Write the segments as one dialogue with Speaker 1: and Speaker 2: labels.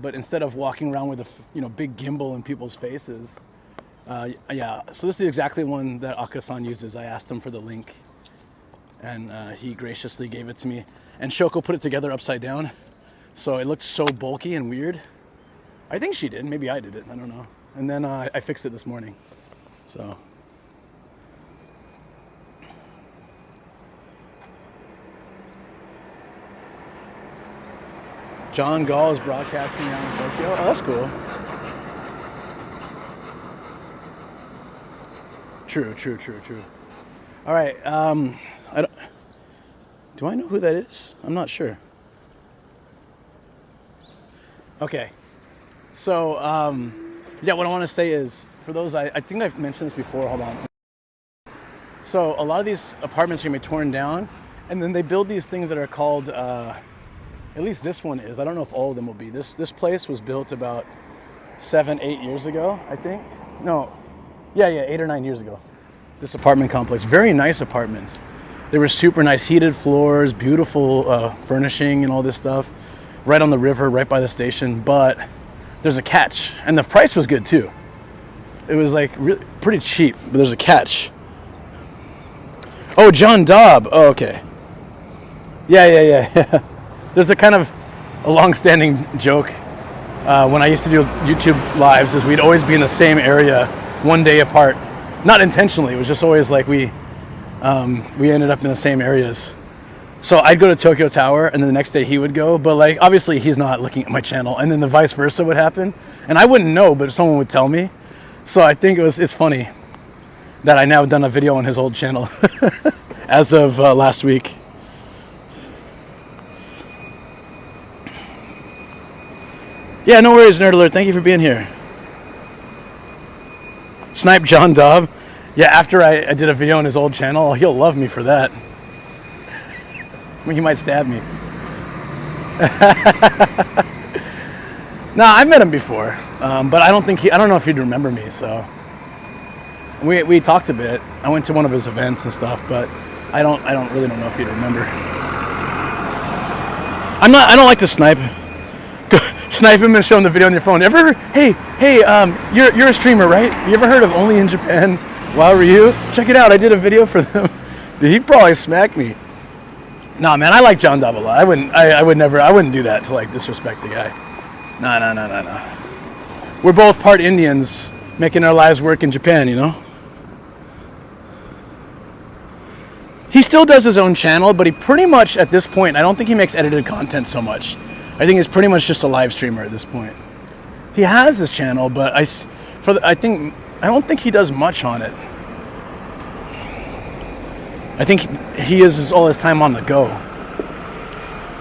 Speaker 1: but instead of walking around with a big gimbal in people's faces, yeah. So this is exactly one that Aka-san uses. I asked him for the link, and he graciously gave it to me. And Shoko put it together upside down, so it looked so bulky and weird. I think she did. Maybe I did it. I don't know. And then I fixed it this morning. So. John Gall is broadcasting out in Tokyo. Oh, that's cool. True. All right. Do I know who that is? I'm not sure. Okay. So, yeah, what I want to say is, for those, I think I've mentioned this before. Hold on. So, a lot of these apartments are going to be torn down, and then they build these things that are called, at least this one is. I don't know if all of them will be. This place was built about 7-8 years ago, I think. No. Yeah, 8 or 9 years ago. This apartment complex. Very nice apartments. They were super nice, heated floors, beautiful furnishing and all this stuff. Right on the river, right by the station. But there's a catch. And the price was good too. It was like really, pretty cheap, but there's a catch. Oh, John Dobb. Oh, okay. Yeah. There's a kind of a long-standing joke when I used to do YouTube lives is we'd always be in the same area one day apart. Not intentionally, it was just always like we ended up in the same areas. So I'd go to Tokyo Tower and then the next day he would go, but like obviously he's not looking at my channel, and then the vice versa would happen. And I wouldn't know, but someone would tell me. So I think it's funny that I now have done a video on his old channel as of last week. Yeah, no worries, Nerd Alert. Thank you for being here. Snipe John Dobb. Yeah, after I did a video on his old channel, he'll love me for that. I mean, he might stab me. Nah, I've met him before, but I don't know if he'd remember me. So we talked a bit. I went to one of his events and stuff, but I don't really know if he'd remember. I don't like to snipe. Snipe him and show him the video on your phone. Hey, you're a streamer, right? You ever heard of Only in Japan? Why were you? Check it out. I did a video for them. Dude, he'd probably smack me. Nah, man, I like John Dobb a lot. I wouldn't do that to like disrespect the guy. Nah. We're both part Indians making our lives work in Japan, you know? He still does his own channel, but he pretty much at this point, I don't think he makes edited content so much. I think he's pretty much just a live streamer at this point. He has his channel, but I don't think he does much on it. I think he uses all his time on the go,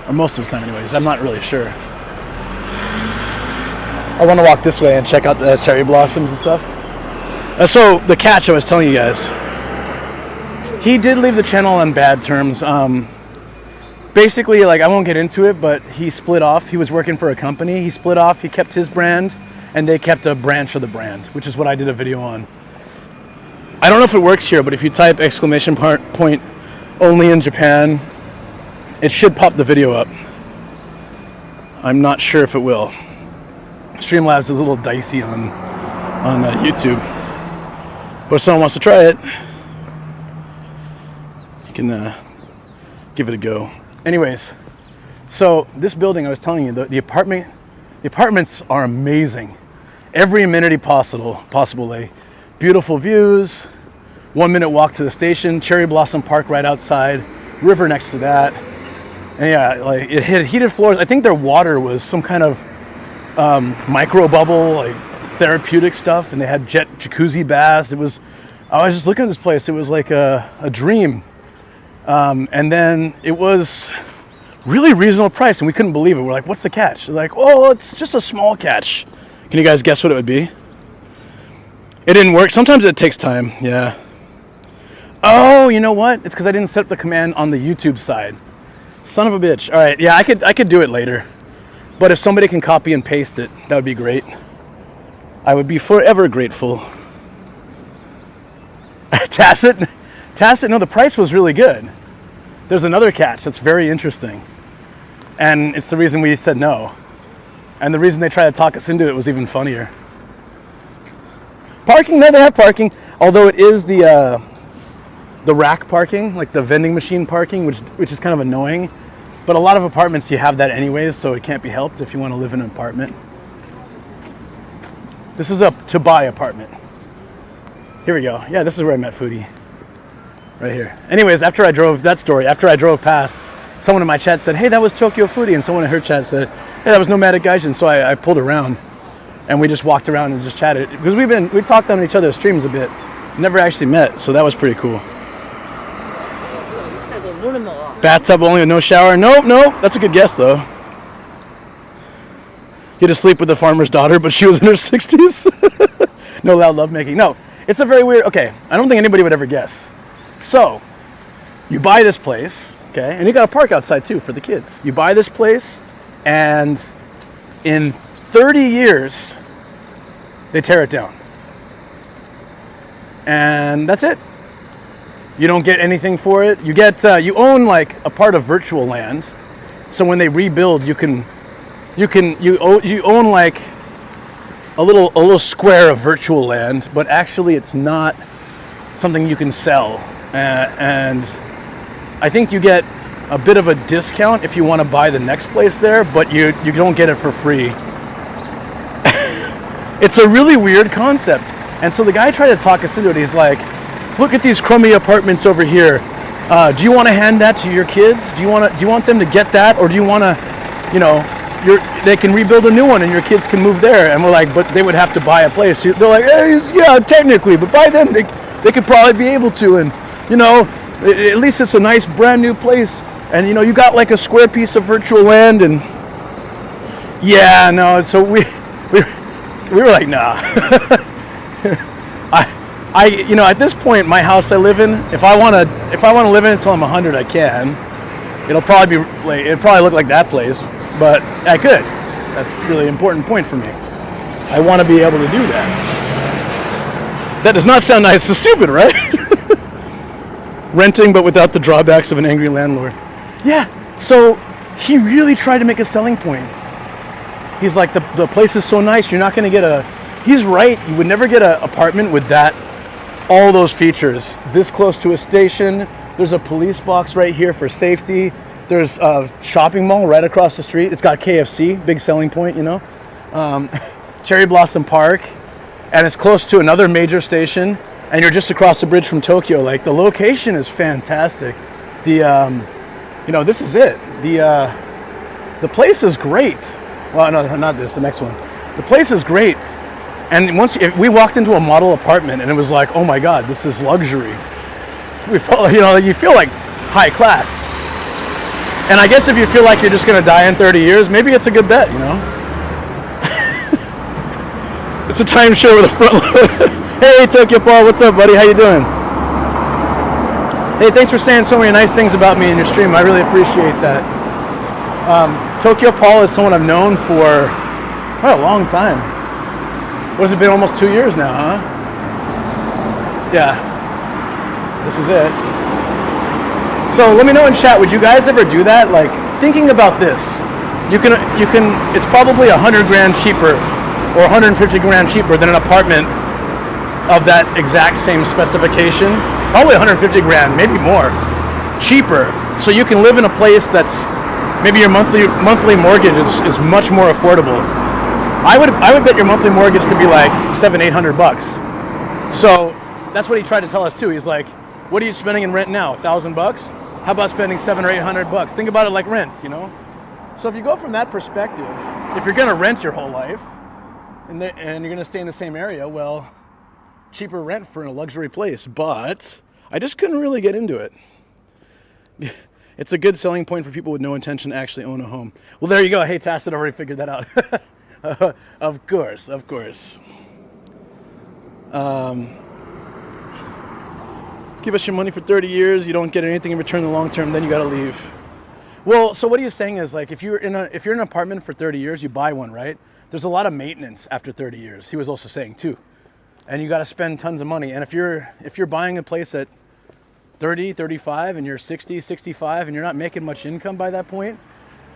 Speaker 1: or most of his time, anyways. I'm not really sure. I want to walk this way and check out the cherry blossoms and stuff. So the catch I was telling you guys, he did leave the channel on bad terms. Basically, like, I won't get into it, but he split off. He was working for a company. He split off. He kept his brand, and they kept a branch of the brand, which is what I did a video on. I don't know if it works here, but if you type exclamation point Only in Japan, it should pop the video up. I'm not sure if it will. Streamlabs is a little dicey on YouTube, but if someone wants to try it, you can give it a go. Anyways, so this building I was telling you, the apartments are amazing. Every amenity possible. Beautiful views, 1 minute walk to the station, Cherry Blossom Park right outside, river next to that. And yeah, like it had heated floors. I think their water was some kind of micro bubble, like therapeutic stuff, and they had jacuzzi baths. I was just looking at this place. It was like a dream. And then it was really reasonable price, and we couldn't believe it. We're like, what's the catch? They're like, oh, it's just a small catch. Can you guys guess what it would be? It didn't work. Sometimes it takes time. Yeah. Oh, you know what? It's because I didn't set up the command on the YouTube side. Son of a bitch. All right. Yeah, I could do it later. But if somebody can copy and paste it, that would be great. I would be forever grateful. Tacit? No, the price was really good. There's another catch that's very interesting. And it's the reason we said no. And the reason they tried to talk us into it was even funnier. Parking? No, they have parking. Although it is the rack parking, like the vending machine parking, which is kind of annoying. But a lot of apartments, you have that anyways, so it can't be helped if you want to live in an apartment. This is a to-buy apartment. Here we go. Yeah, this is where I met Foodie. Right here. Anyways, after I drove past, someone in my chat said, hey, that was Tokyo Foodie. And someone in her chat said, hey, that was Nomadic Gaijin. So I pulled around and we just walked around and just chatted. Because we talked on each other's streams a bit. Never actually met, so that was pretty cool. Bathtub only with no shower? Nope, that's a good guess though. You had to sleep with the farmer's daughter, but she was in her 60s. No loud lovemaking. No, it's a very weird, okay, I don't think anybody would ever guess. So, you buy this place, okay, and you got a park outside too for the kids. You buy this place, and in 30 years, they tear it down. And that's it. You don't get anything for it. You get you own like a part of virtual land. So when they rebuild, you own like a little square of virtual land, but actually it's not something you can sell. And I think you get a bit of a discount if you want to buy the next place there, but you don't get it for free. It's a really weird concept. And so the guy tried to talk us into it. He's like, look at these crummy apartments over here. Do you want to hand that to your kids? Do you want them to get that? Or do you want to, they can rebuild a new one and your kids can move there? And we're like, but they would have to buy a place. They're like, hey, yeah, technically, but by then they could probably be able to. And, at least it's a nice brand new place. And, you got like a square piece of virtual land. And yeah, no, so we were like, nah. At this point, my house I live in, if I want to live in it until I'm 100, I can. It'll probably look like that place, but I could. That's a really important point for me. I want to be able to do that. That does not sound nice. It's stupid, right? Renting, but without the drawbacks of an angry landlord. Yeah. So he really tried to make a selling point. He's like, the place is so nice. You're not going to get He's right. You would never get an apartment with all those features. This close to a station. There's a police box right here for safety. There's a shopping mall right across the street. It's got KFC, big selling point, Cherry Blossom Park. And it's close to another major station. And you're just across the bridge from Tokyo. Like, the location is fantastic. This is it. The place is great. Well, no, not this, the next one. The place is great. And we walked into a model apartment and it was like, oh my God, this is luxury. We felt, you feel like high class. And I guess if you feel like you're just going to die in 30 years, maybe it's a good bet, It's a timeshare with a front load. Hey, Tokyo Paul, what's up, buddy? How you doing? Hey, thanks for saying so many nice things about me in your stream. I really appreciate that. Tokyo Paul is someone I've known for a long time. What has it been, almost 2 years now, huh? Yeah. This is it. So let me know in chat, would you guys ever do that? Like, thinking about this, you can it's probably 100 grand cheaper or 150 grand cheaper than an apartment of that exact same specification. Probably 150 grand, maybe more. Cheaper. So you can live in a place that's maybe your monthly mortgage is much more affordable. I would bet your monthly mortgage could be like $700-800. So that's what he tried to tell us too. He's like, what are you spending in rent now? $1,000? How about spending $700 or $800? Think about it like rent, So if you go from that perspective, if you're gonna rent your whole life and you're gonna stay in the same area, well, cheaper rent for a luxury place. But I just couldn't really get into it. It's a good selling point for people with no intention to actually own a home. Well, there you go. Hey, Tacit already figured that out. Of course. Give us your money for 30 years. You don't get anything in return in the long term. Then you got to leave. Well, so what he was saying is, like, if you're in an apartment for 30 years, you buy one, right? There's a lot of maintenance after 30 years. He was also saying too, and you got to spend tons of money. And if you're buying a place at 30, 35, and you're 60, 65, and you're not making much income by that point,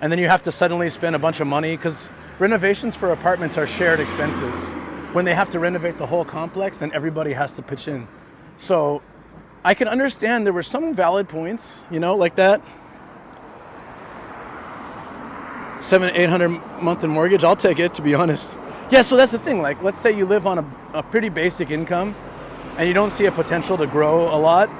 Speaker 1: and then you have to suddenly spend a bunch of money because renovations for apartments are shared expenses. When they have to renovate the whole complex, then everybody has to pitch in. So I can understand there were some valid points, you know, like that. 700-800 month in mortgage, I'll take it, to be honest. Yeah, so that's the thing. Like, let's say you live on a pretty basic income and you don't see a potential to grow a lot.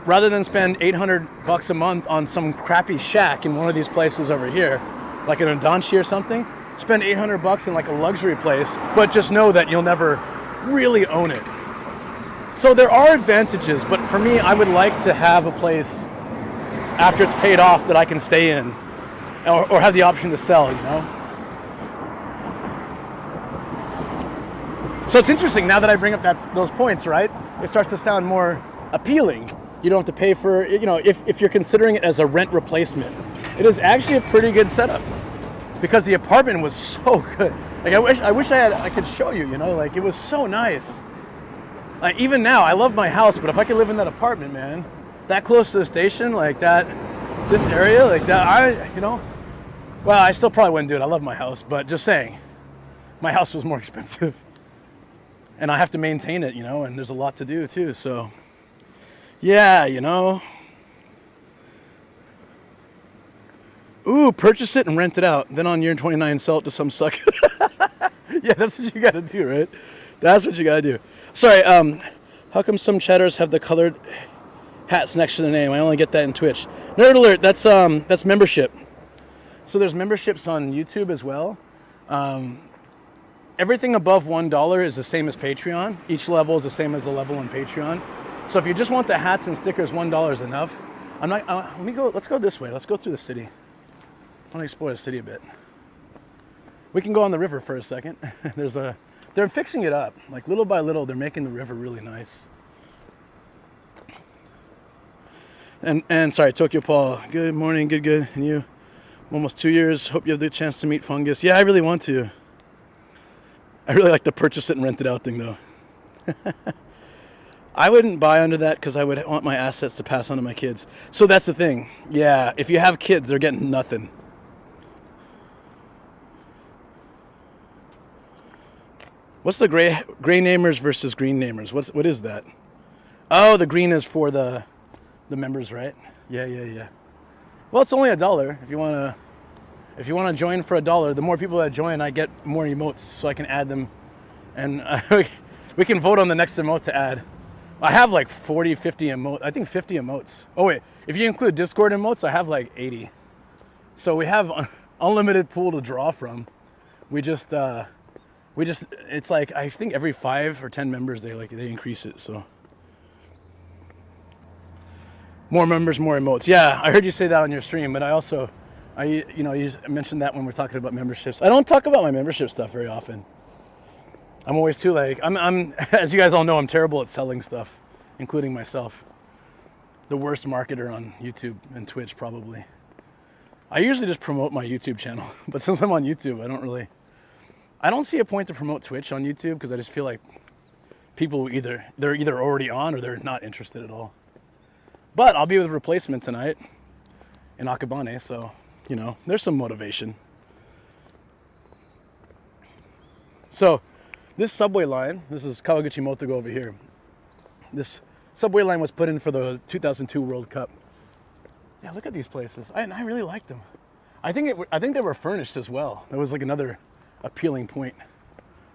Speaker 1: Rather than spend $800 a month on some crappy shack in one of these places over here, like in Ondanshi or something, spend $800 in like a luxury place, but just know that you'll never really own it. So there are advantages, but for me, I would like to have a place after it's paid off that I can stay in, or have the option to sell, you know? So it's interesting, now that I bring up those points, right? It starts to sound more appealing. You don't have to pay for, you know, if you're considering it as a rent replacement. It is actually a pretty good setup because the apartment was so good. Like I wish I could show you, you know, like it was so nice. Like even now, I love my house, but if I could live in that apartment, man, that close to the station, like that, this area, like that, you know, well, I still probably wouldn't do it. I love my house, but just saying, my house was more expensive and I have to maintain it, you know, and there's a lot to do too, so. Yeah, you know. Ooh, purchase it and rent it out. Then on year 29, sell it to some sucker. Yeah, that's what you gotta do, right? That's what you gotta do. Sorry, how come some chatters have the colored hats next to the name? I only get that in Twitch. Nerd alert, that's membership. So there's memberships on YouTube as well. Everything above $1 is the same as Patreon. Each level is the same as the level on Patreon. So if you just want the hats and stickers, $1 is enough. Let's go this way. Let's go through the city. I want to explore the city a bit. We can go on the river for a second. They're fixing it up. Like little by little, they're making the river really nice. And sorry, Tokyo Paul. Good morning, good. And you? Almost 2 years. Hope you have the chance to meet Fungus. Yeah, I really want to. I really like the purchase it and rent it out thing though. I wouldn't buy under that because I would want my assets to pass on to my kids. So that's the thing. Yeah, if you have kids, they're getting nothing. What's the gray namers versus green namers? What is that? Oh, the green is for the members, right? Yeah. Well, it's only $1 if you want to join for $1. The more people that join, I get more emotes, so I can add them, and we can vote on the next emote to add. I have like 40, 50 emotes. I think 50 emotes. Oh wait, if you include Discord emotes, I have like 80. So we have unlimited pool to draw from. It's like I think every 5 or 10 members they increase it. So more members, more emotes. Yeah, I heard you say that on your stream, but you mentioned that when we're talking about memberships. I don't talk about my membership stuff very often. I'm always too I'm as you guys all know, I'm terrible at selling stuff, including myself. The worst marketer on YouTube and Twitch probably. I usually just promote my YouTube channel, but since I'm on YouTube, I don't see a point to promote Twitch on YouTube because I just feel like people they're either already on or they're not interested at all. But I'll be with Replaisement tonight in Akabane, so you know, there's some motivation. So this subway line, this is Kawaguchi Motogo over here. This subway line was put in for the 2002 World Cup. Yeah, look at these places. I really like them. I think they were furnished as well. That was like another appealing point.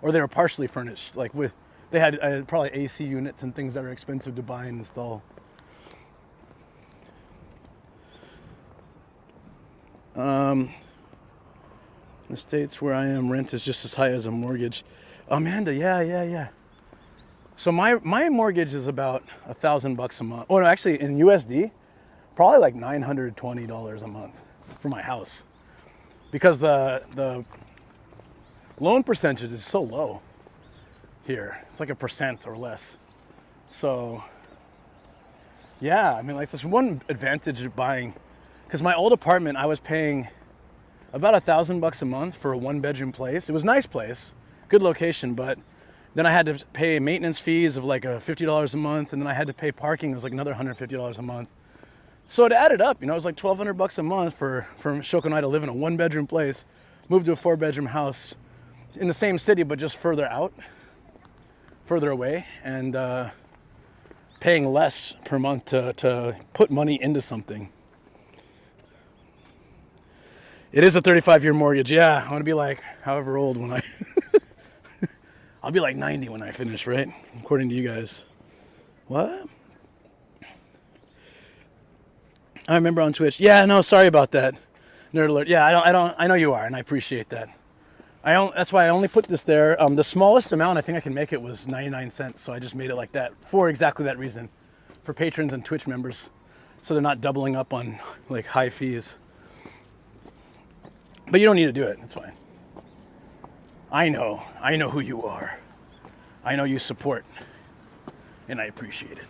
Speaker 1: Or they were partially furnished. Like they had probably AC units and things that are expensive to buy and install. The States where I am, rent is just as high as a mortgage. Amanda, yeah. So my mortgage is about $1,000 a month. Oh no, actually in USD, probably like $920 a month for my house, because the loan percentage is so low here. It's like 1% or less. So yeah, I mean, like that's one advantage of buying, because my old apartment I was paying about $1,000 a month for a 1-bedroom place. It was a nice place, good location, but then I had to pay maintenance fees of like $50 a month, and then I had to pay parking. It was like another $150 a month. So it added up, you know, it was like $1,200 a month for Shoko and I to live in a 1-bedroom place. moved to a 4-bedroom house in the same city, but just further out, further away, and paying less per month to put money into something. It is a 35-year mortgage. Yeah, I want to be like however old when I... I'll be like 90 when I finish, right? According to you guys. What? I remember on Twitch. Yeah, no, sorry about that. Nerd alert. Yeah, I know you are, and I appreciate that. That's why I only put this there. The smallest amount I think I can make it was 99 cents, so I just made it like that for exactly that reason. For patrons and Twitch members, so they're not doubling up on like high fees. But you don't need to do it. It's fine. I know who you are. I know you support, and I appreciate it.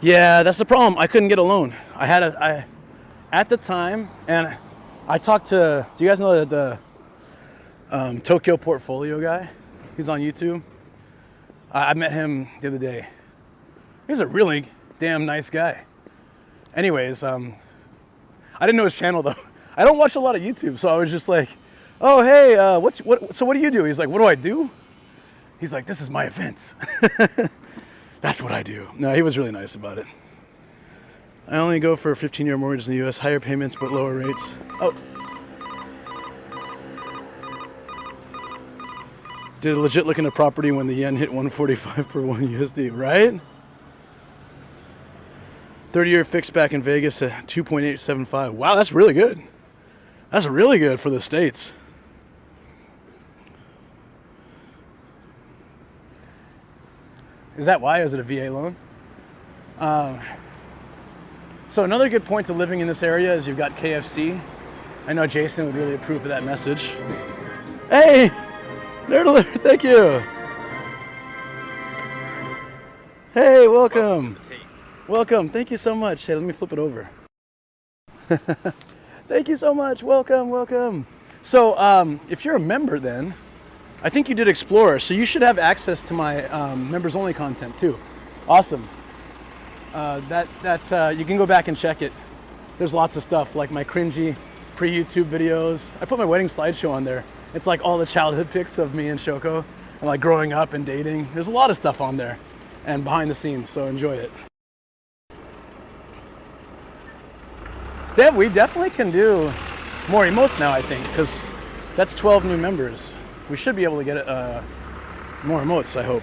Speaker 1: Yeah, that's the problem. I couldn't get a loan. At the time, and I talked to, do you guys know the Tokyo Portfolio guy? He's on YouTube. I met him the other day. He's a really damn nice guy. Anyways, I didn't know his channel though. I don't watch a lot of YouTube, so I was just like, oh hey, so what do you do? He's like, what do I do? He's like, this is my events. That's what I do. No, he was really nice about it. I only go for a 15-year mortgage in the U.S. Higher payments, but lower rates. Oh. Did a legit look into property when the yen hit 145 per 1 USD, right? 30-year fixed back in Vegas at 2.875. Wow, that's really good. That's really good for the States. Is that why? Is it a VA loan? So another good point to living in this area is you've got KFC. I know Jason would really approve of that message. Hey, Nerd Alert, thank you. Hey, welcome. Welcome, thank you so much. Hey, let me flip it over. Thank you so much, welcome. So if you're a member then, I think you did Explorer, so you should have access to my members only content too. Awesome. You can go back and check it. There's lots of stuff like my cringy pre-YouTube videos. I put my wedding slideshow on there. It's like all the childhood pics of me and Shoko and like growing up and dating. There's a lot of stuff on there and behind the scenes, so enjoy it. We definitely can do more emotes now, I think, because that's 12 new members. We should be able to get more emotes, I hope.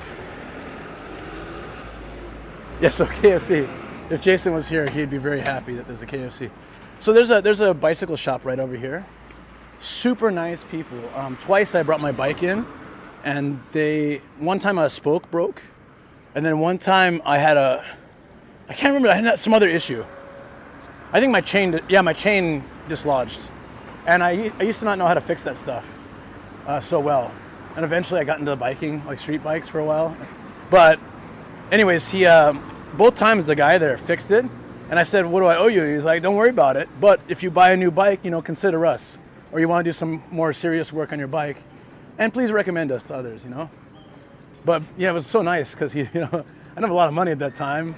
Speaker 1: Yeah, so KFC. If Jason was here, he'd be very happy that there's a KFC. So there's a bicycle shop right over here. Super nice people. Twice I brought my bike in, and one time a spoke broke, and then one time I can't remember, I had some other issue. I think my chain dislodged. And I used to not know how to fix that stuff so well. And eventually I got into biking, like street bikes for a while. But anyways, both times the guy there fixed it. And I said, what do I owe you? He's like, don't worry about it. But if you buy a new bike, consider us. Or you want to do some more serious work on your bike. And please recommend us to others, But yeah, it was so nice because I didn't have a lot of money at that time,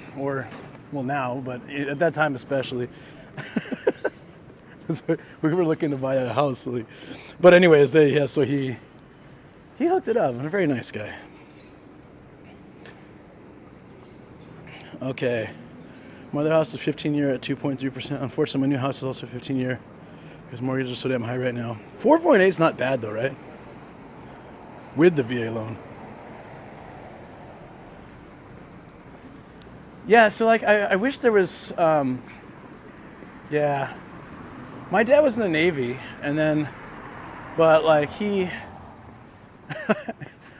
Speaker 1: well now, but at that time especially. We were looking to buy a house. But anyways, so he hooked it up. And a very nice guy. Okay. My other house is 15-year at 2.3%. Unfortunately, my new house is also 15-year because mortgages are so damn high right now. 4.8 is not bad though, right? With the VA loan. Yeah, so I wish there was, yeah. My dad was in the Navy, but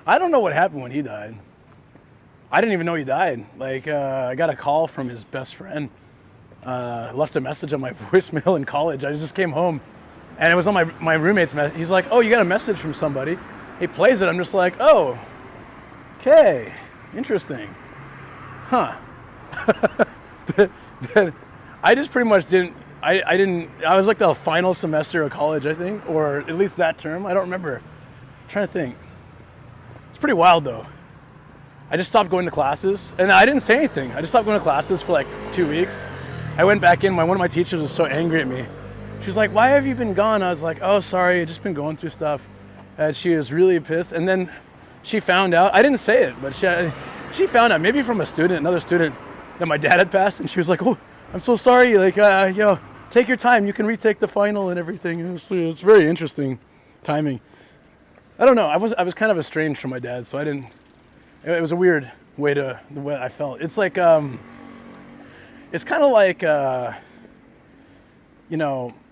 Speaker 1: I don't know what happened when he died. I didn't even know he died. I got a call from his best friend. Left a message on my voicemail in college. I just came home, and it was on my roommate's message. He's like, oh, you got a message from somebody. He plays it. I'm just like, oh, okay, interesting. Huh. I just pretty much didn't, I was like the final semester of college, I think, or at least that term. I don't remember. I'm trying to think. It's pretty wild though. I just stopped going to classes, and I didn't say anything. I just stopped going to classes for like 2 weeks, I went back in. One of my teachers was so angry at me. She's like, "Why have you been gone?" I was like, "Oh, sorry, I've just been going through stuff." And she was really pissed. And then she found out. I didn't say it, but she found out, maybe from another student, that my dad had passed. And she was like, "Oh, I'm so sorry. Like, take your time. You can retake the final and everything." And it was very interesting timing. I don't know. I was kind of estranged from my dad, so I didn't. It was a weird the way I felt. It's like it's kind of like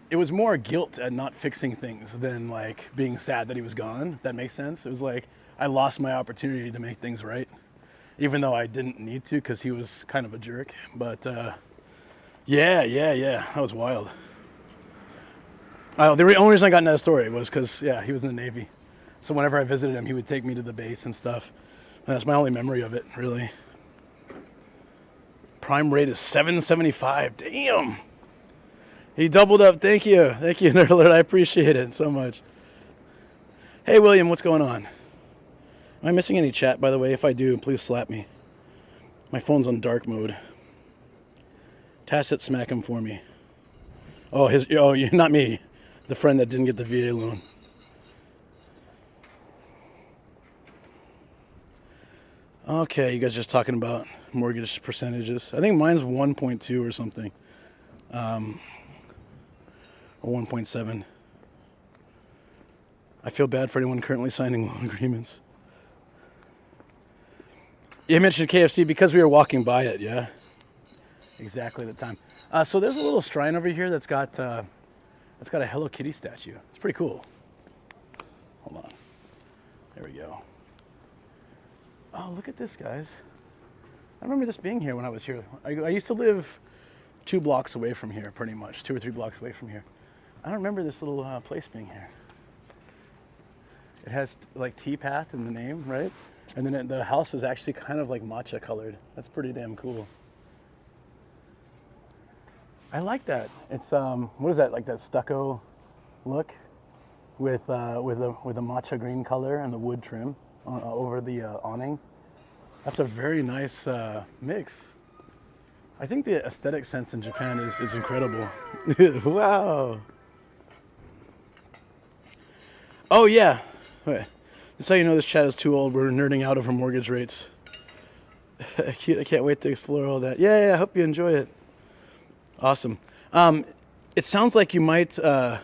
Speaker 1: it was more guilt at not fixing things than like being sad that he was gone. If that makes sense. It was like I lost my opportunity to make things right, even though I didn't need to because he was kind of a jerk. But yeah, that was wild. The only reason I got into that story was because he was in the Navy. So whenever I visited him, he would take me to the base and stuff. And that's my only memory of it, really. Prime rate is 775. Damn. He doubled up. Thank you, Nerd Alert. I appreciate it so much. Hey, William, what's going on? Am I missing any chat, by the way? If I do, please slap me. My phone's on dark mode. Tacit smack him for me. Oh, not me. The friend that didn't get the VA loan. Okay, you guys are just talking about mortgage percentages. I think mine's 1.2 or something. Or 1.7. I feel bad for anyone currently signing loan agreements. You mentioned KFC because we were walking by it, yeah? Exactly the time. So there's a little shrine over here that's got a Hello Kitty statue. It's pretty cool. Hold on. There we go. Oh, look at this, guys. I remember this being here when I was here. I used to live 2 blocks away from here, pretty much. 2 or 3 blocks away from here. I don't remember this little place being here. It has like tea path in the name, right? And then the house is actually kind of like matcha colored. That's pretty damn cool. I like that. It's what is that, like that stucco look with a matcha green color and the wood trim over the awning. That's a very nice mix. I think the aesthetic sense in Japan is incredible. Wow. Oh yeah. Wait. That's how you know this chat is too old. We're nerding out over mortgage rates. I can't wait to explore all that. Yeah, I hope you enjoy it. Awesome. It sounds like you might, Nerd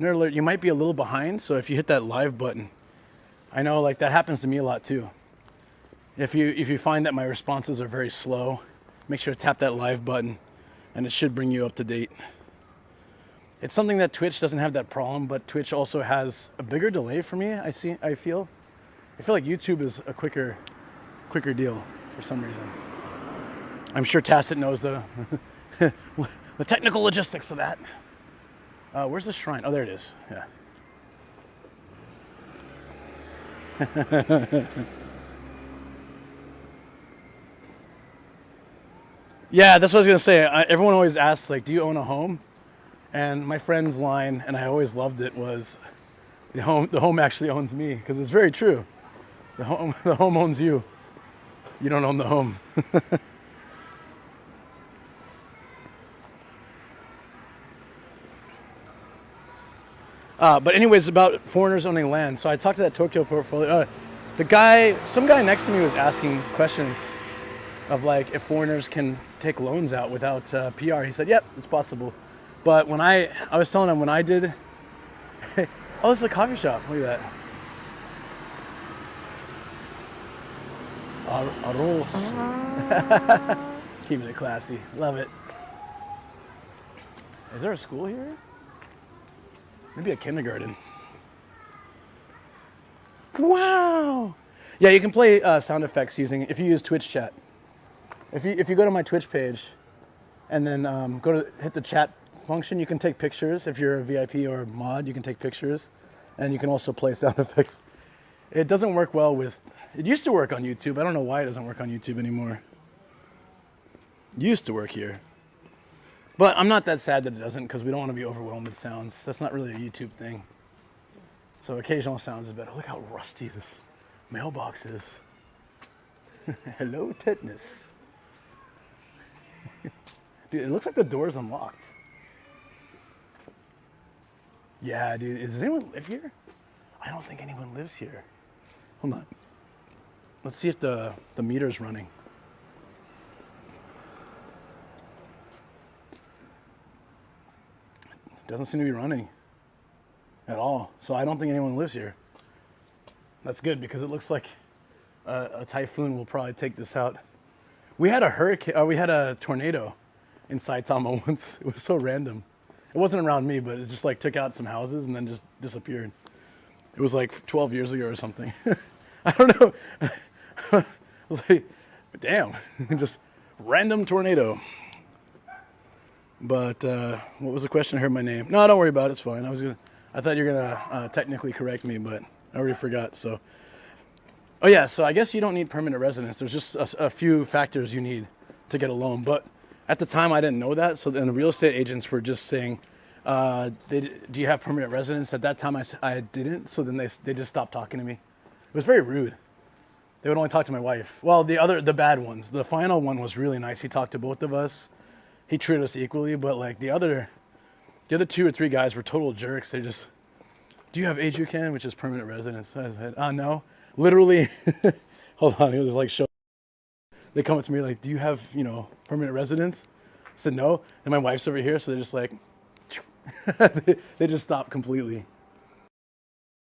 Speaker 1: Alert, you might be a little behind. So if you hit that live button, I know like that happens to me a lot too. If you find that my responses are very slow, make sure to tap that live button and it should bring you up to date. It's something that Twitch doesn't have that problem, but Twitch also has a bigger delay for me. I feel like YouTube is a quicker deal for some reason. I'm sure Tacit knows the technical logistics of that. Where's the shrine? Oh, there it is. Yeah. Yeah, that's what I was gonna say. Everyone always asks, like, do you own a home? And my friend's line, and I always loved it, was the home actually owns me, because it's very true. The home owns you. You don't own the home. But anyways, about foreigners owning land. So I talked to that Tokyo portfolio. Some guy next to me was asking questions of like if foreigners can take loans out without PR. He said, yep, it's possible. But when I was telling him when I did, oh, this is a coffee shop. Look at that. Arroz. Keeping it classy. Love it. Is there a school here? Maybe a kindergarten. Wow. Yeah, you can play sound effects if you use Twitch chat. If you go to my Twitch page and then hit the chat function, you can take pictures. If you're a VIP or a mod, you can take pictures, and you can also play sound effects. It doesn't work well it used to work on YouTube. I don't know why it doesn't work on YouTube anymore. It used to work here. But I'm not that sad that it doesn't, because we don't want to be overwhelmed with sounds. That's not really a YouTube thing. So occasional sounds is better. Look how rusty this mailbox is. Hello, tetanus. Dude, it looks like the door's unlocked. Yeah, dude. Does anyone live here? I don't think anyone lives here. Hold on. Let's see if the meter's running. Doesn't seem to be running at all. So I don't think anyone lives here. That's good because it looks like a typhoon will probably take this out. We had a hurricane, we had a tornado in Saitama once. It was so random. It wasn't around me, but it just like took out some houses and then just disappeared. It was like 12 years ago or something. I don't know. I was like, damn, just random tornado. But what was the question? I heard my name. No, don't worry about it. It's fine. I thought you were gonna technically correct me, but I already forgot. So, oh yeah. So I guess you don't need permanent residence. There's just a few factors you need to get a loan. But at the time, I didn't know that. So then the real estate agents were just saying, "Do you have permanent residence?" At that time, I didn't. So then they just stopped talking to me. It was very rude. They would only talk to my wife. Well, the bad ones. The final one was really nice. He talked to both of us. He treated us equally, but like the other 2 or 3 guys were total jerks. They just, do you have AJUCAN, which is permanent residence? I said, no. Literally, hold on. He was like, show. They come up to me like, do you have, permanent residence? I said, no. And my wife's over here, so they're just like, they just stopped completely.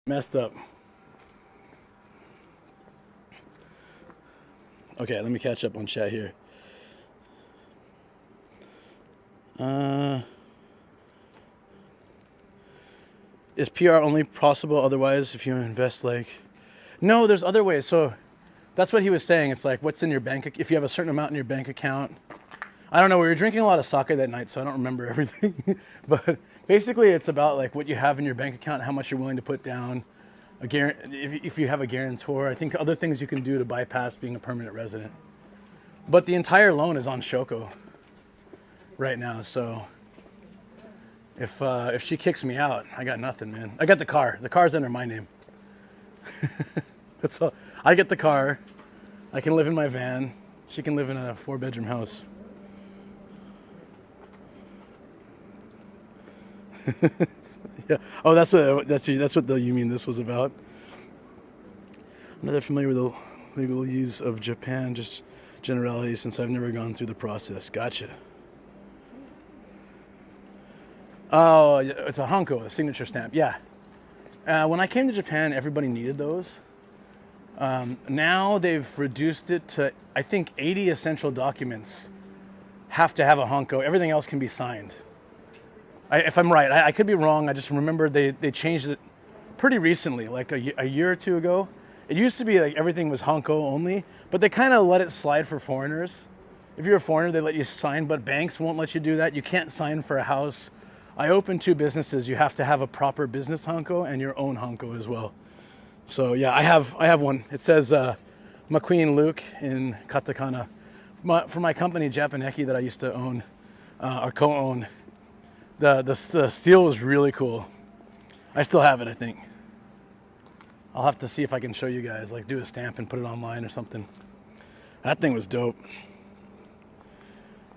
Speaker 1: Messed up. Okay, let me catch up on chat here. Is PR only possible otherwise if you invest no, there's other ways. So that's what he was saying. It's like, what's in your bank, if you have a certain amount in your bank account. I don't know, we were drinking a lot of sake that night, so I don't remember everything. But basically it's about like what you have in your bank account, how much you're willing to put down, if you have a guarantor. I think other things you can do to bypass being a permanent resident. But the entire loan is on Shoko right now, so if she kicks me out, I got nothing, man. I got the car. The car's under my name. That's all. I get the car. I can live in my van. She can live in a 4-bedroom house. Yeah. Oh, that's what you mean this was about. I'm not that familiar with the legalese of Japan, just generalities, since I've never gone through the process. Gotcha. Oh, it's a hanko, a signature stamp. Yeah. When I came to Japan, everybody needed those. Now they've reduced it to, I think, 80 essential documents have to have a hanko. Everything else can be signed. If I'm right, I could be wrong. I just remember they changed it pretty recently, like a year or two ago. It used to be like everything was hanko only, but they kind of let it slide for foreigners. If you're a foreigner, they let you sign, but banks won't let you do that. You can't sign for a house. I opened 2 businesses. You have to have a proper business hanko and your own hanko as well. So yeah, I have one. It says McQueen Luke in katakana. For my company Japaneki that I used to own or co-own, the steel was really cool. I still have it, I think. I'll have to see if I can show you guys, like do a stamp and put it online or something. That thing was dope.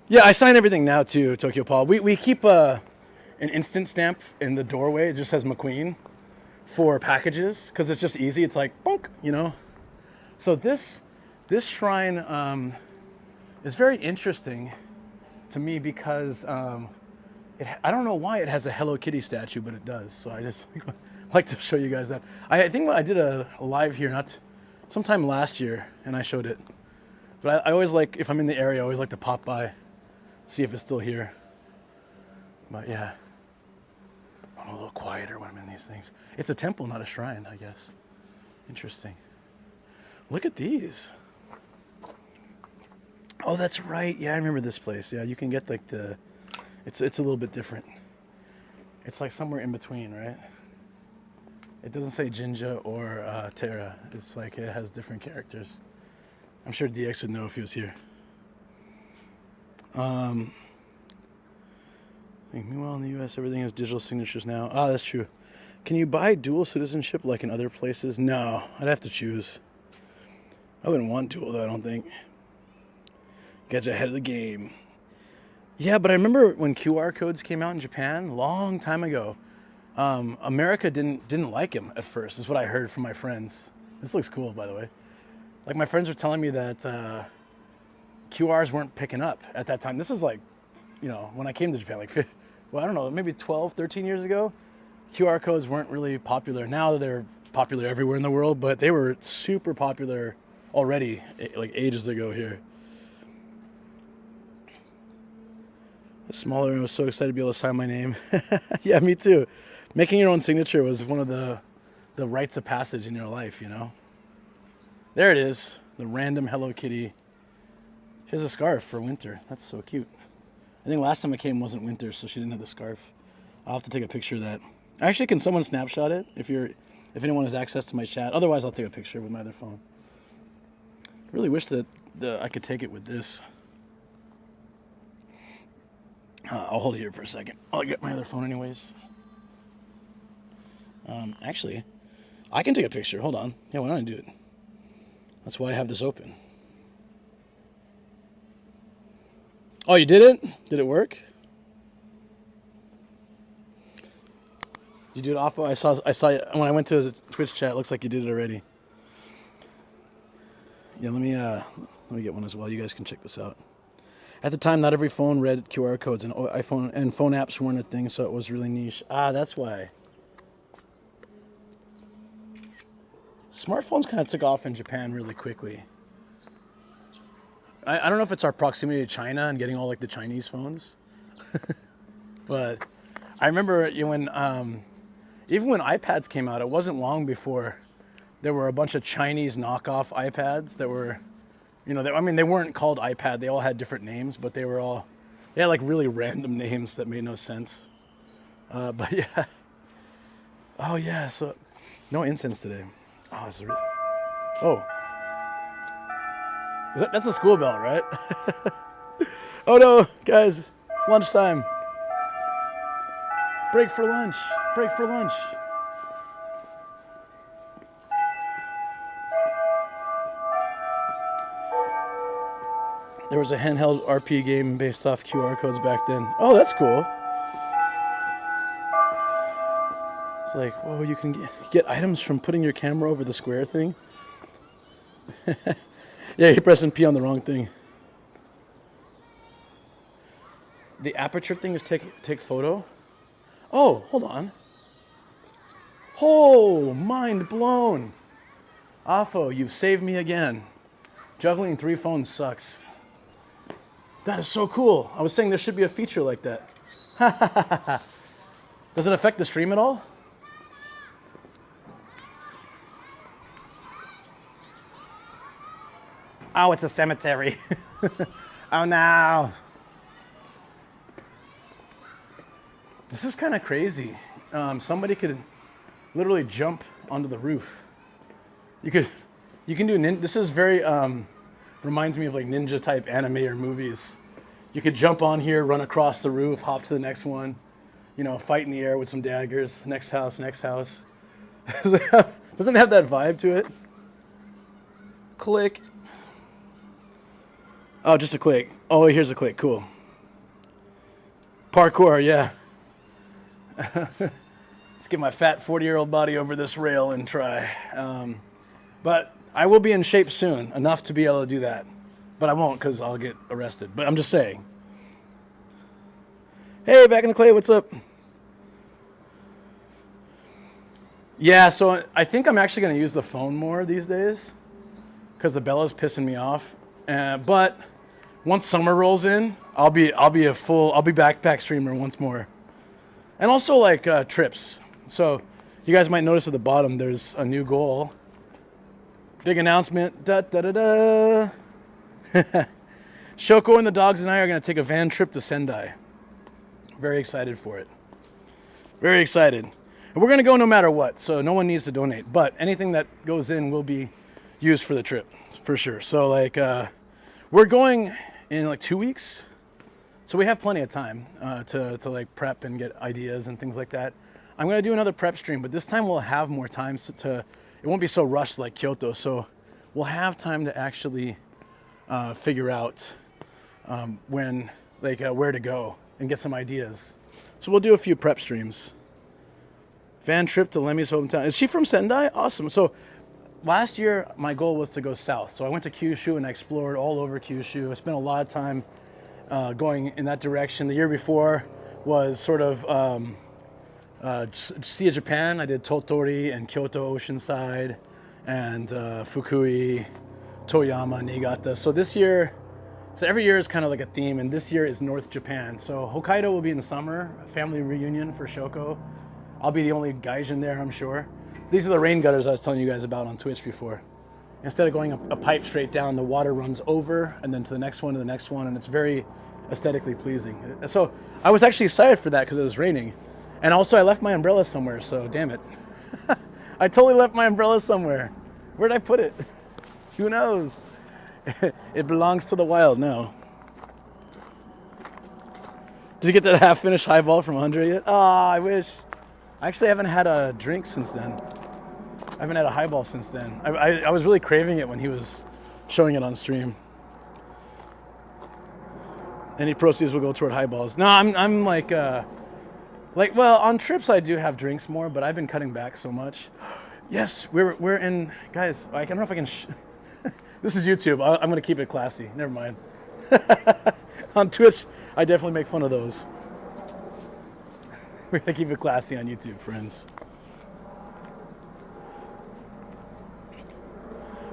Speaker 1: Yeah, I sign everything now too, Tokyo Paul. We keep an instant stamp in the doorway. It just says McQueen for packages because it's just easy. It's like, bonk, So this shrine is very interesting to me because I don't know why it has a Hello Kitty statue, but it does. So I just like to show you guys that. I think I did a live here sometime last year, and I showed it. But I always like, if I'm in the area, I always like to pop by, see if it's still here. But yeah, I'm a little quieter when I'm in these things. It's a temple, not a shrine, I guess. Interesting. Look at these. Oh, that's right. Yeah, I remember this place. Yeah, you can get like it's a little bit different. It's like somewhere in between, right? It doesn't say Jinja or Terra. It's like it has different characters. I'm sure DX would know if he was here. Meanwhile, in the U.S., everything has digital signatures now. Ah, that's true. Can you buy dual citizenship like in other places? No, I'd have to choose. I wouldn't want dual, though, I don't think. You guys are ahead of the game. Yeah, but I remember when QR codes came out in Japan a long time ago. America didn't like him at first. Is what I heard from my friends. This looks cool, by the way. Like my friends were telling me that QRs weren't picking up at that time. This is like, when I came to Japan, like, well, I don't know, maybe 12, 13 years ago. QR codes weren't really popular. Now they're popular everywhere in the world, but they were super popular already, like ages ago here. Smaller, I was so excited to be able to sign my name. Yeah, me too. Making your own signature was one of the rites of passage in your life, There it is, the random Hello Kitty. She has a scarf for winter. That's so cute. I think last time I came wasn't winter, so she didn't have the scarf. I'll have to take a picture of that. Actually, can someone snapshot it if anyone has access to my chat? Otherwise, I'll take a picture with my other phone. I really wish that I could take it with this. I'll hold it here for a second. I'll get my other phone anyways. Actually, I can take a picture. Hold on. Yeah, why don't I do it? That's why I have this open. Oh, you did it? Did it work? You do it off? I saw when I went to the Twitch chat. It looks like you did it already. Yeah, let me get one as well. You guys can check this out. At the time, not every phone read QR codes, and iPhone and phone apps weren't a thing, so it was really niche. That's why. Smartphones kind of took off in Japan really quickly. I don't know if it's our proximity to China and getting all like the Chinese phones, but I remember when even when iPads came out, it wasn't long before there were a bunch of Chinese knockoff iPads that were. They weren't called iPad. They all had different names, but they had like really random names that made no sense. But yeah. Oh yeah, so no incense today. Oh, that's a school bell, right? Oh no, guys, it's lunchtime. Break for lunch. Break for lunch. There was a handheld RP game based off QR codes back then. Oh, that's cool. It's like, whoa, you can get items from putting your camera over the square thing. Yeah, you're pressing P on the wrong thing. The aperture thing is take photo. Oh, hold on. Oh, mind blown. Afo, you've saved me again. Juggling 3 phones sucks. That is so cool. I was saying there should be a feature like that. Does it affect the stream at all? Oh, it's a cemetery. Oh no. This is kind of crazy. Somebody could literally jump onto the roof. You can do this is very reminds me of like ninja type anime or movies. You could jump on here, run across the roof, hop to the next one, fight in the air with some daggers. Next house, next house. Doesn't it have that vibe to it? Click. Oh, just a click. Oh, here's a click. Cool. Parkour, yeah. Let's get my fat 40-year-old body over this rail and try. But I will be in shape soon, enough to be able to do that. But I won't because I'll get arrested. But I'm just saying. Hey, back in the clay, what's up? Yeah, so I think I'm actually going to use the phone more these days because the Bella's pissing me off. But once summer rolls in, I'll be backpack streamer once more. And also like trips. So you guys might notice at the bottom there's a new goal. Big announcement. Da da da da. Shoko and the dogs and I are going to take a van trip to Sendai. Very excited for it. Very excited. And we're going to go no matter what, so no one needs to donate. But anything that goes in will be used for the trip, for sure. So like, we're going in like 2 weeks. So we have plenty of time to like prep and get ideas and things like that. I'm going to do another prep stream, but this time we'll have more time it won't be so rushed like Kyoto. So we'll have time to actually figure out when like where to go and get some ideas. So we'll do a few prep streams. Van trip to Lemmy's hometown. Is she from Sendai? Awesome. So last year, my goal was to go south. So I went to Kyushu and I explored all over Kyushu. I spent a lot of time going in that direction. The year before was sort of Sea of Japan. I did Tottori and Kyoto Oceanside and Fukui, Toyama, Niigata. So this year, so every year is kind of like a theme, and this year is North Japan. So Hokkaido will be in the summer, a family reunion for Shoko. I'll be the only gaijin there, I'm sure. These are the rain gutters I was telling you guys about on Twitch before. Instead of going a pipe straight down, the water runs over and then to the next one, and it's very aesthetically pleasing. So I was actually excited for that because it was raining. And also I left my umbrella somewhere, so damn it. I totally left my umbrella somewhere. Where'd I put it? Who knows? It belongs to the wild now. Did you get that half-finished highball from Andre yet? Oh, I wish. I actually haven't had a drink since then. I haven't had a highball since then. I was really craving it when he was showing it on stream. Any proceeds will go toward highballs. No, I'm like, well, on trips I do have drinks more, but I've been cutting back so much. Yes, we're in, guys, I don't know if I can, this is YouTube. I'm going to keep it classy. Never mind. On Twitch, I definitely make fun of those. We're going to keep it classy on YouTube, friends.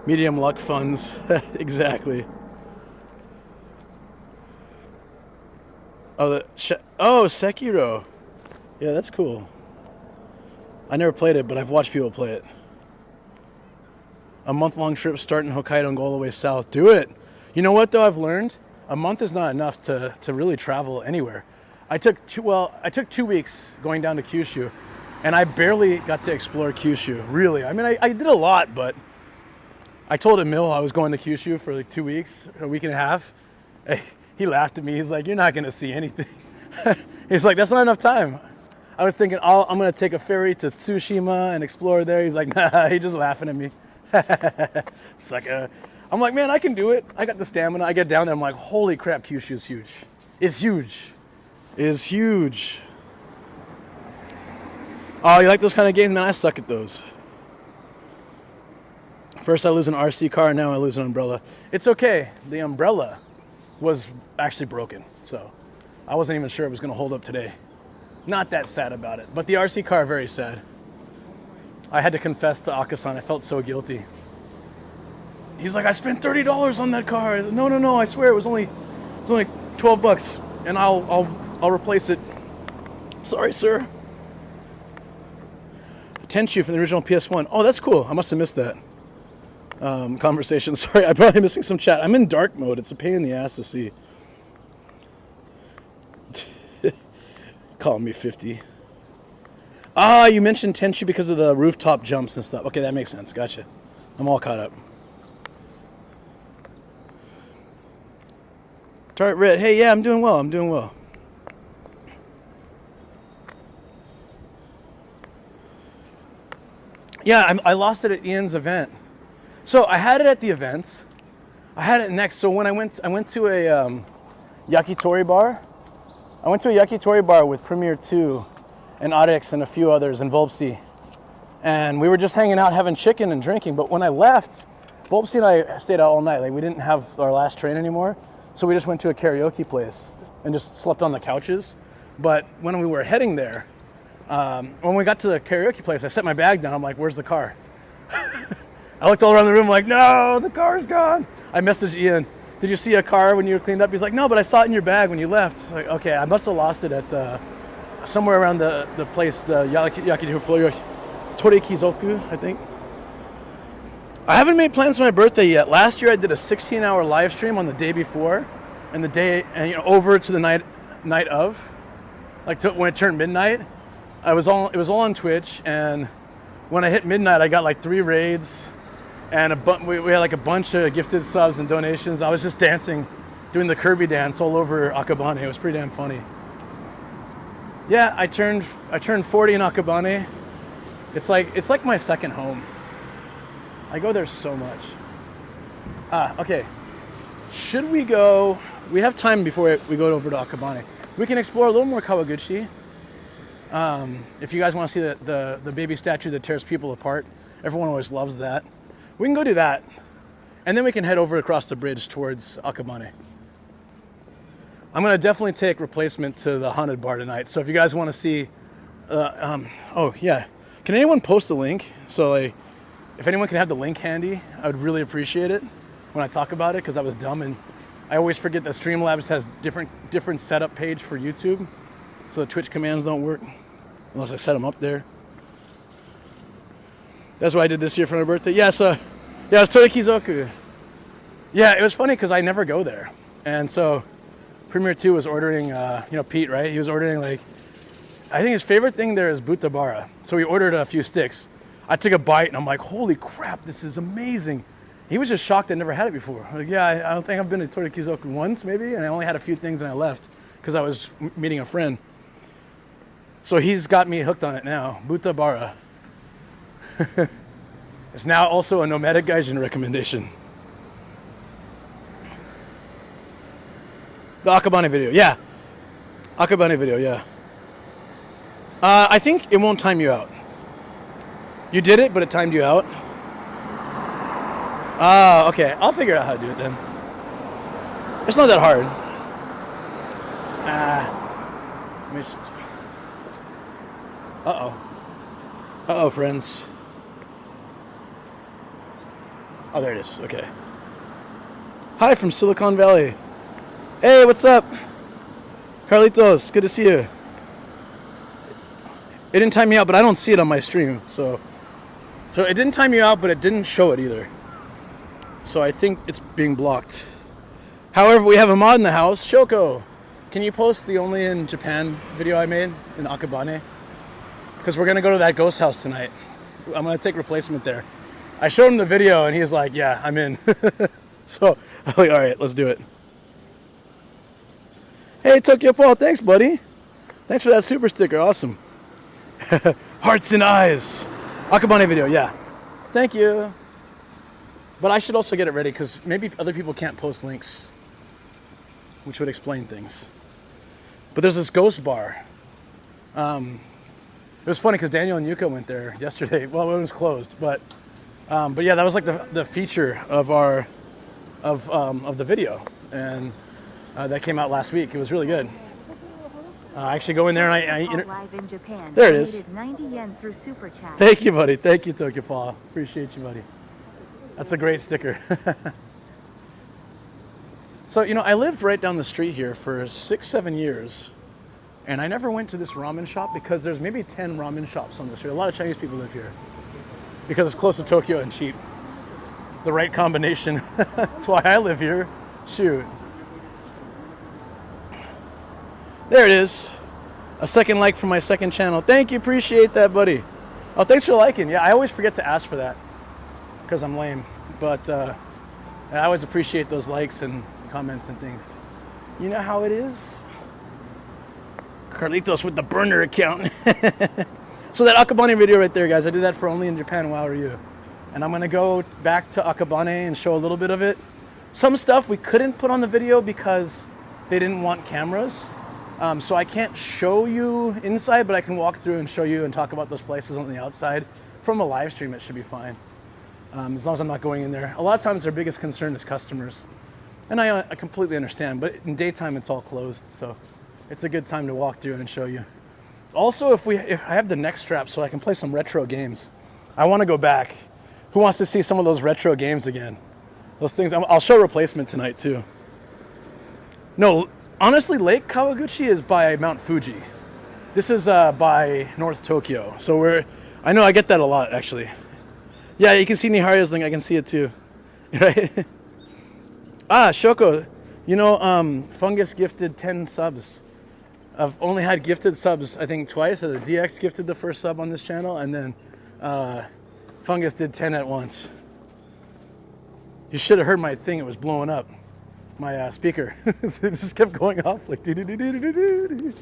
Speaker 1: Medium luck funds. Exactly. Oh, Sekiro. Yeah, that's cool. I never played it, but I've watched people play it. A month-long trip starting in Hokkaido and go all the way south. Do it. You know what, though, I've learned? A month is not enough to really travel anywhere. I took 2 weeks going down to Kyushu, and I barely got to explore Kyushu, really. I mean, I did a lot, but I told Emil I was going to Kyushu for like 2 weeks, a week and a half. He laughed at me. He's like, you're not going to see anything. He's like, that's not enough time. I was thinking, I'm going to take a ferry to Tsushima and explore there. He's like, nah, he's just laughing at me. Sucker. I'm like, man, I can do it. I got the stamina. I get down there. I'm like, holy crap, Kyushu is huge. It's huge. Is huge. Oh, you like those kind of games? Man, I suck at those. First I lose an RC car, now I lose an umbrella. It's okay. The umbrella was actually broken, so I wasn't even sure it was going to hold up today. Not that sad about it, but the RC car, very sad. I had to confess to Akasan, I felt so guilty. He's like, I spent $30 on that car. No, I swear it was only $12, and I'll replace it. Sorry, sir. Tenchu from the original PS1. Oh, that's cool. I must have missed that conversation. Sorry, I'm probably missing some chat. I'm in dark mode. It's a pain in the ass to see. Calling me 50. Ah, you mentioned Tenchu because of the rooftop jumps and stuff. Okay, that makes sense. Gotcha. I'm all caught up. Tart Red. Hey, yeah, I'm doing well. Yeah, I lost it at Ian's event. So I had it at the event. I had it next. So when I went to a yakitori bar. I went to a yakitori bar with Premier 2 and Arex and a few others and Volpsy. And we were just hanging out, having chicken and drinking. But when I left, Volpsy and I stayed out all night. Like, we didn't have our last train anymore. So we just went to a karaoke place and just slept on the couches. But when we were heading there, when we got to the karaoke place, I set my bag down. I'm like, where's the car? I looked all around the room like, no, the car's gone. I messaged Ian, did you see a car when you were cleaned up? He's like, no, but I saw it in your bag when you left. Like, okay, I must have lost it at somewhere around the place, the Yakitori Torikizoku, I think. I haven't made plans for my birthday yet. Last year I did a 16-hour live stream on the day before and the day, and over to the night of, like when it turned midnight. It was all on Twitch, and when I hit midnight, I got like 3 raids, and we had like a bunch of gifted subs and donations. I was just dancing, doing the Kirby dance all over Akabane. It was pretty damn funny. Yeah, I turned 40 in Akabane. It's like my second home. I go there so much. Okay. Should we go? we have time before we go over to Akabane. We can explore a little more Kawaguchi. If you guys want to see the baby statue that tears people apart, everyone always loves that. We can go do that, and then we can head over across the bridge towards Akabane. I'm gonna definitely take Replacement to the haunted bar tonight. So if you guys want to see, oh yeah, can anyone post a link? So like, if anyone can have the link handy, I would really appreciate it when I talk about it, because I was dumb and I always forget that Streamlabs has different setup page for YouTube, so the Twitch commands don't work unless I set them up there. That's what I did this year for my birthday. Yeah, so yeah, it's Torikizoku. Yeah, it was funny because I never go there, and so Premier 2 was ordering, you know, Pete, right? He was ordering, like, I think his favorite thing there is butabara. So he ordered a few sticks. I took a bite and I'm like, holy crap, this is amazing. He was just shocked I never had it before. Like, yeah, I don't think I've been to Torikizoku once maybe, and I only had a few things and I left because I was meeting a friend. So he's got me hooked on it now, butabara. It's now also a nomadic gaijin recommendation. The Akabane video, yeah. Akabane video, yeah. I think it won't time you out. You did it, but it timed you out. Oh, okay. I'll figure out how to do it then. It's not that hard. Uh-oh. Uh-oh, friends. Oh, there it is. Okay. Hi from Silicon Valley. Hey, what's up? Carlitos, good to see you. It didn't time me out, but I don't see it on my stream, so it didn't time you out, but it didn't show it either. So I think it's being blocked. However, we have a mod in the house. Shoko, can you post the Only in Japan video I made in Akabane? Because we're gonna go to that ghost house tonight. I'm gonna take Replacement there. I showed him the video and he's like, yeah, I'm in. So I'm like, all right, let's do it. Hey, Tokyo Paul, thanks, buddy. Thanks for that super sticker, awesome. Hearts and eyes. Akabane video, yeah. Thank you. But I should also get it ready because maybe other people can't post links, which would explain things. But there's this ghost bar. It was funny because Daniel and Yuka went there yesterday. Well, it was closed, but yeah, that was like the feature of the video, and that came out last week. It was really good. I actually go in there and
Speaker 2: live in Japan.
Speaker 1: There it is.
Speaker 2: 90 yen through super chat.
Speaker 1: Thank you, buddy. Thank you, Tokyo Paul. Appreciate you, buddy. That's a great sticker. So, you know, I lived right down the street here for 6-7 years, and I never went to this ramen shop because there's maybe 10 ramen shops on the street. A lot of Chinese people live here because it's close to Tokyo and cheap. The right combination. That's why I live here. Shoot. There it is. A second like from my second channel. Thank you, appreciate that, buddy. Oh, thanks for liking. Yeah, I always forget to ask for that because I'm lame. But I always appreciate those likes and comments and things. You know how it is? Carlitos with the burner account. So that Akabane video right there, guys, I did that for Only in Japan. Wow, are you? And I'm gonna go back to Akabane and show a little bit of it. Some stuff we couldn't put on the video because they didn't want cameras. So I can't show you inside, but I can walk through and show you and talk about those places on the outside. From a live stream, it should be fine. As long as I'm not going in there. A lot of times their biggest concern is customers. And I completely understand, but in daytime it's all closed, so it's a good time to walk through and show you. Also, if I have the neck strap so I can play some retro games. I want to go back. Who wants to see some of those retro games again? Those things, I'll show Replacement tonight too. No, honestly, Lake Kawaguchi is by Mount Fuji. This is by North Tokyo. So I know I get that a lot actually. Yeah, you can see Nihario's link, I can see it too. Right? Shoko, you know, Fungus gifted 10 subs. I've only had gifted subs, I think twice. The DX gifted the first sub on this channel, and then Fungus did 10 at once. You should have heard my thing, it was blowing up. My speaker. It just kept going off like doo doo doo doo doo doo doo.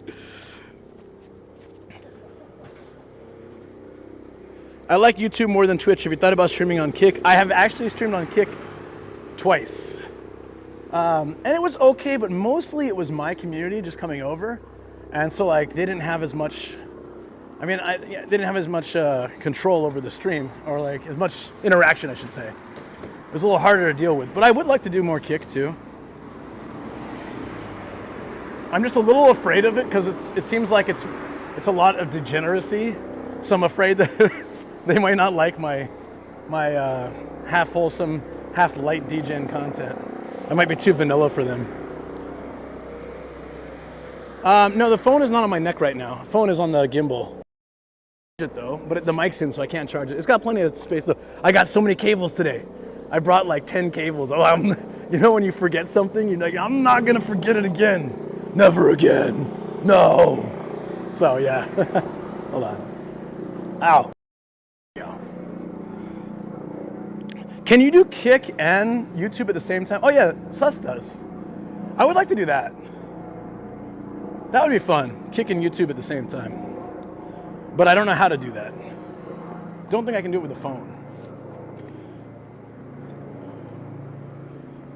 Speaker 1: I like YouTube more than Twitch. Have you thought about streaming on Kick? I have actually streamed on Kick twice. And it was okay, but mostly it was my community just coming over. And so like they didn't have as much, they didn't have as much control over the stream, or like as much interaction, I should say. It was a little harder to deal with, but I would like to do more kick too. I'm just a little afraid of it because it seems like it's a lot of degeneracy. So I'm afraid that they might not like my half wholesome, half light degen content. I might be too vanilla for them. No, the phone is not on my neck right now. The phone is on the gimbal. It though, but the mic's in, so I can't charge it. It's got plenty of space though. I got so many cables today. I brought like 10 cables. Oh, you know when you forget something, you're like, I'm not gonna forget it again. Never again. No. So yeah. Hold on. Ow. Yeah. Can you do Kick and YouTube at the same time? Oh yeah, Sus does. I would like to do that. That would be fun. Kick and YouTube at the same time. But I don't know how to do that. Don't think I can do it with a phone.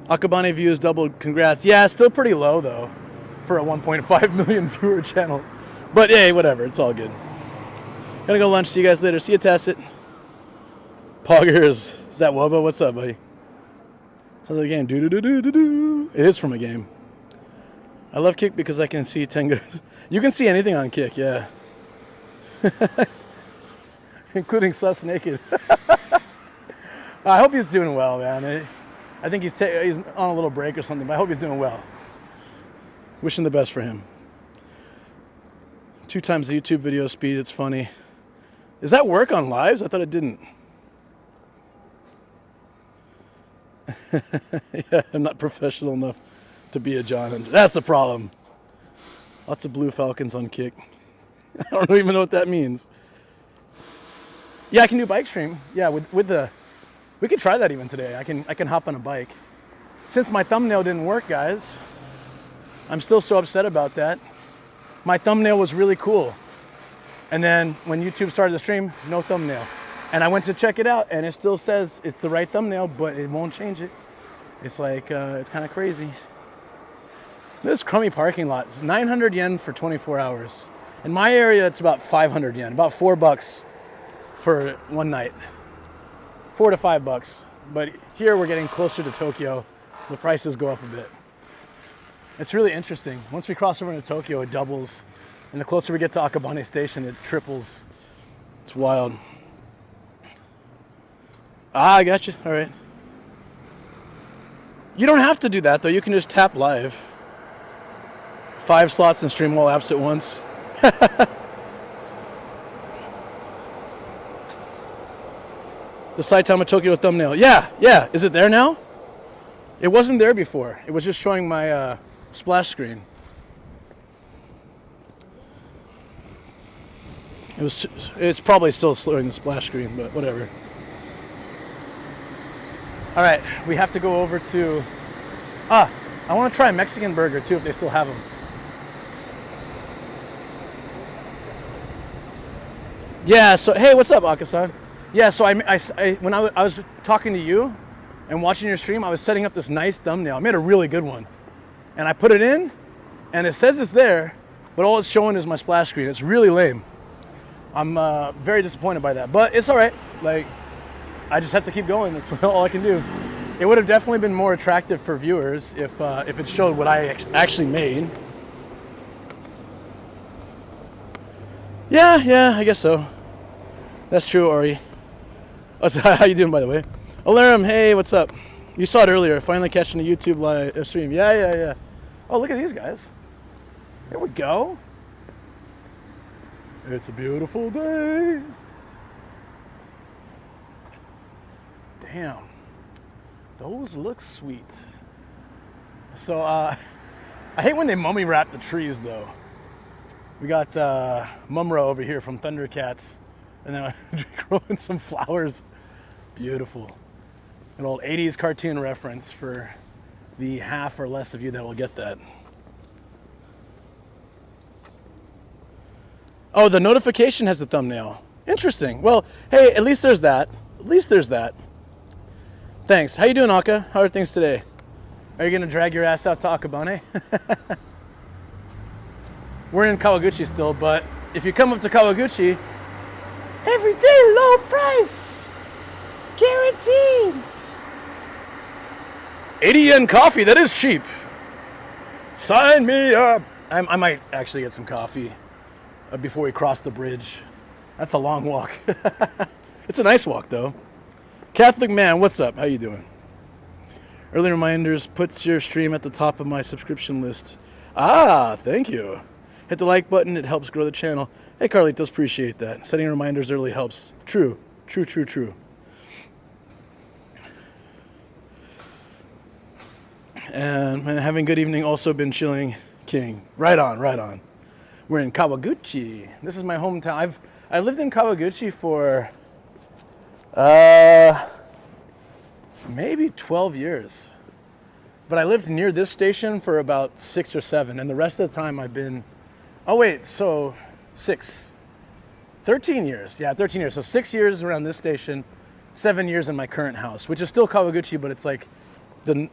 Speaker 1: Akabane views doubled. Congrats. Yeah, still pretty low though for a 1.5 million viewer channel. But hey, whatever. It's all good. Gonna go lunch. See you guys later. See you, Tacit. Poggers. Is that Wobo? What's up, buddy? Sounds like a game. Do. It is from a game. I love Kick because I can see Tenga. You can see anything on Kick, yeah. Including Sus naked. I hope he's doing well, man. I think he's on a little break or something, but I hope he's doing well. Wishing the best for him. 2 times the YouTube video speed, it's funny. Does that work on lives? I thought it didn't. Yeah, I'm not professional enough to be a John. That's the problem. Lots of blue falcons on Kick. I don't even know what that means. Yeah, I can do bike stream. Yeah, with the, we could try that even today. I can hop on a bike. Since my thumbnail didn't work, guys, I'm still so upset about that. My thumbnail was really cool. And then when YouTube started the stream, no thumbnail. And I went to check it out and it still says it's the right thumbnail, but it won't change it. It's like, it's kind of crazy. This crummy parking lot is 900 yen for 24 hours. In my area, it's about 500 yen, about $4 for one night. $4 to $5. But here we're getting closer to Tokyo. The prices go up a bit. It's really interesting. Once we cross over into Tokyo, it doubles. And the closer we get to Akabane Station, it triples. It's wild. Ah, I got you. All right. You don't have to do that, though. You can just tap live. 5 slots and stream all apps at once. The Saitama Tokyo thumbnail. Yeah. Is it there now? It wasn't there before. It was just showing my splash screen. It's probably still showing the splash screen, but whatever. All right, we have to go over to, I want to try a Mexican burger too if they still have them. Yeah, so, hey, what's up, Akasan? Yeah, so when I was talking to you and watching your stream, I was setting up this nice thumbnail. I made a really good one. And I put it in, and it says it's there, but all it's showing is my splash screen. It's really lame. I'm very disappointed by that, but it's all right. Like, I just have to keep going. That's all I can do. It would have definitely been more attractive for viewers if it showed what I actually made. Yeah, I guess so. That's true, Ori. How you doing, by the way? Alarum, hey, what's up? You saw it earlier. Finally catching the YouTube live stream. Yeah. Oh, look at these guys. Here we go. It's a beautiful day. Damn. Those look sweet. So, I hate when they mummy wrap the trees, though. We got Mumra over here from Thundercats. And then growing some flowers. Beautiful. An old 80s cartoon reference for the half or less of you that will get that. Oh, the notification has the thumbnail. Interesting. Well, hey, at least there's that. Thanks. How you doing, Aka? How are things today? Are you gonna drag your ass out to Akabane? We're in Kawaguchi still, but if you come up to Kawaguchi, everyday low price, guaranteed. 80 yen coffee, that is cheap. Sign me up. I might actually get some coffee before we cross the bridge. That's a long walk. It's a nice walk though. Catholic man, what's up? How you doing? Early reminders puts your stream at the top of my subscription list. Ah, thank you. Hit the like button, it helps grow the channel. Hey Carlitos, appreciate that. Setting reminders early helps. True. And having a good evening, also been chilling, King. Right on. We're in Kawaguchi. This is my hometown. I lived in Kawaguchi for maybe 12 years. But I lived near this station for about 6 or 7, and the rest of the time I've been, 13 years. Yeah, 13 years. So 6 years around this station, 7 years in my current house, which is still Kawaguchi, but it's like the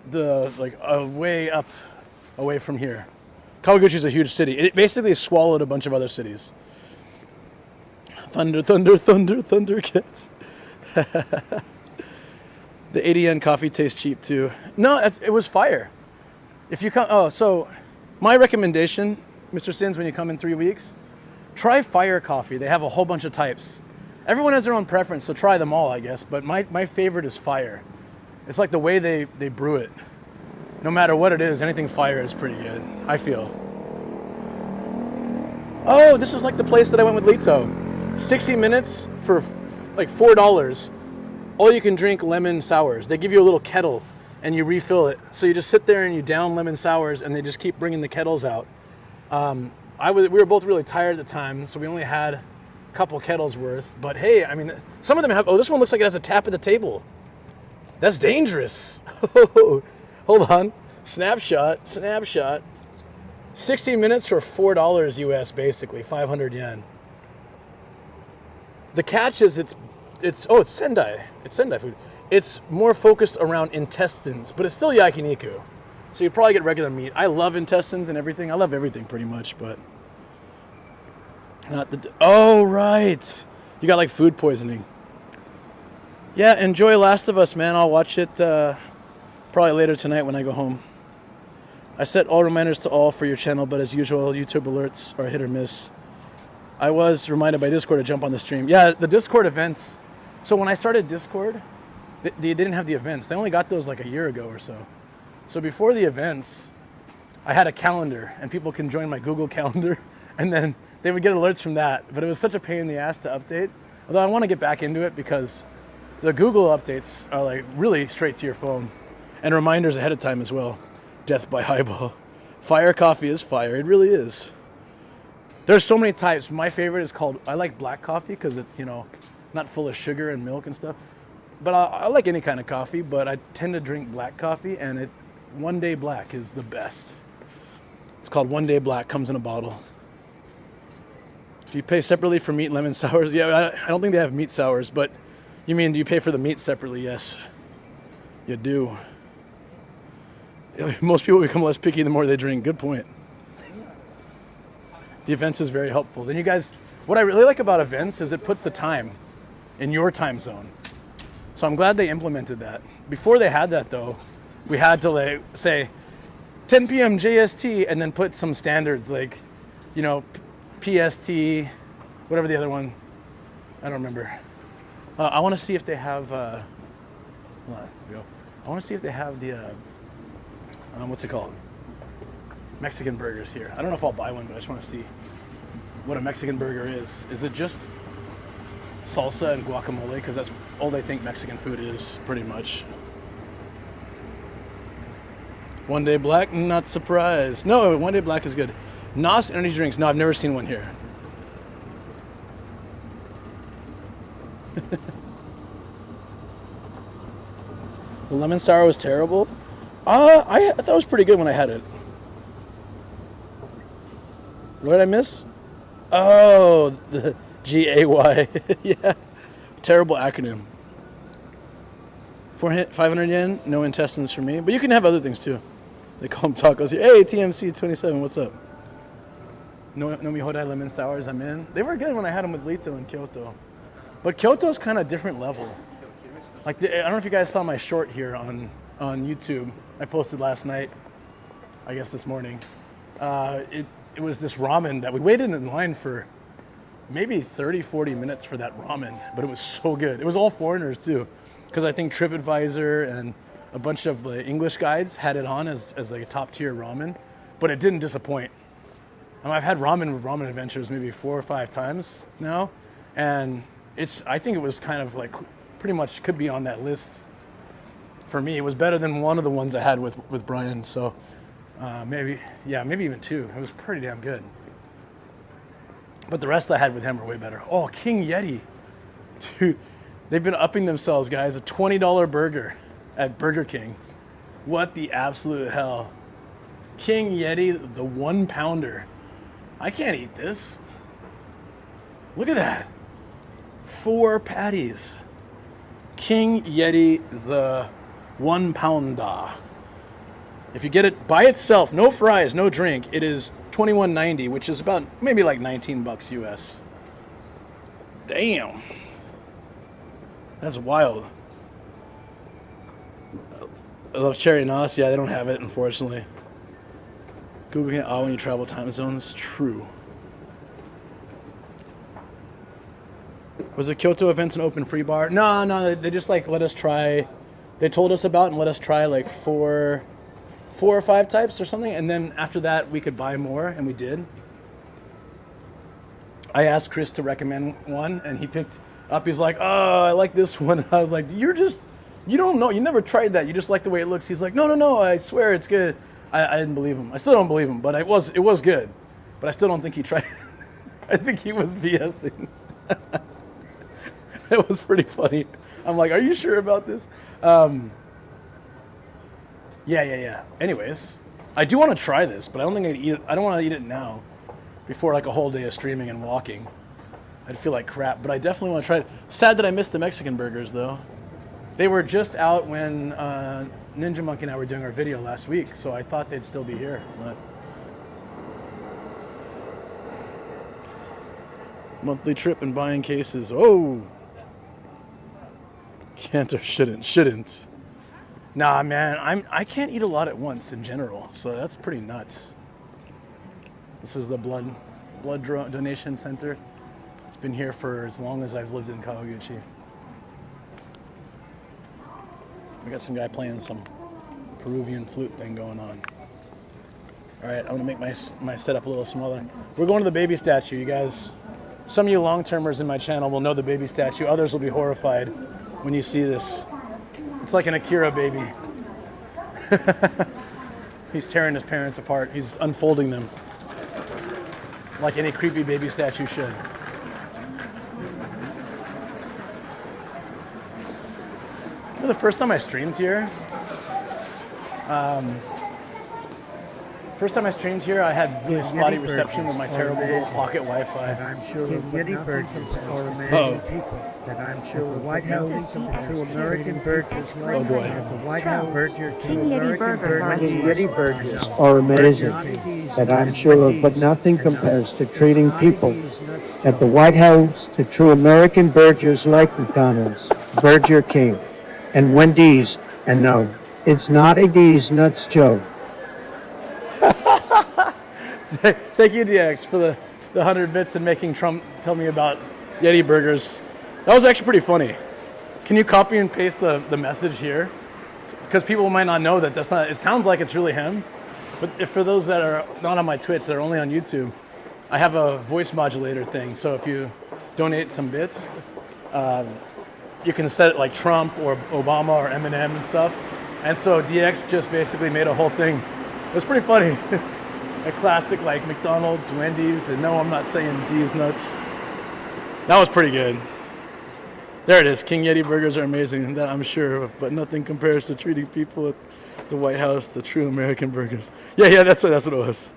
Speaker 1: way up away from here. Kawaguchi is a huge city. It basically swallowed a bunch of other cities. Thunder, Thundercats. The 80 yen coffee tastes cheap too. No, it was fire. If you come, so my recommendation, Mr. Sins, when you come in 3 weeks, try fire coffee. They have a whole bunch of types. Everyone has their own preference, so try them all, I guess. But my favorite is fire. It's like the way they brew it. No matter what it is, anything fire is pretty good, I feel. Oh, this is like the place that I went with Lito. 60 minutes for like $4. All you can drink lemon sours. They give you a little kettle and you refill it. So you just sit there and you down lemon sours and they just keep bringing the kettles out. We were both really tired at the time, so we only had a couple kettles worth. But hey, I mean, some of them have, this one looks like it has a tap at the table. That's dangerous. Hold on. Snapshot. 60 minutes for $4 US, basically, 500 yen. The catch is it's Sendai. It's Sendai food. It's more focused around intestines, but it's still yakiniku. So you probably get regular meat. I love intestines and everything. I love everything pretty much, but not the... Oh, right. You got like food poisoning. Yeah, enjoy Last of Us, man. I'll watch it probably later tonight when I go home. I set all reminders to all for your channel, but as usual, YouTube alerts are hit or miss. I was reminded by Discord to jump on the stream. Yeah, the Discord events. So when I started Discord, they didn't have the events. They only got those like a year ago or so. So before the events, I had a calendar, and people can join my Google Calendar, and then they would get alerts from that. But it was such a pain in the ass to update. Although I want to get back into it because the Google updates are like really straight to your phone, and reminders ahead of time as well. Death by highball. Fire coffee is fire. It really is. There's so many types. My favorite is called, I like black coffee because it's, not full of sugar and milk and stuff. But I like any kind of coffee, but I tend to drink black coffee, and One Day Black is the best. It's called One Day Black, comes in a bottle. Do you pay separately for meat and lemon sours? Yeah, I don't think they have meat sours, but you mean, do you pay for the meat separately? Yes, you do. Most people become less picky the more they drink. Good point. The events is very helpful. Then you guys, what I really like about events is it puts the time in your time zone. So I'm glad they implemented that. Before they had that though, we had to like say 10 p.m. JST and then put some standards like, PST, whatever the other one, I don't remember. I want to see if they have, hold on, here we go. I want to see if they have the, what's it called? Mexican burgers here. I don't know if I'll buy one, but I just want to see what a Mexican burger is. Is it just salsa and guacamole? Because that's all they think Mexican food is, pretty much. One Day Black, not surprised. No, One Day Black is good. NOS energy drinks. No, I've never seen one here. The lemon sour was terrible. I thought it was pretty good when I had it. What did I miss? Oh, the GAY. Yeah. Terrible acronym. 500 yen, no intestines for me. But you can have other things too. They call them tacos here. Hey, TMC 27, what's up? No Mi Hodai lemon sours, I'm in. They were good when I had them with Lito in Kyoto. But Kyoto's kind of different level. Like, I don't know if you guys saw my short here on YouTube. I posted last night, I guess this morning. It was this ramen that we waited in line for maybe 30, 40 minutes for that ramen, but it was so good. It was all foreigners too, because I think TripAdvisor and a bunch of the English guides had it on as like a top tier ramen, but it didn't disappoint. I've had ramen with Ramen Adventures maybe 4 or 5 times now, and I think it was kind of like pretty much could be on that list. For me, it was better than one of the ones I had with Brian, so maybe even 2. It was pretty damn good. But the rest I had with him were way better. Oh, King Yeti. Dude, they've been upping themselves, guys. A $20 burger at Burger King. What the absolute hell. King Yeti, the 1-pounder. I can't eat this. Look at that. 4 patties. King Yeti, the 1-pounder. If you get it by itself, no fries, no drink, it is $21.90, which is about maybe like $19 US. Damn. That's wild. I love cherry nos. Yeah, they don't have it, unfortunately. Google can't when you travel time zones. True. Was the Kyoto events an open free bar? No, they just like let us try. They told us about and let us try like 4 or 5 types or something, and then after that we could buy more, and we did. I asked Chris to recommend one, and he picked up. He's like, "Oh, I like this one." I was like, you don't know. You never tried that. You just like the way it looks." He's like, No. I swear it's good. I didn't believe him. I still don't believe him, but it was good. But I still don't think he tried. I think he was BSing. It was pretty funny. I'm like, "Are you sure about this?" Yeah. Anyways, I do want to try this, but I don't think I'd eat it. I don't want to eat it now, before like a whole day of streaming and walking. I'd feel like crap, but I definitely want to try it. Sad that I missed the Mexican burgers, though. They were just out when Ninja Monkey and I were doing our video last week, so I thought they'd still be here. But monthly trip and buying cases. Oh, can't or shouldn't. Nah, man, I can't eat a lot at once in general, so that's pretty nuts. This is the blood donation center. It's been here for as long as I've lived in Kawaguchi. We got some guy playing some Peruvian flute thing going on. All right, I'm gonna make my setup a little smaller. We're going to the baby statue, you guys. Some of you long-termers in my channel will know the baby statue. Others will be horrified when you see this. It's like an Akira baby. He's tearing his parents apart. He's unfolding them like any creepy baby statue should. The first time I streamed here, I had really spotty reception with my terrible little pocket Wi-Fi.
Speaker 3: And I'm sure Yeti burgers are amazing people. That I'm sure the White House to American burgers like
Speaker 1: Oh boy.
Speaker 3: at the White House burger to
Speaker 2: King Yeti
Speaker 3: American
Speaker 2: burgers are
Speaker 3: burgers.
Speaker 2: amazing.
Speaker 3: Yeti burgers
Speaker 4: are amazing, and I'm sure of, but nothing compares to treating people at the White House to true American burgers like McDonald's, Burger King, and Wendy's. And no, it's not a D's Nuts joke.
Speaker 1: Thank you, DX, for the 100 bits and making Trump tell me about Yeti burgers. That was actually pretty funny. Can you copy and paste the message here? Because people might not know that that's not, it sounds like it's really him. But if for those that are not on my Twitch, that are only on YouTube, I have a voice modulator thing. So if you donate some bits, you can set it like Trump or Obama or Eminem and stuff. And so DX just basically made a whole thing. It was pretty funny. A classic like McDonald's, Wendy's, and no, I'm not saying D's Nuts. That was pretty good. There it is. King Yeti burgers are amazing, that I'm sure, but nothing compares to treating people at the White House to true American burgers. Yeah, that's what it was.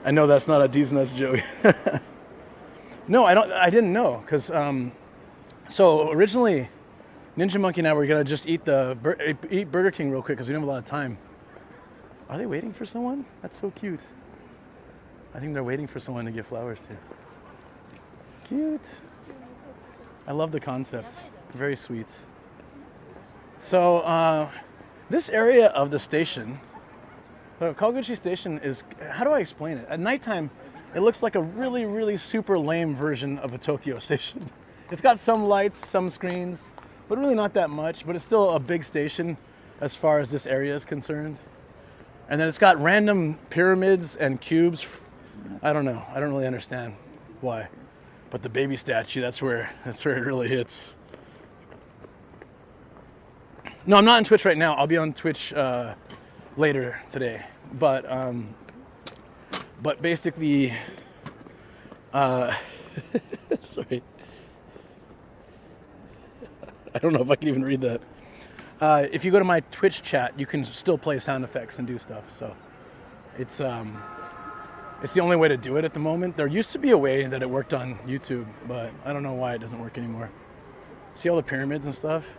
Speaker 1: I know that's not a D's Nuts joke. No, I didn't know, because so originally Ninja Monkey and I were gonna just eat Burger King real quick because we didn't have a lot of time. Are they waiting for someone? That's so cute. I think they're waiting for someone to give flowers to. Cute. I love the concept. Very sweet. So this area of the station, Kawaguchi Station is, how do I explain it? At nighttime, it looks like a really, really super lame version of a Tokyo station. It's got some lights, some screens, but really not that much, but it's still a big station as far as this area is concerned. And then it's got random pyramids and cubes. I don't know. I don't really understand why. But the baby statue, that's where it really hits. No, I'm not on Twitch right now. I'll be on Twitch later today. But basically, sorry. I don't know if I can even read that. If you go to my Twitch chat, you can still play sound effects and do stuff. So it's the only way to do it at the moment. There used to be a way that it worked on YouTube, but I don't know why it doesn't work anymore. See all the pyramids and stuff?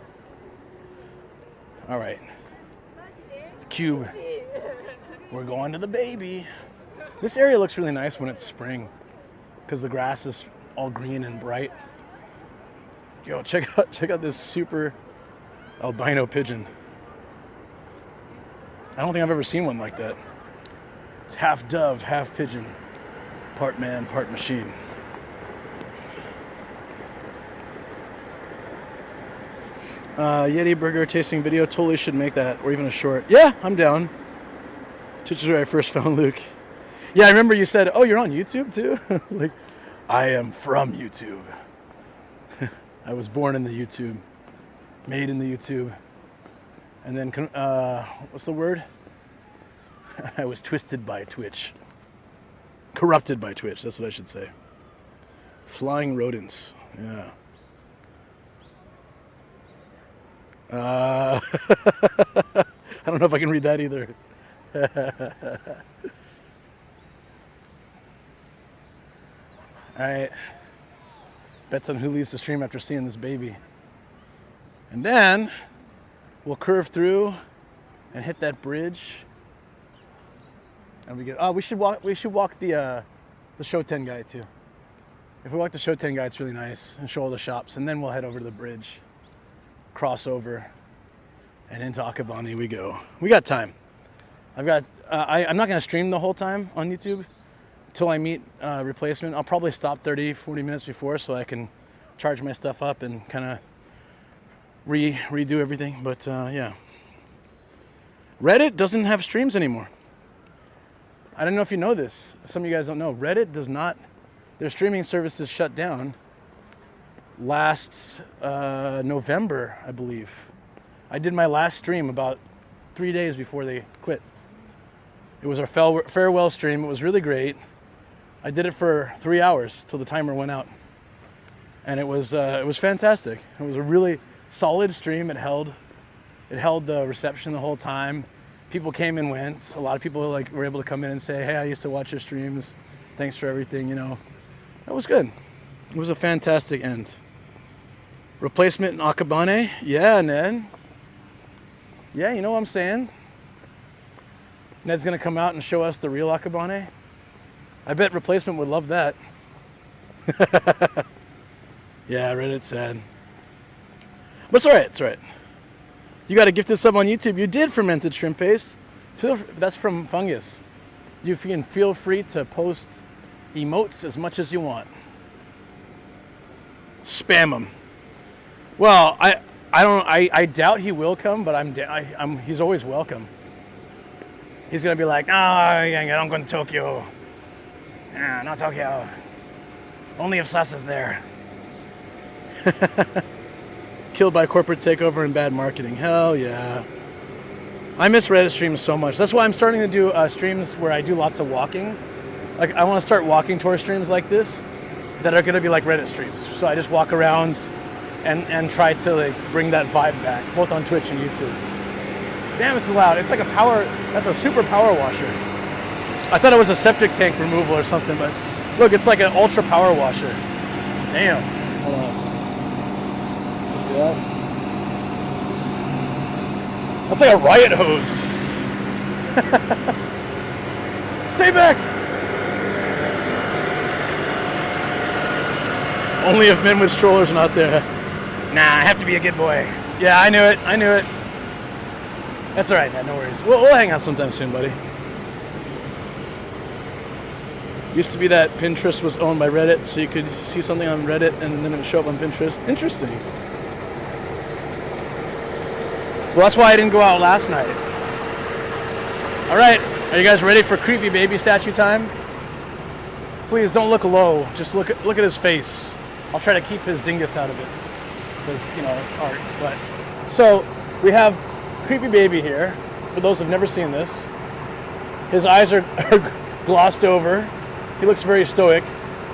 Speaker 1: All right. Cube. We're going to the baby. This area looks really nice when it's spring because the grass is all green and bright. Yo, check out this super albino pigeon. I don't think I've ever seen one like that. It's half dove, half pigeon. Part man, part machine. Yeti burger tasting video, totally should make that, or even a short. Yeah, I'm down. Which is where I first found Luke. Yeah, I remember you said, oh, you're on YouTube too? Like, I am from YouTube. I was born in the YouTube, made in the YouTube. And then, what's the word? I was twisted by Twitch. Corrupted by Twitch, that's what I should say. Flying rodents, yeah. I don't know if I can read that either. All right. Bets on who leaves the stream after seeing this baby. And then we'll curve through and hit that bridge. And we get, we should walk the Shoten guy too. If we walk the Shoten guy, it's really nice, and show all the shops, and then we'll head over to the bridge, cross over, and into Akabane we go. We got time. I'm not gonna stream the whole time on YouTube till I meet Replacement. I'll probably stop 30-40 minutes before so I can charge my stuff up and kind of redo everything. But yeah, Reddit doesn't have streams anymore. I don't know if you know this. Some of you guys don't know. Reddit does not. Their streaming services shut down last November, I believe. I did my last stream about 3 days before they quit. It was our farewell stream. It was really great. I did it for 3 hours till the timer went out, and it was fantastic. It was a really solid stream. It held the reception the whole time. People came and went. A lot of people were able to come in and say, "Hey, I used to watch your streams. Thanks for everything." You know, that was good. It was a fantastic end. Replacement in Akabane, yeah, Ned. Yeah, you know what I'm saying. Ned's gonna come out and show us the real Akabane. I bet Replacement would love that. Yeah, Reddit's sad. But it's all right, it's all right. You got a gifted sub on YouTube. You did fermented shrimp paste. That's from Fungus. You can feel free to post emotes as much as you want. Spam them. Well, I doubt he will come, but he's always welcome. He's gonna be like, I'm going to Tokyo. Not Tokyo. Only if Sus is there. Killed by corporate takeover and bad marketing. Hell yeah. I miss Reddit streams so much. That's why I'm starting to do streams where I do lots of walking. Like, I want to start walking tour streams like this that are going to be like Reddit streams. So I just walk around and try to bring that vibe back, both on Twitch and YouTube. Damn, it's loud. It's like that's a super power washer. I thought it was a septic tank removal or something, but look, it's like an ultra power washer. Damn. Hold on. You see that? That's like a riot hose. Stay back! Only if men with strollers are not there. Nah, I have to be a good boy. Yeah, I knew it. I knew it. That's all right, man. No worries. We'll hang out sometime soon, buddy. Used to be that Pinterest was owned by Reddit, so you could see something on Reddit and then it would show up on Pinterest. Interesting. Well, that's why I didn't go out last night. All right, are you guys ready for creepy baby statue time? Please don't look low. Just look at his face. I'll try to keep his dingus out of it because, you know, it's art. But so we have creepy baby here. For those who've never seen this, his eyes are glossed over. He looks very stoic,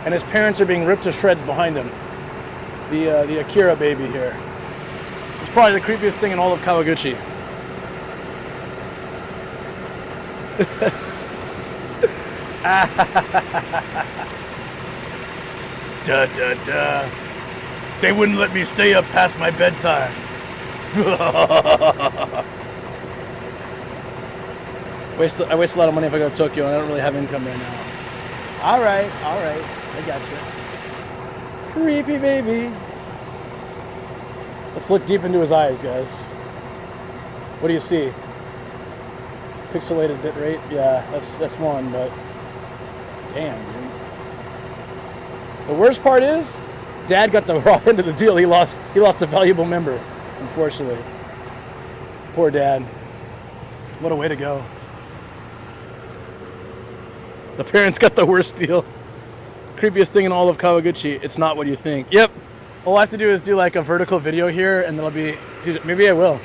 Speaker 1: and his parents are being ripped to shreds behind him. The Akira baby here. It's probably the creepiest thing in all of Kawaguchi. Da da da. They wouldn't let me stay up past my bedtime. I waste a lot of money if I go to Tokyo, and I don't really have income right now. All right, I got you. Creepy baby. Let's look deep into his eyes, guys. What do you see? Pixelated bitrate? Yeah, that's one, but damn, dude. The worst part is, Dad got the raw end of the deal. He lost a valuable member, unfortunately. Poor Dad. What a way to go. The parents got the worst deal. Creepiest thing in all of Kawaguchi. It's not what you think. Yep. All I have to do is do like a vertical video here, and there'll be. Dude, maybe I will.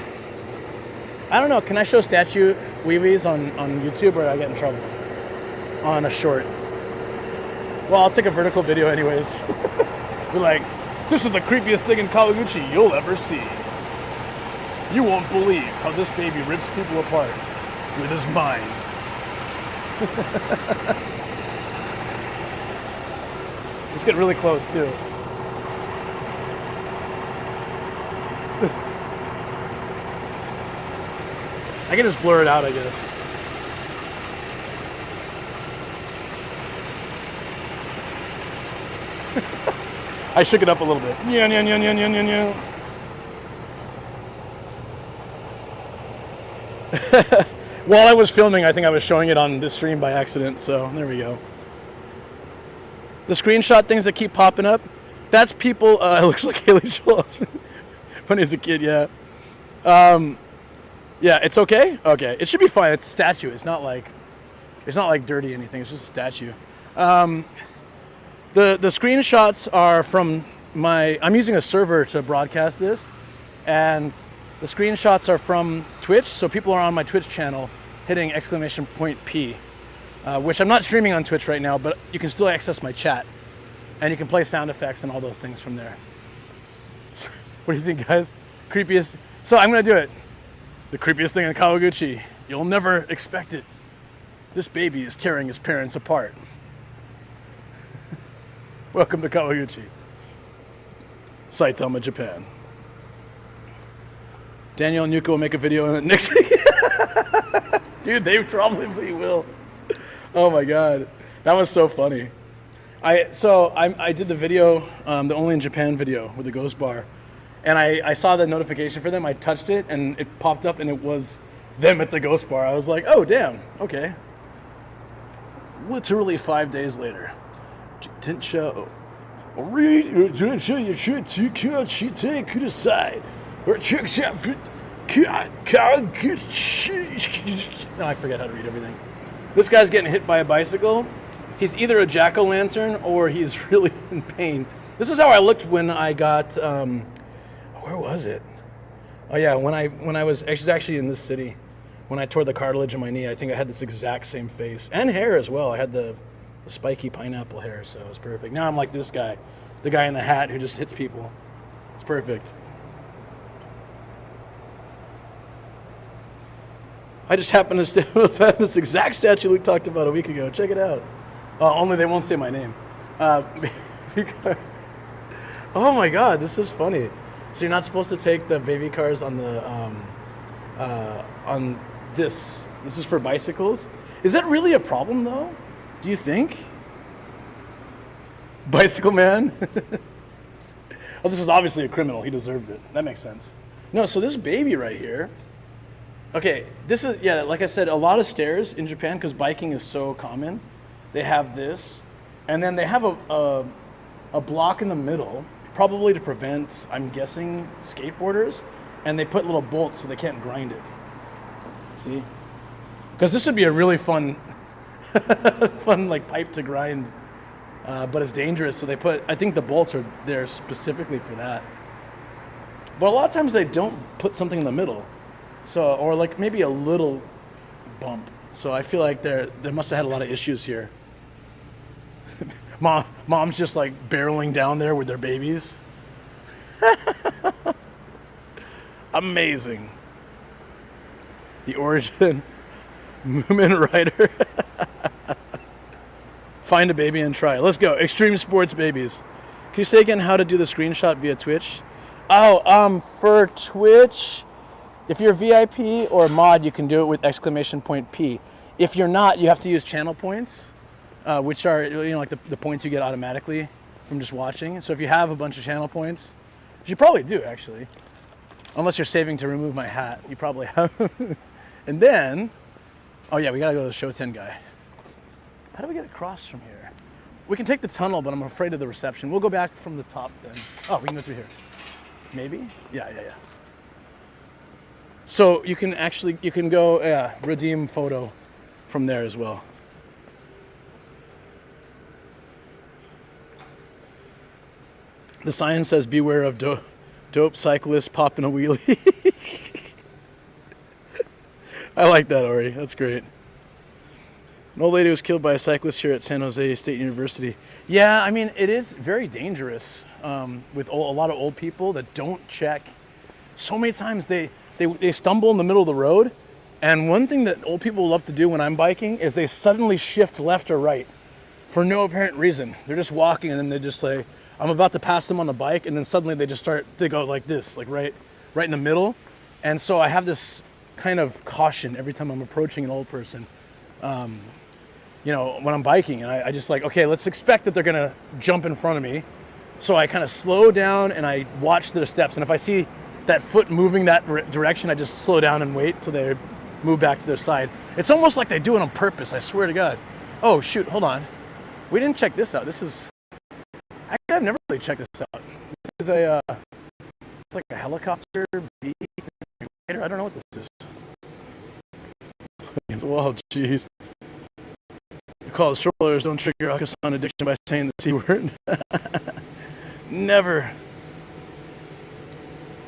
Speaker 1: I don't know. Can I show statue weebies on YouTube, or I get in trouble on a short? Well, I'll take a vertical video anyways. Be like, this is the creepiest thing in Kawaguchi you'll ever see. You won't believe how this baby rips people apart with his mind. Let's get really close too. I can just blur it out, I guess. I shook it up a little bit. Yeah, yeah, yeah, yeah, yeah, yeah, yeah. While I was filming, I think I was showing it on this stream by accident, so there we go. The screenshot things that keep popping up, that's people, it looks like Haley Joel Osment when he's a kid, yeah. Yeah, it's okay? Okay, it should be fine. It's a statue. It's not like dirty anything. It's just a statue. The screenshots are from I'm using a server to broadcast this, and the screenshots are from Twitch, so people are on my Twitch channel hitting !P, which I'm not streaming on Twitch right now, but you can still access my chat, and you can play sound effects and all those things from there. What do you think, guys? Creepiest? So I'm going to do it. The creepiest thing in Kawaguchi. You'll never expect it. This baby is tearing his parents apart. Welcome to Kawaguchi. Saitama, Japan. Daniel and Yuka will make a video on it next week. Dude, they probably will. Oh my god. That was so funny. I did the video, the Only in Japan video with the ghost bar. And I saw the notification for them. I touched it and it popped up and it was them at the ghost bar. I was like, oh damn, okay. Literally 5 days later. Tensha. No, I forget how to read everything. This guy's getting hit by a bicycle. He's either a jack-o'-lantern or he's really in pain. This is how I looked when I got, where was it? Oh yeah, when I was actually in this city, when I tore the cartilage in my knee, I think I had this exact same face and hair as well. I had the spiky pineapple hair, so it was perfect. Now I'm like this guy, the guy in the hat who just hits people. It's perfect. I just happened to stand up at this exact statue Luke talked about a week ago. Check it out. Only they won't say my name. Oh my god, this is funny. So you're not supposed to take the baby cars on the this. This is for bicycles. Is that really a problem though? Do you think? Bicycle man? Oh, this is obviously a criminal. He deserved it. That makes sense. No, so this baby right here. Okay, this is, yeah, like I said, a lot of stairs in Japan because biking is so common. They have this, and then they have a block in the middle, probably to prevent, I'm guessing, skateboarders, and they put little bolts so they can't grind it. See? Because this would be a really fun, fun like pipe to grind, but it's dangerous. So they put, I think the bolts are there specifically for that. But a lot of times they don't put something in the middle, so or like maybe a little bump. So I feel like they must have had a lot of issues here. Mom's just like barreling down there with their babies. Amazing. The origin. Moomin Rider. Find a baby and try. Let's go. Extreme sports babies. Can you say again how to do the screenshot via Twitch? Oh, for Twitch, if you're VIP or mod, you can do it with exclamation point P. If you're not, you have to use channel points, which are, you know, like the points you get automatically from just watching. So if you have a bunch of channel points, which you probably do actually, unless you're saving to remove my hat, you probably have. And then, oh yeah, we gotta go to the Shoten guy. How do we get across from here? We can take the tunnel, but I'm afraid of the reception. We'll go back from the top then. Oh, we can go through here. Maybe? Yeah. So you can actually, you can go, redeem photo from there as well. The sign says, beware of dope cyclists popping a wheelie. I like that, Ori. That's great. An old lady was killed by a cyclist here at San Jose State University. Yeah, I mean, it is very dangerous with a lot of old people that don't check. So many times they stumble in the middle of the road. And one thing that old people love to do when I'm biking is they suddenly shift left or right for no apparent reason. They're just walking and then they just say, I'm about to pass them on the bike, and then suddenly they just start to go like this, like right in the middle. And so I have this kind of caution every time I'm approaching an old person. You know, when I'm biking, and I just like, okay, let's expect that they're gonna jump in front of me. So I kind of slow down and I watch their steps. And if I see that foot moving that direction, I just slow down and wait till they move back to their side. It's almost like they do it on purpose, I swear to God. Oh shoot, hold on. We didn't check this out. This is, actually I've never really checked this out. This is a, like a helicopter beef. I don't know what this is. Well, jeez. Call it strollers, don't trigger Akasan addiction by saying the C word. Never.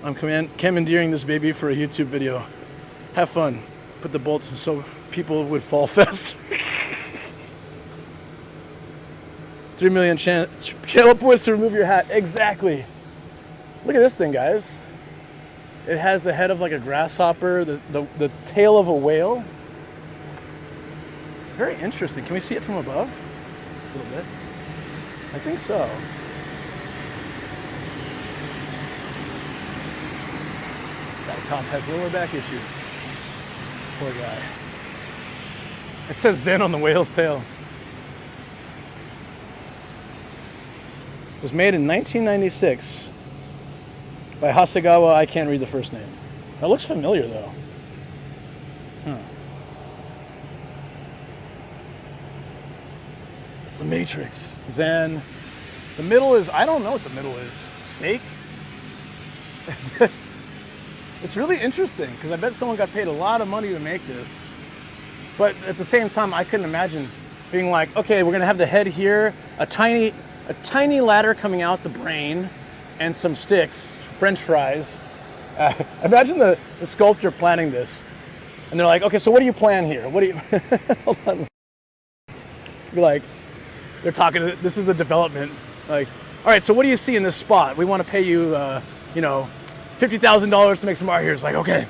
Speaker 1: I'm commandeering this baby for a YouTube video. Have fun. Put the bolts in so people would fall faster. 3 million channel points to remove your hat. Exactly. Look at this thing, guys. It has the head of like a grasshopper, the tail of a whale. Very interesting. Can we see it from above? A little bit. I think so. That cop has lower back issues. Poor guy. It says Zen on the whale's tail. It was made in 1996 by Hasegawa. I can't read the first name. That looks familiar though. Huh. The Matrix. Zen. The middle is, I don't know what the middle is. Steak? It's really interesting because I bet someone got paid a lot of money to make this. But at the same time, I couldn't imagine being like, okay, we're gonna have the head here, a tiny ladder coming out the brain, and some sticks, French fries. Imagine the sculptor planning this. And they're like, okay, so what do you plan here? What do you, hold on. Be like, they're talking to, this is the development. Like, all right, so what do you see in this spot? We want to pay you, you know, $50,000 to make some art here. It's like, okay.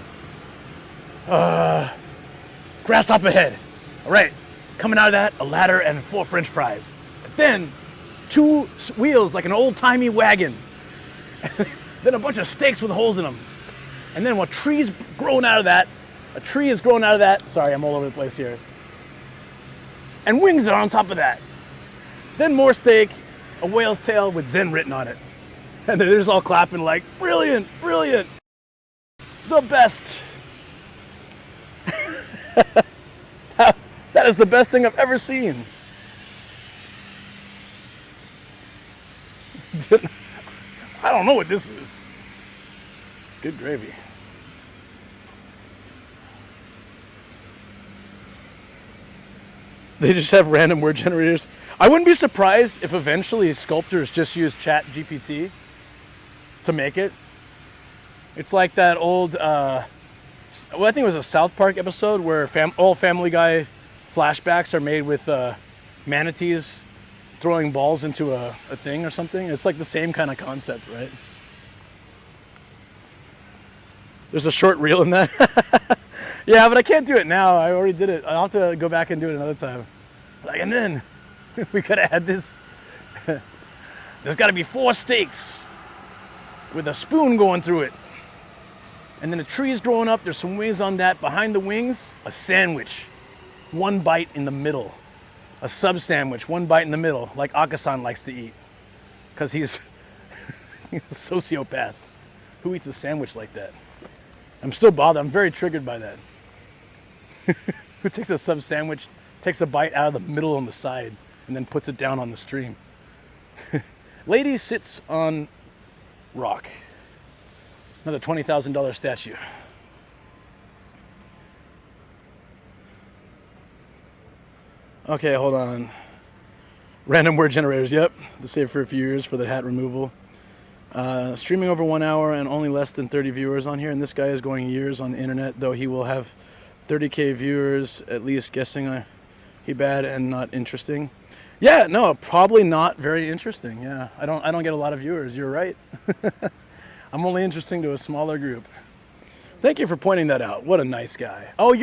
Speaker 1: Grasshopper head. All right, coming out of that, a ladder and 4 French fries. And then 2 wheels like an old-timey wagon. Then a bunch of stakes with holes in them. And then what trees growing out of that, A tree is growing out of that. Sorry, I'm all over the place here. And wings are on top of that. Then more steak, a whale's tail with Zen written on it. And they're just all clapping like, brilliant, brilliant, the best. That is the best thing I've ever seen. I don't know what this is. Good gravy. They just have random word generators. I wouldn't be surprised if eventually sculptors just use Chat GPT to make it. It's like that old, well, I think it was a South Park episode where all Family Guy flashbacks are made with manatees throwing balls into a thing or something. It's like the same kind of concept, right? There's a short reel in that. Yeah, but I can't do it now. I already did it. I'll have to go back and do it another time. Like, and then if we could have had this. There's got to be 4 steaks with a spoon going through it. And then a tree is growing up. There's some wings on that. Behind the wings, a sandwich. 1 bite in the middle. A sub sandwich, 1 bite in the middle, like Akabane likes to eat. Because he's a sociopath. Who eats a sandwich like that? I'm still bothered. I'm very triggered by that. Who takes a sub sandwich, takes a bite out of the middle on the side, and then puts it down on the stream? Lady sits on rock. Another $20,000 statue. Okay, hold on. Random word generators, yep. To save for a few years for the hat removal. Streaming over 1 hour and only less than 30 viewers on here. And this guy is going years on the internet, though he will have 30K viewers, at least guessing he bad and not interesting. Yeah, no, probably not very interesting. Yeah, I don't get a lot of viewers. You're right. I'm only interesting to a smaller group. Thank you for pointing that out. What a nice guy. Oh,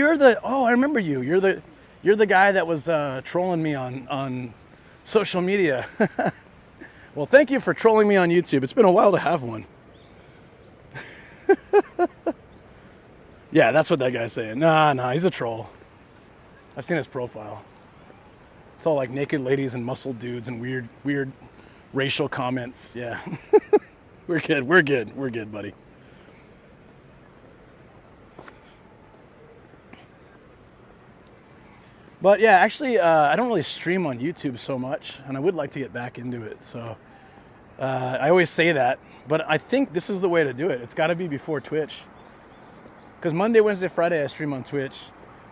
Speaker 1: I remember you. You're the guy that was trolling me on social media. Well, thank you for trolling me on YouTube. It's been a while to have one. Yeah, that's what that guy's saying. Nah, he's a troll. I've seen his profile. It's all like naked ladies and muscled dudes and weird racial comments. Yeah. We're good, buddy. But yeah, actually, I don't really stream on YouTube so much, and I would like to get back into it. So I always say that, but I think this is the way to do it. It's got to be before Twitch. Because Monday, Wednesday, Friday, I stream on Twitch.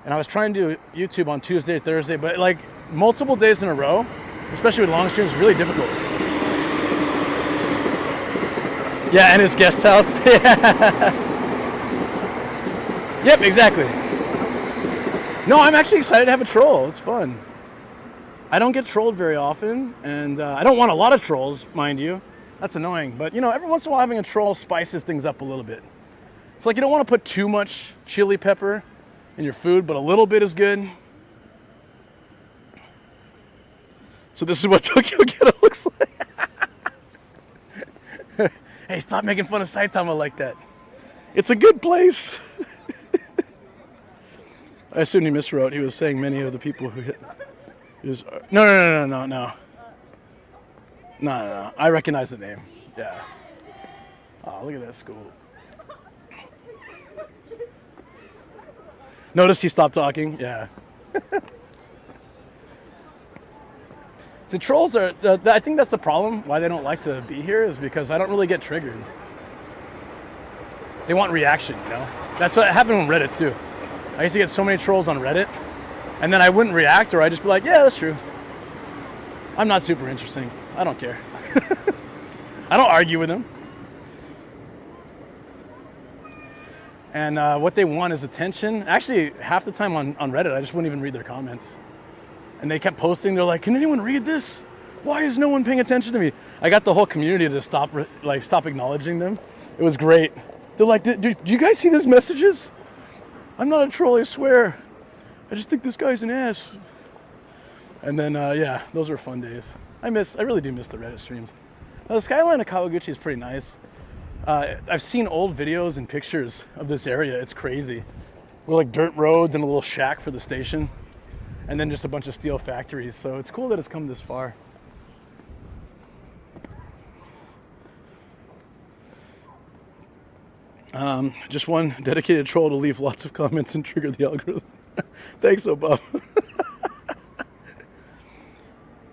Speaker 1: And I was trying to do YouTube on Tuesday, Thursday, but like multiple days in a row, especially with long streams, is really difficult. Yeah, and his guest house. Yep, exactly. No, I'm actually excited to have a troll. It's fun. I don't get trolled very often, and I don't want a lot of trolls, mind you. That's annoying. But, you know, every once in a while having a troll spices things up a little bit. It's like you don't want to put too much chili pepper in your food, but a little bit is good. So this is what Tokyo Ghetto looks like. Hey, stop making fun of Saitama like that. It's a good place. I assumed he miswrote. He was saying many of the people who hit. No. I recognize the name. Yeah. Oh, look at that school. Notice he stopped talking? Yeah. The trolls are, I think that's the problem, why they don't like to be here, is because I don't really get triggered. They want reaction, you know? That's what happened on Reddit too. I used to get so many trolls on Reddit, and then I wouldn't react, or I'd just be like, yeah, that's true. I'm not super interesting. I don't care. I don't argue with them. And what they want is attention. Actually, half the time on Reddit, I just wouldn't even read their comments. And they kept posting, they're like, can anyone read this? Why is no one paying attention to me? I got the whole community to stop acknowledging them. It was great. They're like, do you guys see these messages? I'm not a troll, I swear. I just think this guy's an ass. And then, yeah, those were fun days. I really do miss the Reddit streams. The skyline of Kawaguchi is pretty nice. I've seen old videos and pictures of this area. It's crazy. We're like dirt roads and a little shack for the station, and then just a bunch of steel factories. So it's cool that it's come this far. Just one dedicated troll to leave lots of comments and trigger the algorithm. Thanks, Obama.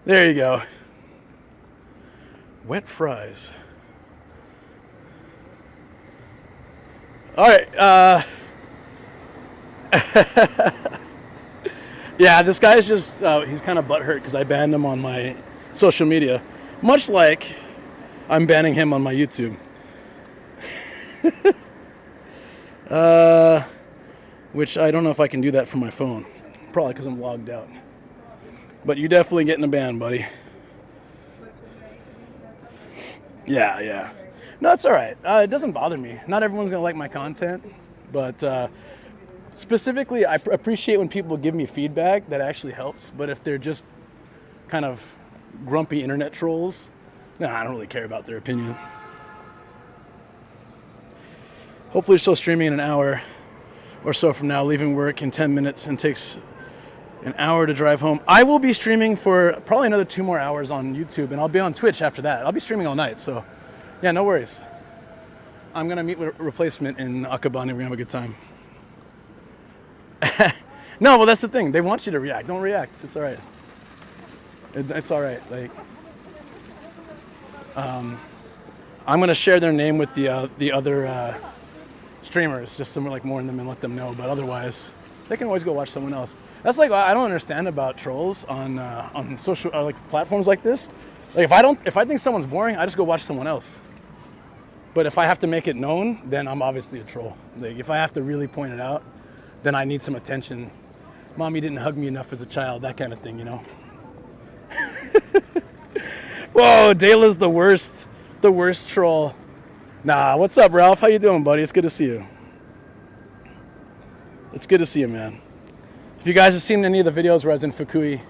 Speaker 1: There you go. Wet fries. All right. Yeah, this guy's just, he's kind of butthurt because I banned him on my social media, much like I'm banning him on my YouTube. Which I don't know if I can do that from my phone. Probably because I'm logged out. But you definitely getting a ban, buddy. Yeah. No, it's all right. It doesn't bother me. Not everyone's going to like my content. But specifically, I appreciate when people give me feedback. That actually helps. But if they're just kind of grumpy internet trolls, nah, I don't really care about their opinion. Hopefully you're still streaming in an hour or so from now, leaving work in 10 minutes and takes an hour to drive home. I will be streaming for probably another 2 more hours on YouTube, and I'll be on Twitch after that. I'll be streaming all night, so yeah, no worries. I'm going to meet with Replacement in Akabane. We're going to have a good time. No, well, that's the thing. They want you to react. Don't react. It's all right. It's all right. Like, I'm going to share their name with the other streamers, just somewhere like more in them and let them know. But otherwise, they can always go watch someone else. That's like what I don't understand about trolls on social like platforms like this. Like if I think someone's boring, I just go watch someone else. But if I have to make it known, then I'm obviously a troll. Like if I have to really point it out, then I need some attention. Mommy didn't hug me enough as a child, that kind of thing, you know. Whoa, Dayla's the worst troll. Nah, what's up, Ralph? How you doing, buddy? It's good to see you. It's good to see you, man. If you guys have seen any of the videos where I was in Fukui,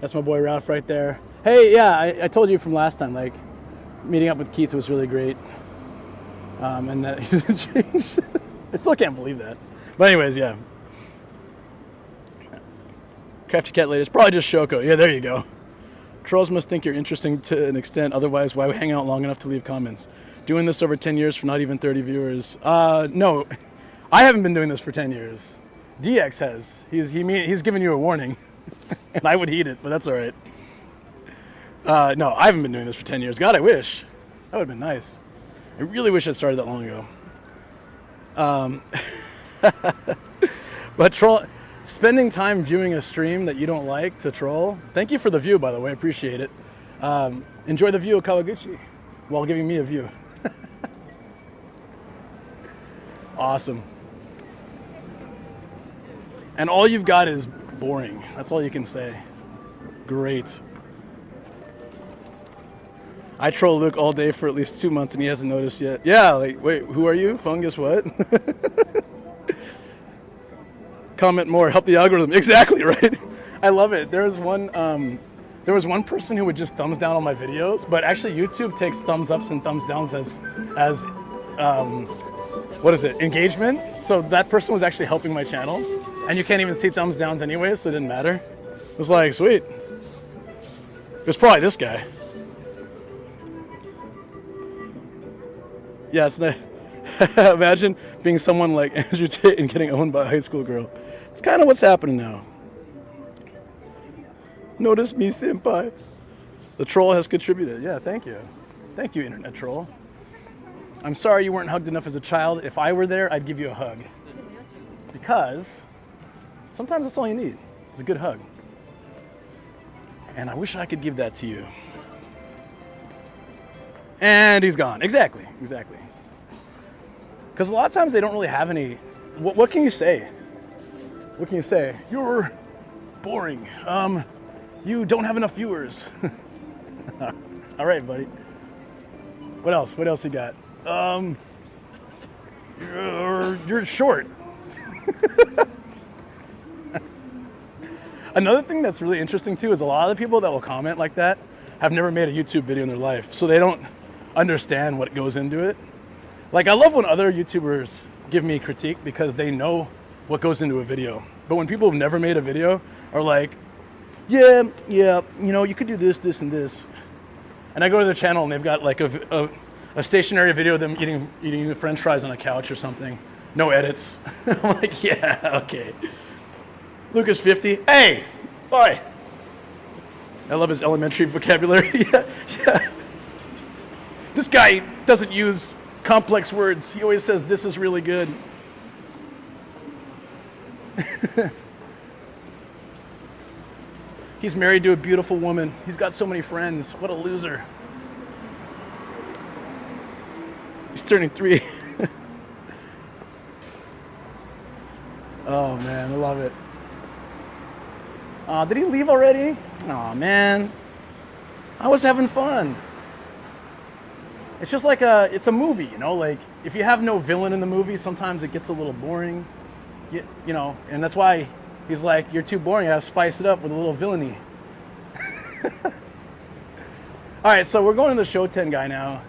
Speaker 1: that's my boy Ralph right there. Hey, yeah, I told you from last time, like, meeting up with Keith was really great. And that he didn't change. I still can't believe that. But anyways, yeah. Crafty Cat Lady. It's probably just Shoko. Yeah, there you go. Trolls must think you're interesting to an extent, otherwise why hang out long enough to leave comments? Doing this over 10 years for not even 30 viewers. No, I haven't been doing this for 10 years. DX has. He's given you a warning, and I would heed it, but that's all right. No, I haven't been doing this for 10 years. God, I wish. That would have been nice. I really wish I'd started that long ago. But spending time viewing a stream that you don't like to troll. Thank you for the view, by the way. I appreciate it. Enjoy the view of Kawaguchi while giving me a view. Awesome. And all you've got is boring. That's all you can say. Great. I troll Luke all day for at least 2 months and he hasn't noticed yet. Yeah, like, wait, who are you? Fungus what? Comment more, help the algorithm. Exactly, right? I love it. There was one person who would just thumbs down on my videos, but actually YouTube takes thumbs ups and thumbs downs as what is it, engagement? So that person was actually helping my channel, and you can't even see thumbs downs anyway, so it didn't matter. It was like, sweet. It was probably this guy. Yeah, it's nice. Imagine being someone like Andrew Tate and getting owned by a high school girl. It's kind of what's happening now. Notice me, senpai. The troll has contributed. Yeah, thank you. Thank you, internet troll. I'm sorry you weren't hugged enough as a child. If I were there, I'd give you a hug. Because sometimes that's all you need, is a good hug. And I wish I could give that to you. And he's gone. Exactly. Because a lot of times they don't really have any. What can you say? What can you say? You're boring. You don't have enough viewers. All right, buddy. What else? What else you got? You're short. Another thing that's really interesting too is a lot of the people that will comment like that have never made a YouTube video in their life, so they don't understand what goes into it. Like, I love when other YouTubers give me critique because they know what goes into a video. But when people have never made a video are like, yeah, you know, you could do this, this, and this. And I go to their channel and they've got like a stationary video of them eating the French fries on a couch or something. No edits. I'm like, yeah, okay. Lucas 50. Hey, boy. I love his elementary vocabulary. Yeah. This guy doesn't use complex words. He always says, this is really good. He's married to a beautiful woman. He's got so many friends. What a loser. He's turning 3. Oh man, I love it. Did he leave already? Oh man, I was having fun. It's just like it's a movie, you know, like if you have no villain in the movie, sometimes it gets a little boring, you know, and that's why he's like, you're too boring, I gotta spice it up with a little villainy. All right, so we're going to the Shoten guy now.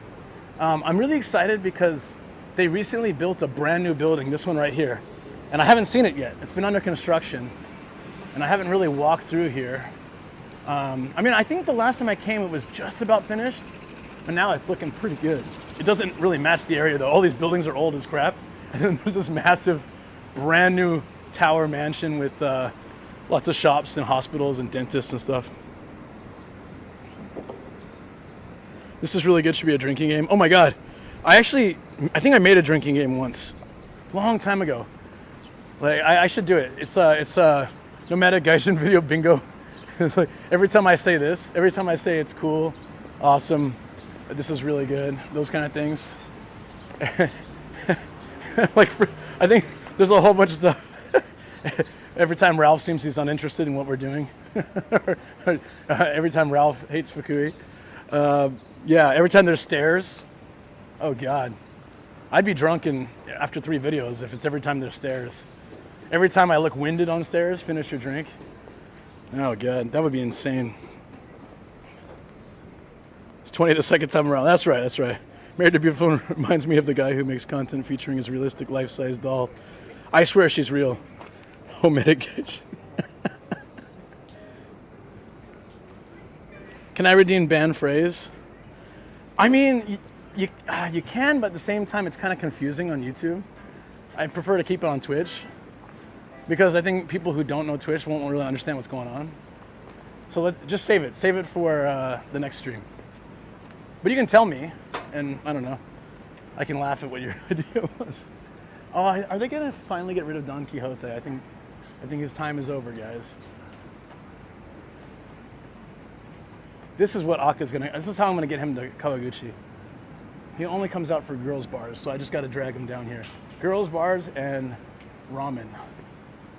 Speaker 1: I'm really excited because they recently built a brand new building, this one right here, and I haven't seen it yet. It's been under construction, and I haven't really walked through here. I mean, I think the last time I came, it was just about finished, but now it's looking pretty good. It doesn't really match the area though. All these buildings are old as crap, and then there's this massive, brand new tower mansion with lots of shops and hospitals and dentists and stuff. This is really good, should be a drinking game. Oh my God, I think I made a drinking game once, long time ago. Like, I should do it. It's Nomadic Gaijin Video Bingo. It's like, every time I say this, every time I say it's cool, awesome, this is really good, those kind of things. Like, I think there's a whole bunch of stuff. Every time Ralph seems he's uninterested in what we're doing. Every time Ralph hates Fukui. Yeah, every time there's stairs. Oh God. I'd be drunk after 3 videos if it's every time there's stairs. Every time I look winded on stairs, finish your drink. Oh God, that would be insane. It's 20 the second time around. That's right. Married to Beautiful reminds me of the guy who makes content featuring his realistic life-size doll. I swear she's real. Oh, medication. Can I redeem banned phrase? I mean, you can, but at the same time, it's kind of confusing on YouTube. I prefer to keep it on Twitch because I think people who don't know Twitch won't really understand what's going on. So just save it. Save it for the next stream. But you can tell me, and I don't know, I can laugh at what your idea was. Oh, are they gonna finally get rid of Don Quixote? I think his time is over, guys. This is what this is how I'm gonna get him to Kawaguchi. He only comes out for girls bars, so I just gotta drag him down here. Girls bars and ramen.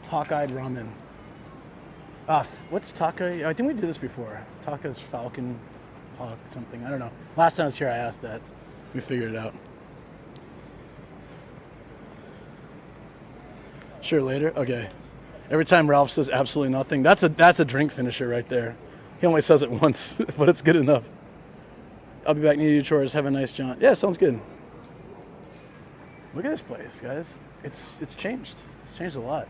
Speaker 1: Hawk-eyed ramen. What's Taka? I think we did this before. Taka's Falcon Hawk something, I don't know. Last time I was here I asked that. We figured it out. Sure, later? Okay. Every time Ralph says absolutely nothing, that's a drink finisher right there. He only says it once, but it's good enough. I'll be back near you, chores. Have a nice jaunt. Yeah, sounds good. Look at this place, guys. It's changed. It's changed a lot.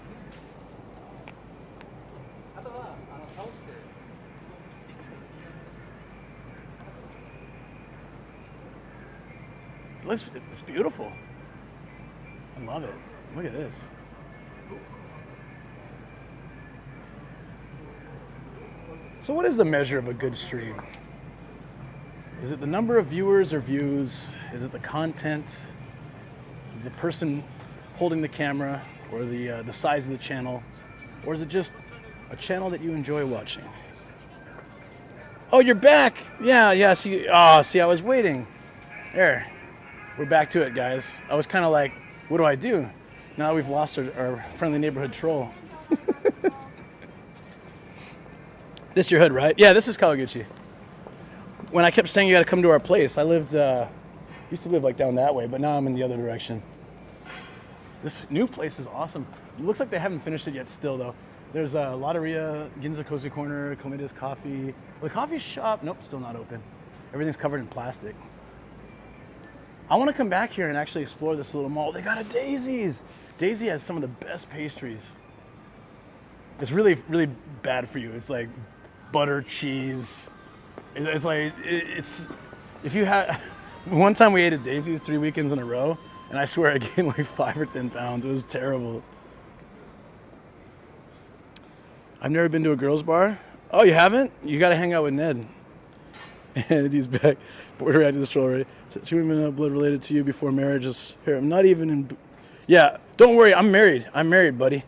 Speaker 1: It's beautiful. I love it. Look at this. So what is the measure of a good stream? Is it the number of viewers or views? Is it the content? Is it the person holding the camera, or the size of the channel? Or is it just a channel that you enjoy watching? Oh, you're back. Yeah, see, I was waiting. There. We're back to it, guys. I was kind of like, what do I do? Now that we've lost our friendly neighborhood troll. This your hood, right? Yeah, this is Kawaguchi. When I kept saying you gotta come to our place, I used to live like down that way, but now I'm in the other direction. This new place is awesome. It looks like they haven't finished it yet still though. There's a Lotteria, Ginza Cozy Corner, Komeda's Coffee. Well, the coffee shop, nope, still not open. Everything's covered in plastic. I want to come back here and actually explore this little mall. They got a Daisy's. Daisy has some of the best pastries. It's really, really bad for you. It's like butter, cheese. It's like, it's, if you had, one time we ate at Daisy's 3 weekends in a row, and I swear I gained like 5 or 10 pounds. It was terrible. I've never been to a girls' bar. Oh, you haven't? You got to hang out with Ned. And he's back. Border reacted to this troll already. She would have been blood related to you before marriage is here. I'm not even in. Yeah, don't worry. I'm married. I'm married, buddy.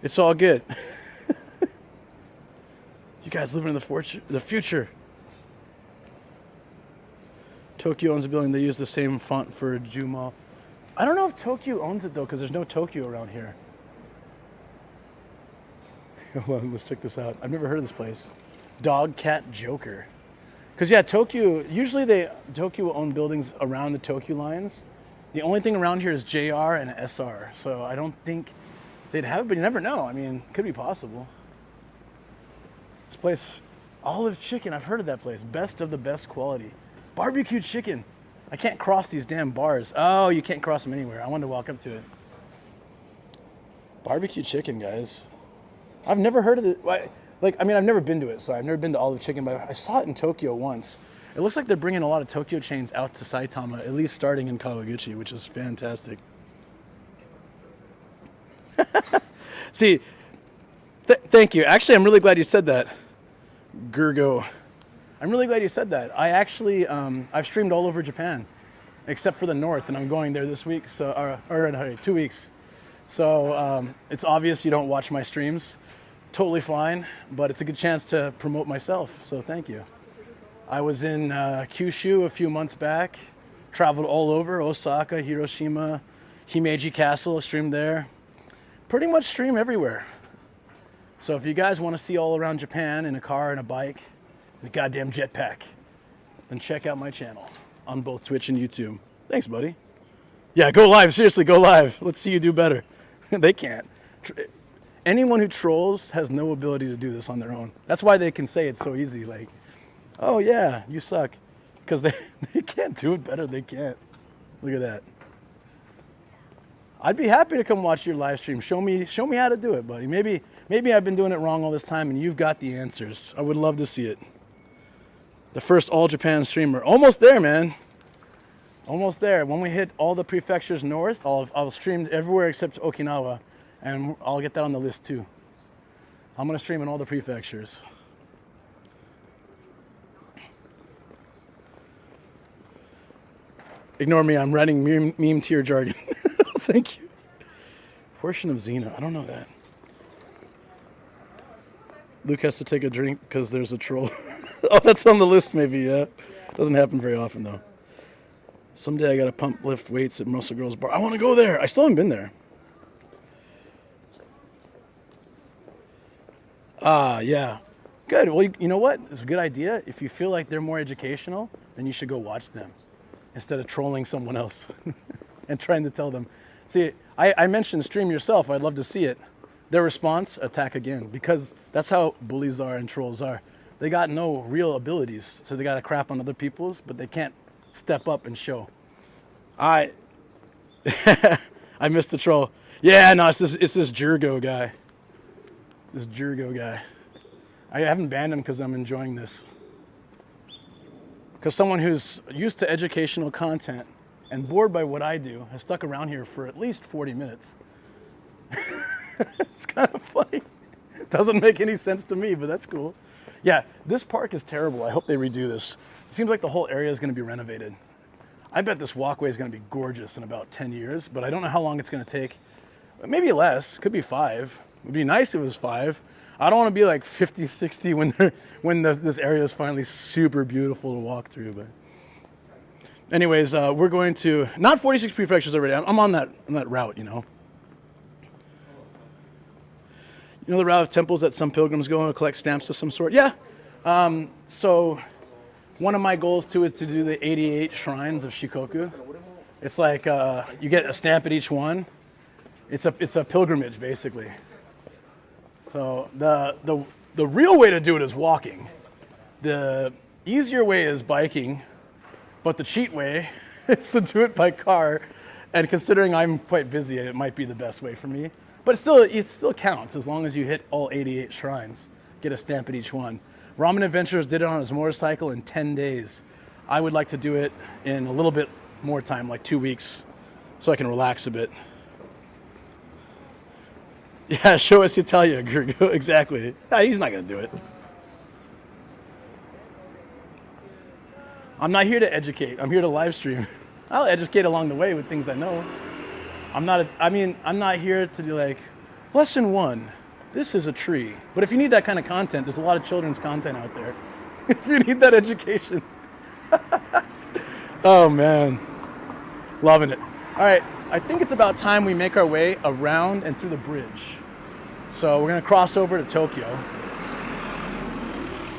Speaker 1: It's all good. You guys living in the future. Tokyo owns a building. They use the same font for Jumall. I don't know if Tokyo owns it though, because there's no Tokyo around here. Well, let's check this out. I've never heard of this place. Dog Cat Joker. Because yeah, Tokyo, usually Tokyo will own buildings around the Tokyo lines. The only thing around here is JR and SR. So I don't think they'd have it, but you never know. I mean, could be possible. This place, Olive Chicken, I've heard of that place. Best of the best quality. Barbecue chicken. I can't cross these damn bars. Oh, you can't cross them anywhere. I wanted to walk up to it. Barbecue chicken, guys. I've never heard of it. I've never been to it, so I've never been to Olive Chicken, but I saw it in Tokyo once. It looks like they're bringing a lot of Tokyo chains out to Saitama, at least starting in Kawaguchi, which is fantastic. See, thank you. Actually, I'm really glad you said that, Gurgo. I'm really glad you said that. I actually, I've streamed all over Japan, except for the north, and I'm going there this week, so, or 2 weeks. So it's obvious you don't watch my streams. Totally fine, but it's a good chance to promote myself, so thank you. I was in Kyushu a few months back, traveled all over, Osaka, Hiroshima, Himeji Castle, streamed there. Pretty much stream everywhere. So if you guys want to see all around Japan in a car and a bike, and a goddamn jetpack, then check out my channel on both Twitch and YouTube. Thanks, buddy. Yeah, go live, seriously, go live. Let's see you do better. They can't. Anyone who trolls has no ability to do this on their own. That's why they can say it's so easy, like, oh yeah, you suck. Because they can't do it better, they can't. Look at that. I'd be happy to come watch your live stream. Show me how to do it, buddy. Maybe I've been doing it wrong all this time and you've got the answers. I would love to see it. The first all Japan streamer. Almost there, man. Almost there. When we hit all the prefectures north, I'll stream everywhere except Okinawa. And I'll get that on the list too. I'm gonna stream in all the prefectures. Ignore me, I'm writing meme tier jargon. Thank you. Portion of Xena, I don't know that. Luke has to take a drink because there's a troll. Oh, that's on the list maybe, yeah. Doesn't happen very often though. Someday I gotta pump lift weights at Muscle Girls Bar. I wanna go there, I still haven't been there. Yeah. Good. Well, you know what? It's a good idea. If you feel like they're more educational, then you should go watch them instead of trolling someone else and trying to tell them. See, I mentioned stream yourself. I'd love to see it. Their response, attack again, because that's how bullies are and trolls are. They got no real abilities, so they got to crap on other people's, but they can't step up and show. I missed the troll. Yeah, no, it's this Jurgo guy. This Jurgo guy. I haven't banned him because I'm enjoying this. Because someone who's used to educational content and bored by what I do has stuck around here for at least 40 minutes. It's kind of funny. Doesn't make any sense to me, but that's cool. Yeah, this park is terrible. I hope they redo this. It seems like the whole area is going to be renovated. I bet this walkway is going to be gorgeous in about 10 years, but I don't know how long it's going to take. Maybe less, could be 5. It'd be nice if it was 5. I don't want to be like 50, 60 when this area is finally super beautiful to walk through. But anyways, we're going to, not 46 prefectures already. I'm on that route, you know. You know the route of temples that some pilgrims go and collect stamps of some sort? Yeah. So one of my goals too is to do the 88 shrines of Shikoku. It's like you get a stamp at each one. It's a pilgrimage basically. So the real way to do it is walking. The easier way is biking, but the cheat way is to do it by car. And considering I'm quite busy, it might be the best way for me. But it still counts as long as you hit all 88 shrines. Get a stamp at each one. Ramen Adventures did it on his motorcycle in 10 days. I would like to do it in a little bit more time, like 2 weeks, so I can relax a bit. Yeah, show us Italia, Gergo. Exactly. Nah, he's not going to do it. I'm not here to educate. I'm here to live stream. I'll educate along the way with things I know. I'm not here to be like, lesson 1, this is a tree. But if you need that kind of content, there's a lot of children's content out there. If you need that education. Oh man, loving it. All right, I think it's about time we make our way around and through the bridge. So we're gonna cross over to Tokyo.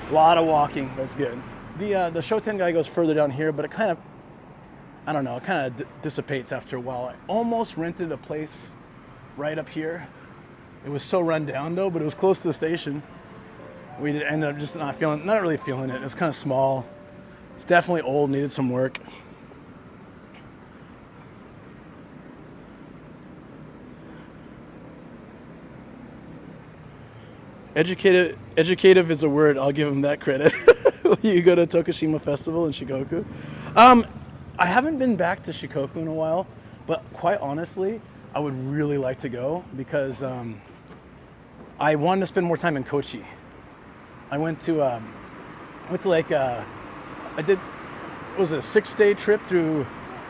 Speaker 1: A lot of walking, that's good. The Shoten guy goes further down here, but it kind of, I don't know, it kind of dissipates after a while. I almost rented a place right up here. It was so run down though, but it was close to the station. We ended up just not really feeling it. It was kind of small. It's definitely old, needed some work. Educative is a word, I'll give him that credit. You go to Tokushima Festival in Shikoku. I haven't been back to Shikoku in a while, but quite honestly, I would really like to go because I wanted to spend more time in Kochi. I went to like, I did, it was a 6-day trip through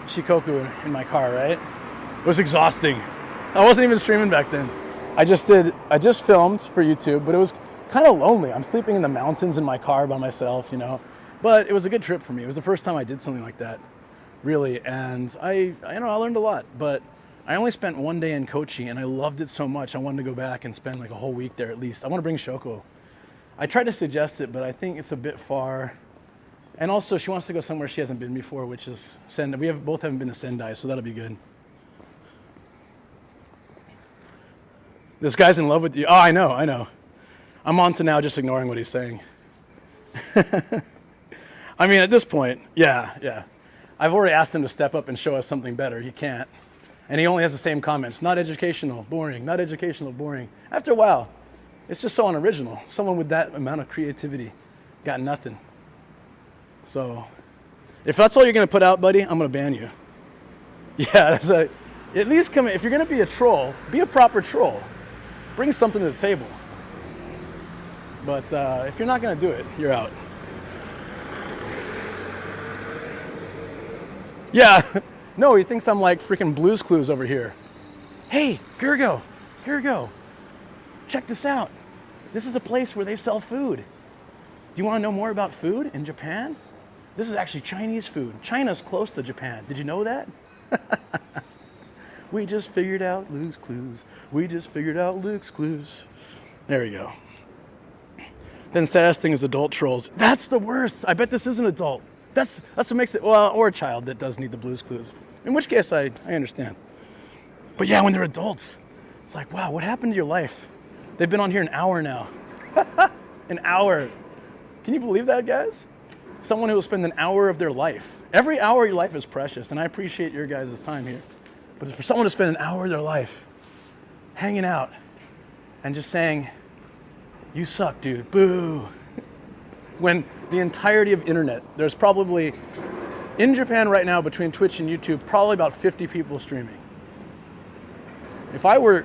Speaker 1: Shikoku in my car, right? It was exhausting. I wasn't even streaming back then. I just filmed for YouTube, but it was kind of lonely. I'm sleeping in the mountains in my car by myself, you know. But it was a good trip for me. It was the first time I did something like that, really. And I learned a lot, but I only spent 1 day in Kochi and I loved it so much. I wanted to go back and spend like a whole week there at least. I want to bring Shoko. I tried to suggest it, but I think it's a bit far. And also she wants to go somewhere she hasn't been before, which is Sendai. We both haven't been to Sendai, so that'll be good. This guy's in love with you. Oh, I know. I'm on to now just ignoring what he's saying. I mean, at this point, yeah. I've already asked him to step up and show us something better. He can't. And he only has the same comments. Not educational, boring. Not educational, boring. After a while, it's just so unoriginal. Someone with that amount of creativity got nothing. So, if that's all you're going to put out, buddy, I'm going to ban you. Yeah, at least come in. If you're going to be a troll, be a proper troll. Bring something to the table. But if you're not going to do it, you're out. Yeah. No, he thinks I'm like freaking Blue's Clues over here. Hey, Gergo. Check this out. This is a place where they sell food. Do you want to know more about food in Japan? This is actually Chinese food. China's close to Japan. Did you know that? We just figured out Luke's clues. There we go. Then saddest thing is adult trolls. That's the worst. I bet this is an adult. That's what makes it, well, or a child that does need the Blue's Clues. In which case, I understand. But yeah, when they're adults, it's like, wow, what happened to your life? They've been on here an hour now. An hour. Can you believe that, guys? Someone who will spend an hour of their life. Every hour of your life is precious, and I appreciate your guys' time here. But for someone to spend an hour of their life hanging out and just saying, you suck, dude, boo. When the entirety of internet, there's probably, in Japan right now, between Twitch and YouTube, probably about 50 people streaming. If I were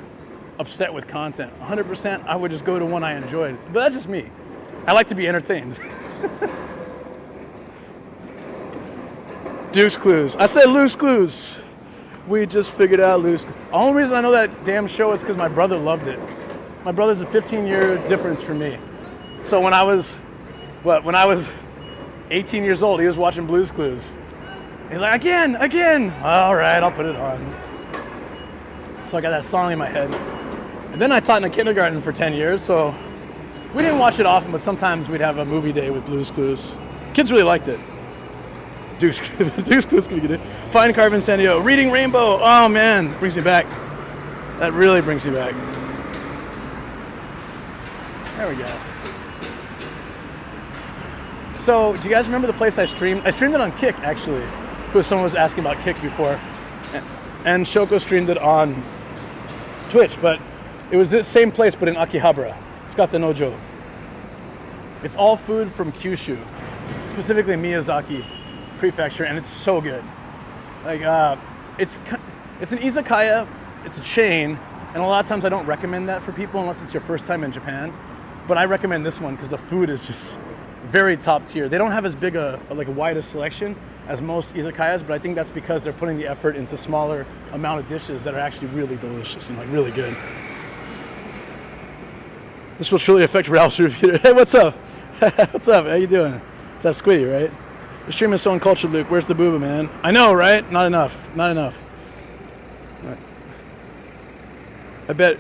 Speaker 1: upset with content, 100%, I would just go to one I enjoyed. But that's just me. I like to be entertained. Deuce Clues. I said loose clues. We just figured out loose. The only reason I know that damn show is because my brother loved it. My brother's a 15-year difference from me. So when I was 18 years old, he was watching Blue's Clues. He's like, again. All right, I'll put it on. So I got that song in my head. And then I taught in a kindergarten for 10 years, so we didn't watch it often, but sometimes we'd have a movie day with Blue's Clues. Kids really liked it. Deuce Clues can get it. Fine Carvin San Diego. Reading Rainbow. Oh man, brings me back. That really brings me back. There we go. So, do you guys remember the place I streamed? I streamed it on Kick, actually. who someone was asking about Kick before. And Shoko streamed it on Twitch, but it was this same place, but in Akihabara. It's got the Nojo. It's all food from Kyushu, specifically Miyazaki Prefecture, and it's so good. Like, it's an izakaya, it's a chain, and a lot of times I don't recommend that for people unless it's your first time in Japan. But I recommend this one because the food is just very top tier. They don't have as big a wide a selection as most izakayas, but I think that's because they're putting the effort into smaller amount of dishes that are actually really delicious and like really good. This will truly affect Ralph's review. Hey, what's up? What's up? How you doing? It's that Squiddy, right? The stream is so uncultured, Luke. Where's the booba, man? I know, right? Not enough. Not enough. Right. I bet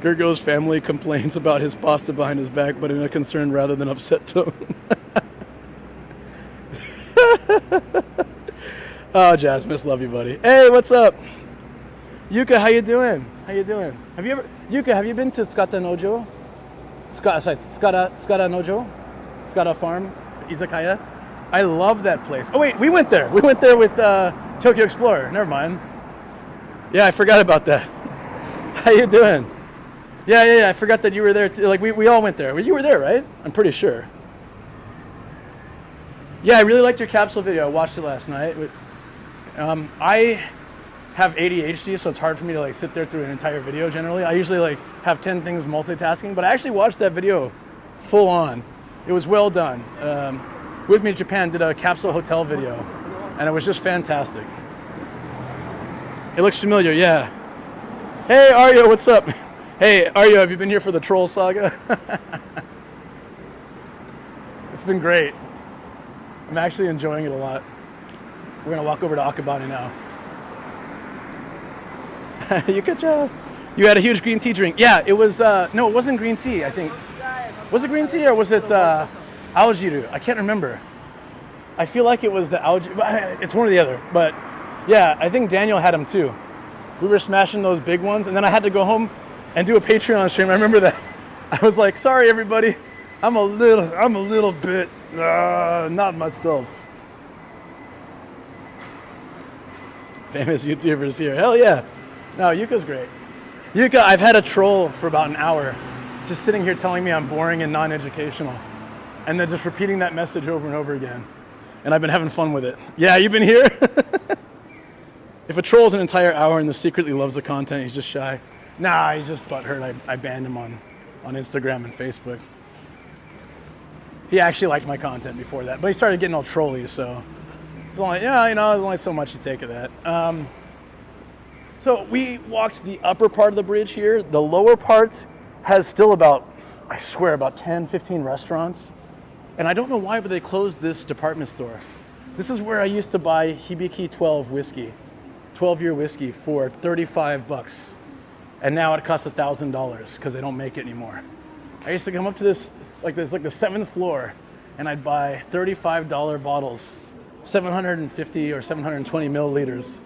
Speaker 1: Gergo's family complains about his pasta behind his back, but in a concerned rather than upset tone. Oh, Jasmine, love you, buddy. Hey, what's up? Yuka, how you doing? How you doing? Yuka, have you been to Tsukata Nojo? Tsukata Nojo? Tsukata Farm, Izakaya? I love that place. Oh wait, we went there. We went there with Tokyo Explorer. Never mind. Yeah, I forgot about that. How you doing? Yeah. I forgot that you were there too. Like we all went there. You were there, right? I'm pretty sure. Yeah, I really liked your capsule video. I watched it last night. I have ADHD, so it's hard for me to like sit there through an entire video generally. I usually like have 10 things multitasking, but I actually watched that video full on. It was well done. With Me Japan did a capsule hotel video, and it was just fantastic. It looks familiar, yeah. Hey, Aryo, what's up? Hey, Aryo, have you been here for the Troll Saga? It's been great. I'm actually enjoying it a lot. We're gonna walk over to Akabane now. You had a huge green tea drink. Yeah, it was, no, it wasn't green tea, I think. Was it green tea or was it Aojiru? I can't remember. I feel like it was the Aojiru, it's one or the other. But yeah, I think Daniel had them too. We were smashing those big ones, and then I had to go home and do a Patreon stream. I remember that. I was like, sorry everybody, I'm a little bit, not myself. Famous YouTubers here, hell yeah. No, Yuka's great. Yuka, I've had a troll for about an hour, just sitting here telling me I'm boring and non-educational, and then just repeating that message over and over again. And I've been having fun with it. Yeah, you've been here? If a troll's an entire hour and secretly loves the content, he's just shy. Nah, he's just butthurt. I banned him on Instagram and Facebook. He actually liked my content before that, but he started getting all trolly, so it's only, there's only so much to take of that. So we walked the upper part of the bridge here. The lower part has still about 10, 15 restaurants. And I don't know why, but they closed this department store. This is where I used to buy Hibiki 12 whiskey, 12-year whiskey for $35. And now it costs $1,000 because they don't make it anymore. I used to come up to this, like the 7th floor, and I'd buy $35 bottles, 750 or 720 milliliters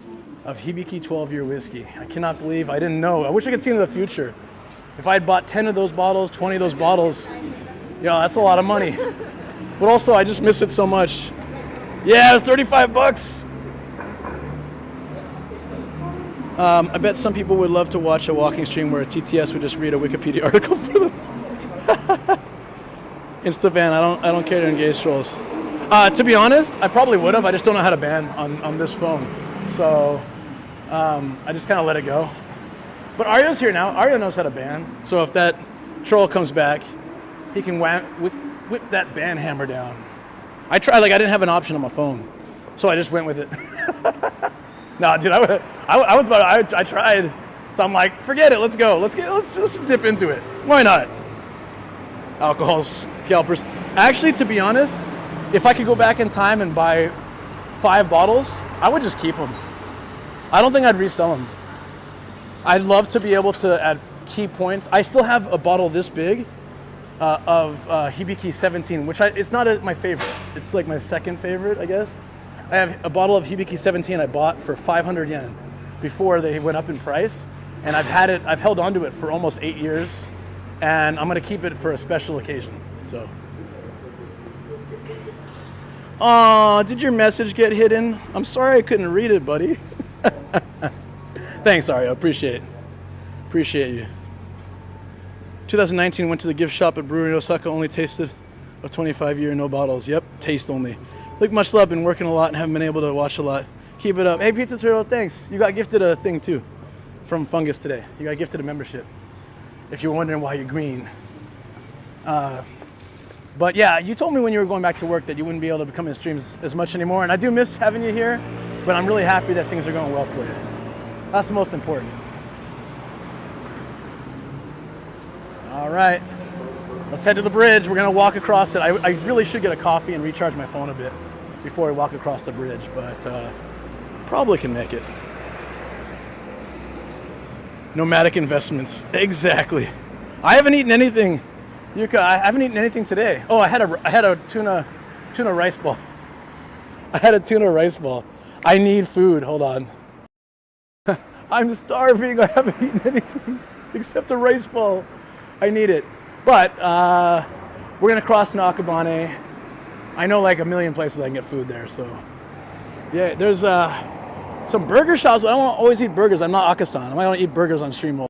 Speaker 1: of Hibiki 12-year whiskey. I cannot believe I didn't know. I wish I could see into the future. If I had bought 10 of those bottles, 20 of those bottles, that's a lot of money. But also, I just miss it so much. Yeah, it was $35. I bet some people would love to watch a walking stream where a TTS would just read a Wikipedia article for them. Insta ban. I don't care to engage trolls. To be honest, I probably would have. I just don't know how to ban on this phone. So I just kind of let it go. But Aryo's here now. Aryo knows how to ban. So if that troll comes back, he can whip that ban hammer down. I tried, I didn't have an option on my phone, so I just went with it. No, dude, I tried. So I'm like, forget it, let's go. Let's just dip into it. Why not? Alcohol scalpers. Actually, to be honest, if I could go back in time and buy 5 bottles, I would just keep them. I don't think I'd resell them. I'd love to be able to add key points. I still have a bottle this big of Hibiki 17, which it's not my favorite. It's like my second favorite, I guess. I have a bottle of Hibiki 17 I bought for 500 yen before they went up in price. And I've held onto it for almost 8 years. And I'm gonna keep it for a special occasion, so. Aw, did your message get hidden? I'm sorry I couldn't read it, buddy. Thanks, Ario. Appreciate it. Appreciate you. 2019 went to the gift shop at Brewery in Osaka, only tasted a 25-year, no bottles. Yep, taste only. Look, much love, been working a lot and haven't been able to watch a lot. Keep it up. Hey, Pizza Turtle, thanks. You got gifted a thing too from Fungus today. You got gifted a membership. If you're wondering why you're green. But yeah, you told me when you were going back to work that you wouldn't be able to come in streams as much anymore, and I do miss having you here, but I'm really happy that things are going well for you. That's the most important. All right, let's head to the bridge. We're gonna walk across it. I really should get a coffee and recharge my phone a bit before we walk across the bridge, but probably can make it. Nomadic investments, exactly. I haven't eaten anything. Yuka, I haven't eaten anything today. Oh, I had a tuna rice ball. I had a tuna rice ball. I need food. Hold on. I'm starving. I haven't eaten anything except a rice ball. I need it. But we're gonna cross an Akabane. I know like a million places I can get food there. So yeah, there's some burger shops. But I don't want to always eat burgers. I'm not Akasan. I might want to eat burgers on stream.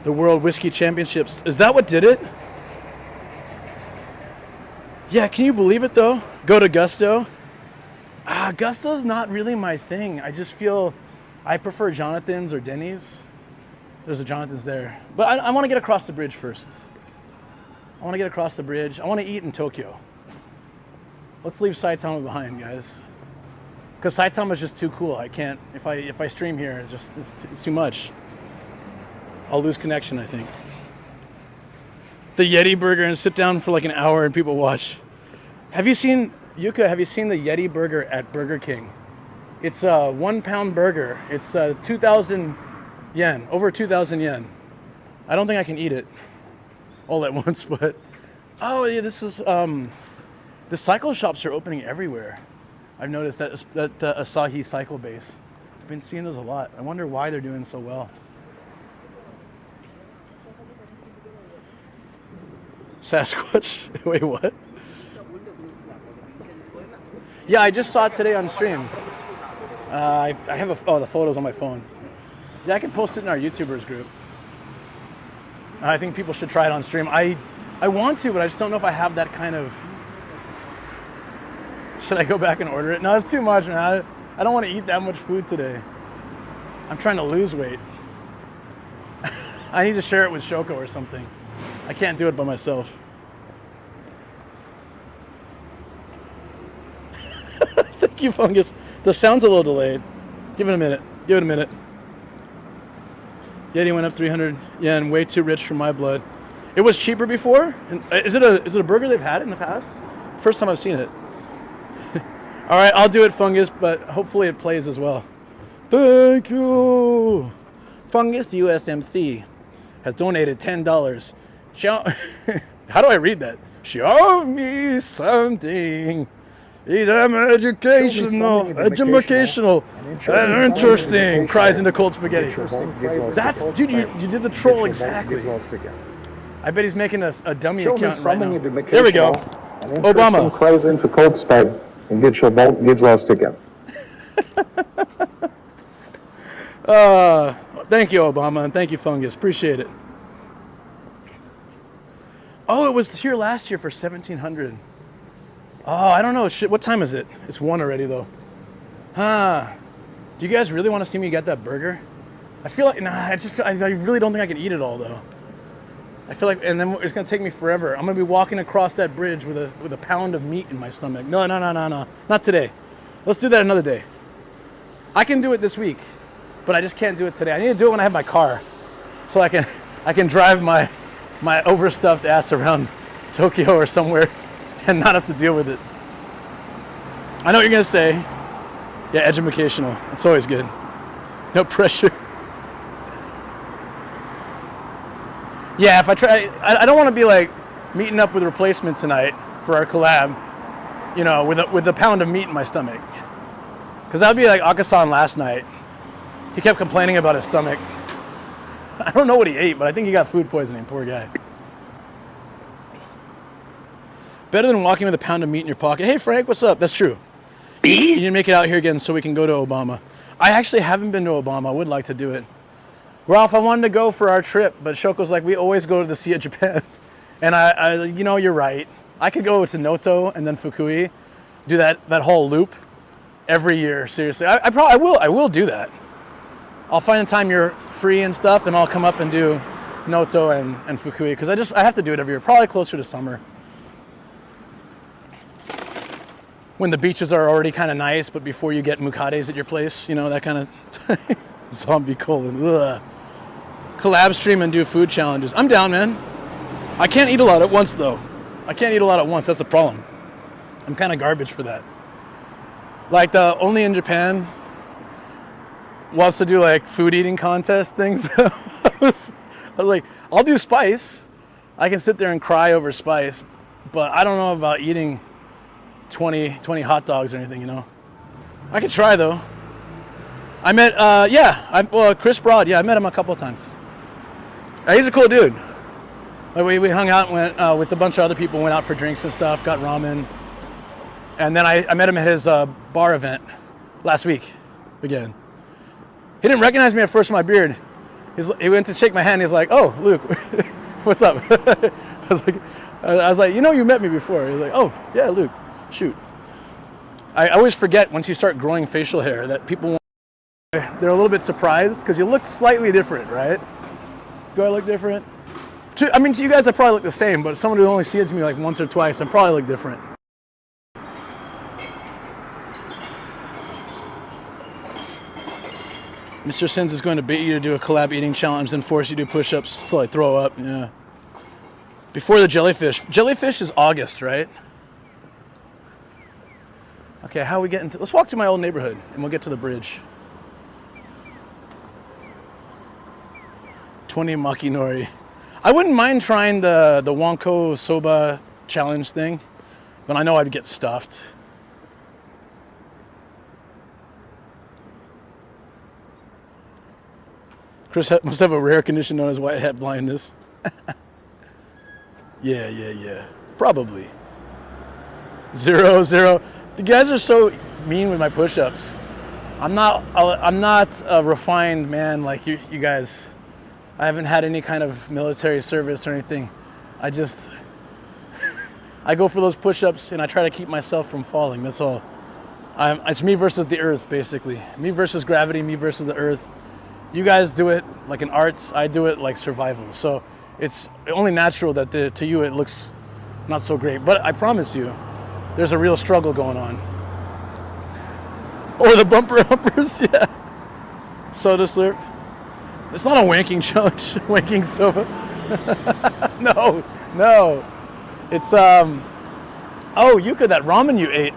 Speaker 1: The World Whiskey Championships. Is that what did it? Yeah, can you believe it though? Go to Gusto. Gusto's not really my thing. I just feel I prefer Jonathan's or Denny's. There's a Jonathan's there. But I want to get across the bridge first. I want to get across the bridge. I want to eat in Tokyo. Let's leave Saitama behind, guys. Because Saitama is just too cool. I can't, if I stream here, it's too much. I'll lose connection, I think. The Yeti burger and sit down for like an hour and people watch. Have you seen, Yuka, have you seen the Yeti burger at Burger King? It's a 1 pound burger. It's 2,000 yen, over 2,000 yen. I don't think I can eat it all at once, but, oh yeah, this is, the cycle shops are opening everywhere. I've noticed that Asahi cycle base. I've been seeing those a lot. I wonder why they're doing so well. Sasquatch? Wait, what? Yeah, I just saw it today on stream. I have the photos on my phone. Yeah, I can post it in our YouTubers group. I think people should try it on stream. I want to, but I just don't know if I have that kind of... Should I go back and order it? No, it's too much, man. I don't want to eat that much food today. I'm trying to lose weight. I need to share it with Shoko or something. I can't do it by myself. Thank you, Fungus. The sound's a little delayed. Give it a minute. Give it a minute. Yeti went up 300 yen, way too rich for my blood. It was cheaper before? Is it a burger they've had in the past? First time I've seen it. All right, I'll do it, Fungus, but hopefully it plays as well. Thank you. Fungus USMC has donated $10. How do I read that? Show me something. Educational and interesting, cries into cold spaghetti. That's, dude, you did the troll exactly. I bet he's making a dummy account right now. There we go. Obama.
Speaker 5: Cries into cold spaghetti and get lost again.
Speaker 1: Thank you, Obama, and thank you, Fungus. Appreciate it. Oh, it was here last year for 1,700. Oh, I don't know. Shit, what time is it? It's 1 already, though. Huh. Do you guys really want to see me get that burger? I feel like, I really don't think I can eat it all, though. I feel like, and then it's going to take me forever. I'm going to be walking across that bridge with a pound of meat in my stomach. No. Not today. Let's do that another day. I can do it this week, but I just can't do it today. I need to do it when I have my car, so I can drive my overstuffed ass around Tokyo or somewhere and not have to deal with it. I know what you're gonna say. Yeah, educational. It's always good. No pressure. Yeah, if I try, I don't want to be like meeting up with Replacement tonight for our collab, you know, with a pound of meat in my stomach. Because that would be like Akasan last night. He kept complaining about his stomach. I don't know what he ate, but I think he got food poisoning. Poor guy. Better than walking with a pound of meat in your pocket. Hey, Frank, what's up? That's true. You need to make it out here again so we can go to Obama. I actually haven't been to Obama. I would like to do it. Ralph, I wanted to go for our trip, but Shoko's like, we always go to the Sea of Japan. And I you know, you're right. I could go to Noto and then Fukui, do that whole loop every year. Seriously, I will do that. I'll find a time you're free and stuff, and I'll come up and do Noto and Fukui because I have to do it every year. Probably closer to summer, when the beaches are already kind of nice, but before you get mukades at your place, you know, that kind of zombie colon. Ugh. Collab stream and do food challenges. I'm down, man. I can't eat a lot at once though. I can't eat a lot at once. That's the problem. I'm kind of garbage for that. Like the Only in Japan wants to do like food eating contest things. I was like, I'll do spice. I can sit there and cry over spice, but I don't know about eating 20 hot dogs or anything, you know. I could try though. I met, Chris Broad. Yeah, I met him a couple of times. He's a cool dude. Like we hung out, went with a bunch of other people, went out for drinks and stuff, got ramen. And then I met him at his bar event last week again. He didn't recognize me at first with my beard. He went to shake my hand. He's like, "Oh, Luke, what's up?" I was like, "You know, you met me before." He's like, "Oh, yeah, Luke. Shoot." I always forget once you start growing facial hair that people, they're a little bit surprised because you look slightly different, right? Do I look different? I mean, to you guys, I probably look the same, but someone who only sees me like once or twice, I probably look different. Mr. Sins is going to bait you to do a collab eating challenge, then force you to do push-ups till I throw up. Yeah. Before the jellyfish. Jellyfish is August, right? Okay, how are we getting to... Let's walk to my old neighborhood, and we'll get to the bridge. 20 Makinori. I wouldn't mind trying the Wonko Soba challenge thing, but I know I'd get stuffed. Chris must have a rare condition known as white hat blindness. Yeah. Probably. 0. The guys are so mean with my push-ups. I'm not a refined man like you guys. I haven't had any kind of military service or anything. I go for those push-ups and I try to keep myself from falling. That's all. It's me versus the earth, basically. Me versus gravity, me versus the earth. You guys do it like in arts, I do it like survival. So it's only natural that to you it looks not so great. But I promise you, there's a real struggle going on. Or the bumper uppers, yeah. Soda slurp. It's not a wanking challenge, wanking soba. No. It's, oh, Yuka, that ramen you ate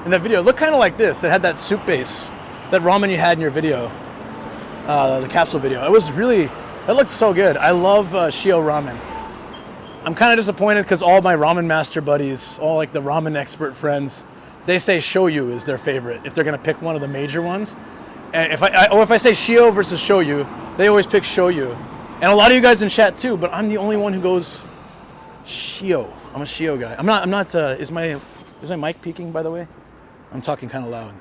Speaker 1: in that video looked kind of like this. It had that soup base, that ramen you had in your video. The capsule video. It was really, that looked so good. I love Shio ramen. I'm kind of disappointed because all my ramen master buddies, all like the ramen expert friends, they say shoyu is their favorite if they're gonna pick one of the major ones. And if I say Shio versus shoyu, they always pick shoyu. And a lot of you guys in chat too, but I'm the only one who goes Shio. I'm a Shio guy. I'm not. Is my mic peaking, by the way? I'm talking kind of loud.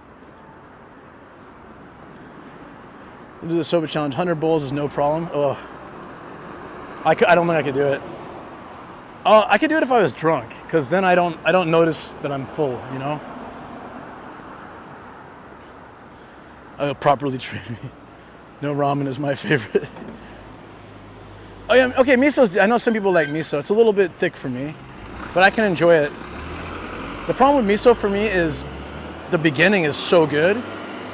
Speaker 1: We'll do the soba challenge. 100 bowls is no problem. Oh, I don't think I could do it. I could do it if I was drunk, because then I don't notice that I'm full, you know? I'll properly train me. No, ramen is my favorite. Oh yeah, okay, miso's, I know some people like miso. It's a little bit thick for me, but I can enjoy it. The problem with miso for me is the beginning is so good,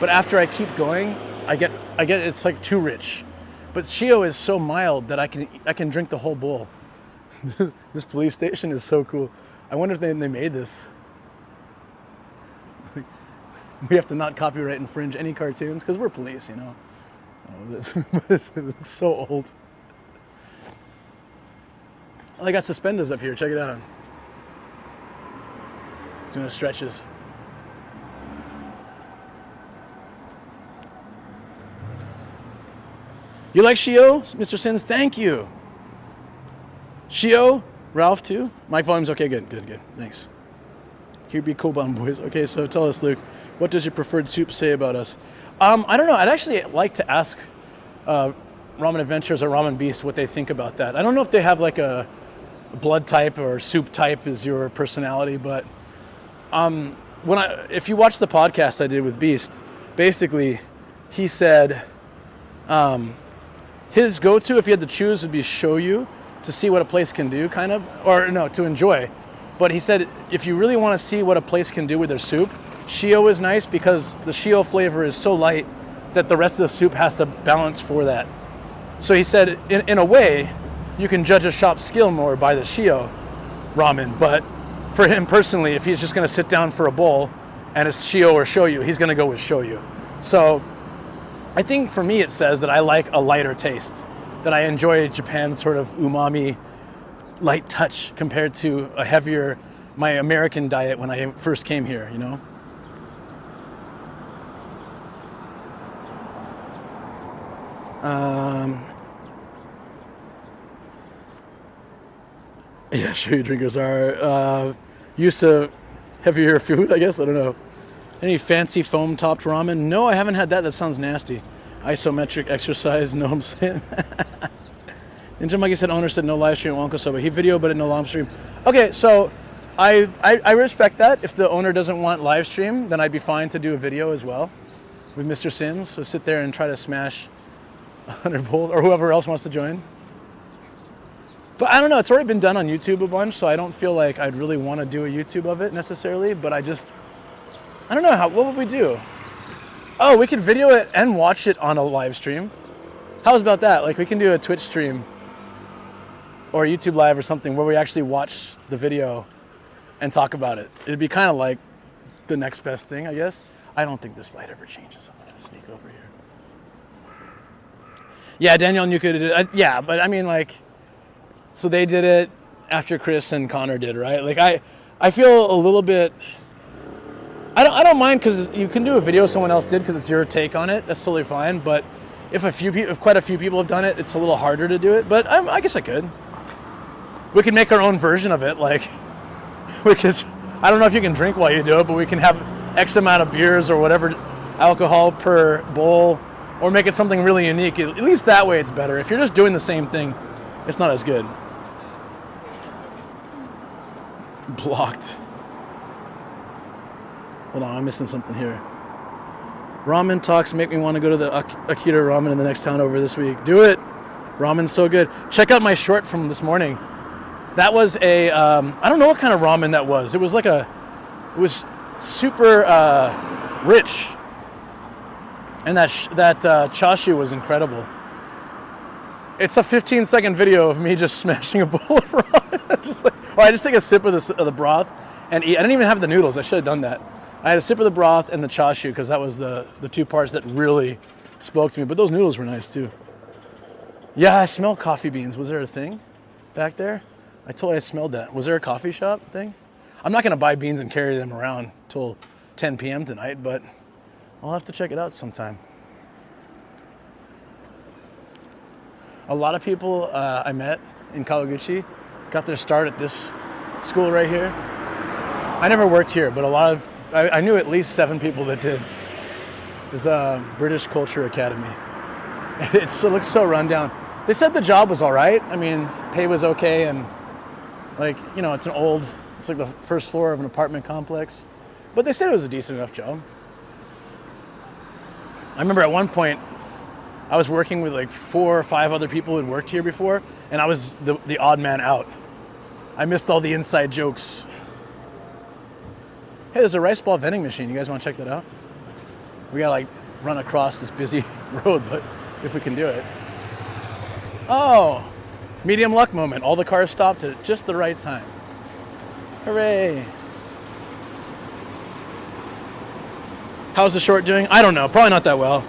Speaker 1: but after I keep going, I get it's like too rich. But Shio is so mild that I can drink the whole bowl. This police station is so cool. I wonder if they made this. We have to not copyright infringe any cartoons because we're police, you know. Oh, this looks so old. Oh, they got suspenders up here. Check it out. Doing stretches. You like Shio, Mr. Sins? Thank you. Shio, Ralph too. Mic volume's okay. Good. Thanks. Here be cool bomb boys. Okay, so tell us, Luke, what does your preferred soup say about us? I don't know. I'd actually like to ask Ramen Adventures or Ramen Beast what they think about that. I don't know if they have like a blood type or soup type is your personality, but if you watch the podcast I did with Beast, basically he said his go-to if you had to choose would be shoyu to see what a place can do, kind of, or no, to enjoy. But he said if you really want to see what a place can do with their soup, shio is nice because the shio flavor is so light that the rest of the soup has to balance for that. So he said in a way you can judge a shop's skill more by the shio ramen, but for him personally, if he's just going to sit down for a bowl and it's shio or shoyu, he's going to go with shoyu. So I think for me it says that I like a lighter taste, that I enjoy Japan's sort of umami light touch compared to a heavier, my American diet when I first came here, you know? Yeah, shoyu drinkers are used to heavier food, I guess. I don't know. Any fancy foam topped ramen? No, I haven't had that. That sounds nasty. Isometric exercise, know what I'm saying? Ninja Monkey said owner said no live stream at Wonko Soba. He video but no live stream. Okay, so I respect that. If the owner doesn't want live stream, then I'd be fine to do a video as well with Mr. Sins. So sit there and try to smash 100 bowls or whoever else wants to join. But I don't know, it's already been done on YouTube a bunch, so I don't feel like I'd really want to do a YouTube of it necessarily, but I don't know, what would we do? Oh, we could video it and watch it on a live stream. How's about that? Like we can do a Twitch stream or a YouTube live or something where we actually watch the video and talk about it. It'd be kind of like the next best thing, I guess. I don't think this light ever changes. I'm gonna sneak over here. Yeah, Danielle Nuka did it. Yeah, but I mean like, so they did it after Chris and Connor did, right? Like I feel a little bit, I don't mind because you can do a video someone else did because it's your take on it. That's totally fine. But if quite a few people have done it, it's a little harder to do it. But I guess I could. We could make our own version of it. Like we could, I don't know if you can drink while you do it, but we can have X amount of beers or whatever alcohol per bowl, or make it something really unique. At least that way it's better. If you're just doing the same thing, it's not as good. Blocked. Hold on, I'm missing something here. Ramen talks make me want to go to the Akira Ramen in the next town over this week. Do it. Ramen's so good. Check out my short from this morning. That was a, I don't know what kind of ramen that was. It was like it was super rich. And that chashu was incredible. It's a 15-second video of me just smashing a bowl of ramen. I just take a sip of the broth and eat. I didn't even have the noodles. I should have done that. I had a sip of the broth and the chashu because that was the two parts that really spoke to me. But those noodles were nice too. Yeah, I smell coffee beans. Was there a thing back there? I smelled that. Was there a coffee shop thing? I'm not going to buy beans and carry them around till 10 p.m. tonight, but I'll have to check it out sometime. A lot of people I met in Kawaguchi got their start at this school right here. I never worked here, but I knew at least 7 people that did. It was British Culture Academy. It looks so run down. They said the job was all right. I mean, pay was okay, and it's like the first floor of an apartment complex. But they said it was a decent enough job. I remember at one point, I was working with like 4 or 5 other people who had worked here before, and I was the odd man out. I missed all the inside jokes. Hey, there's a rice ball vending machine. You guys want to check that out? We gotta run across this busy road, but if we can do it. Oh, medium luck moment. All the cars stopped at just the right time. Hooray. How's the short doing? I don't know, probably not that well.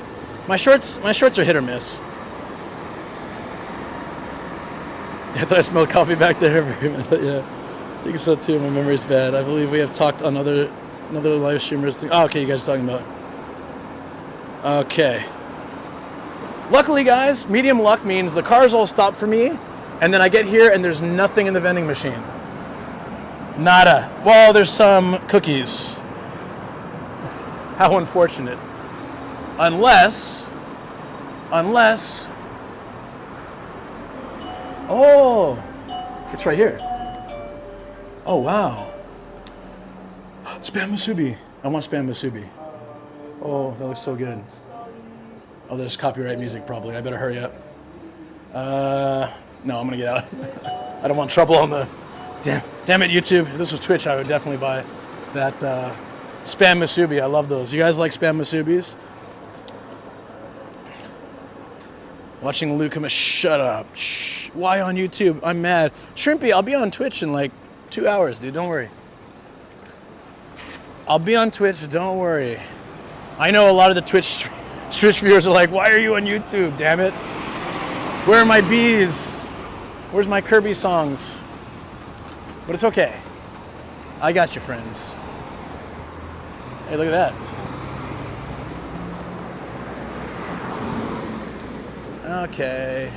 Speaker 1: My shorts are hit or miss. I thought I smelled coffee back there. Yeah, I think so too. My memory's bad. I believe we have talked on another live streamers thing. Oh, okay, you guys are talking about. Okay. Luckily, guys, medium luck means the cars all stop for me, and then I get here and there's nothing in the vending machine. Nada. Well, there's some cookies. How unfortunate. Unless, oh, it's right here. Oh, wow. Spam musubi. I want spam musubi. Oh, that looks so good. Oh, there's copyright music probably. I better hurry up. No, I'm gonna get out. I don't want trouble on the, damn it, YouTube. If this was Twitch, I would definitely buy that spam musubi. I love those. You guys like spam musubis? Watching Luke, shut up. Shh. Why on YouTube? I'm mad. Shrimpy, I'll be on Twitch in like 2 hours, dude. Don't worry. I'll be on Twitch. Don't worry. I know a lot of the Twitch viewers are like, why are you on YouTube? Damn it. Where are my bees? Where's my Kirby songs? But it's okay. I got you, friends. Hey, look at that. Okay.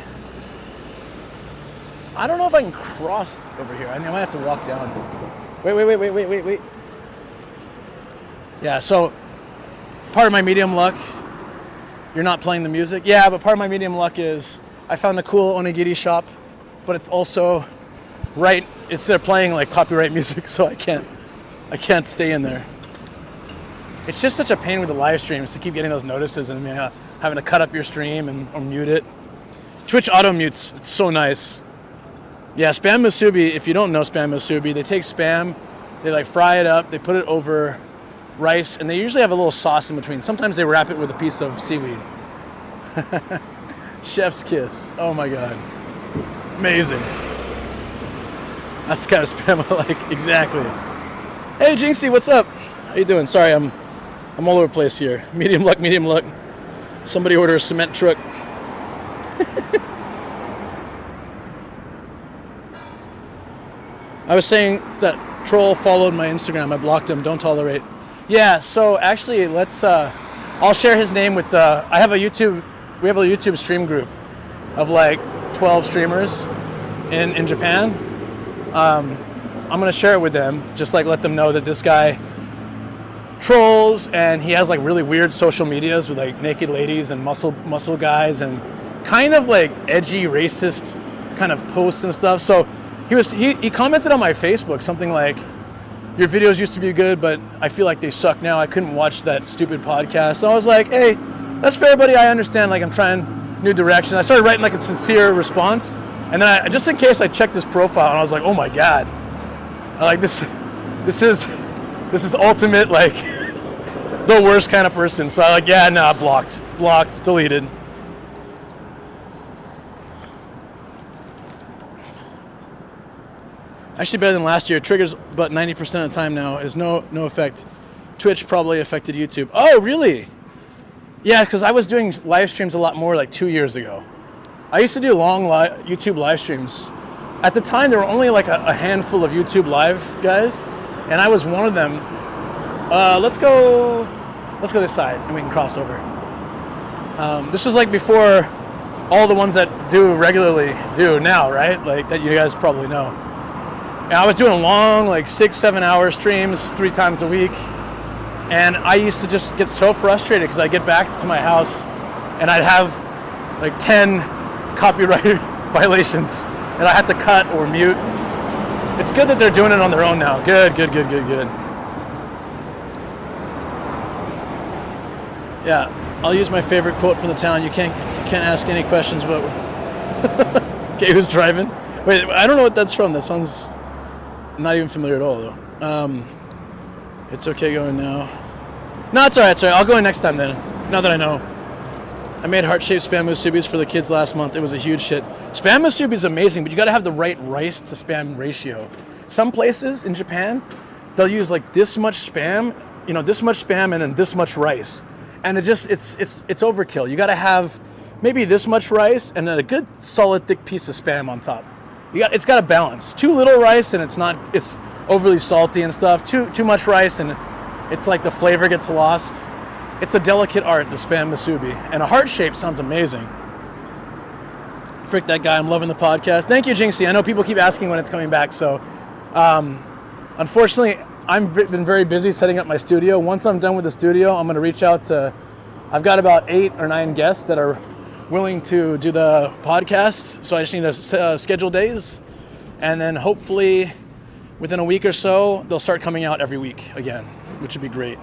Speaker 1: I don't know if I can cross over here. I mean, I might have to walk down. Wait. Yeah, so part of my medium luck, you're not playing the music. Yeah, but part of my medium luck is I found a cool onigiri shop, but it's also right, instead of playing like copyright music, so I can't stay in there. It's just such a pain with the live streams to keep getting those notices and having to cut up your stream or mute it. Twitch auto mutes, it's so nice. Yeah, spam musubi, if you don't know spam musubi, they take spam, they like fry it up, they put it over rice, and they usually have a little sauce in between. Sometimes they wrap it with a piece of seaweed. Chef's kiss, oh my God. Amazing. That's the kind of spam I like, exactly. Hey Jinxie, what's up? How you doing? Sorry, I'm all over the place here. Medium luck. Somebody order a cement truck. I was saying that troll followed my Instagram. I blocked him. Don't tolerate. Yeah. So actually, let's. I'll share his name with. We have a YouTube stream group of like 12 streamers in Japan. I'm gonna share it with them. Just like let them know that this guy trolls, and he has like really weird social medias with like naked ladies and muscle guys and kind of like edgy racist kind of posts and stuff. So he commented on my Facebook something like, your videos used to be good, but I feel like they suck now. I couldn't watch that stupid podcast. So I was like, hey, that's fair, buddy. I understand. Like, I'm trying new direction. I started writing like a sincere response, and then just in case I checked his profile, and I was like, oh my God, I like this is ultimate, like, the worst kind of person. So I like, yeah, nah, blocked, deleted. Actually better than last year. Triggers about 90% of the time now. Is no effect. Twitch probably affected YouTube. Oh, really? Yeah, because I was doing live streams a lot more like 2 years ago. I used to do long YouTube live streams. At the time, there were only like a handful of YouTube live guys, and I was one of them. Let's go this side, and we can cross over. This was like before all the ones that do regularly do now, right? Like that you guys probably know. And I was doing long, like 6-7 hour streams 3 times a week. And I used to just get so frustrated because I'd get back to my house and I'd have like 10 copyright violations and I had to cut or mute. It's good that they're doing it on their own now. Good. Yeah, I'll use my favorite quote from the town. You can't ask any questions, but okay, who's driving? Wait, I don't know what that's from. That sounds not even familiar at all, though. It's okay going now. No, it's all right. I'll go in next time then. Now that I know. I made heart-shaped spam musubis for the kids last month. It was a huge hit. Spam musubi is amazing, but you got to have the right rice to spam ratio. Some places in Japan, they'll use like this much spam, and then this much rice, and it's overkill. You got to have maybe this much rice and then a good solid thick piece of spam on top. It's got to balance. Too little rice and it's overly salty and stuff. Too much rice and it's like the flavor gets lost. It's a delicate art, the spam musubi, and a heart shape sounds amazing. Frick that guy, I'm loving the podcast. Thank you, Jinxie. I know people keep asking when it's coming back, so unfortunately, I've been very busy setting up my studio. Once I'm done with the studio, I'm going to reach out to, I've got about 8 or 9 guests that are willing to do the podcast, so I just need to schedule days, and then hopefully within a week or so, they'll start coming out every week again, which would be great.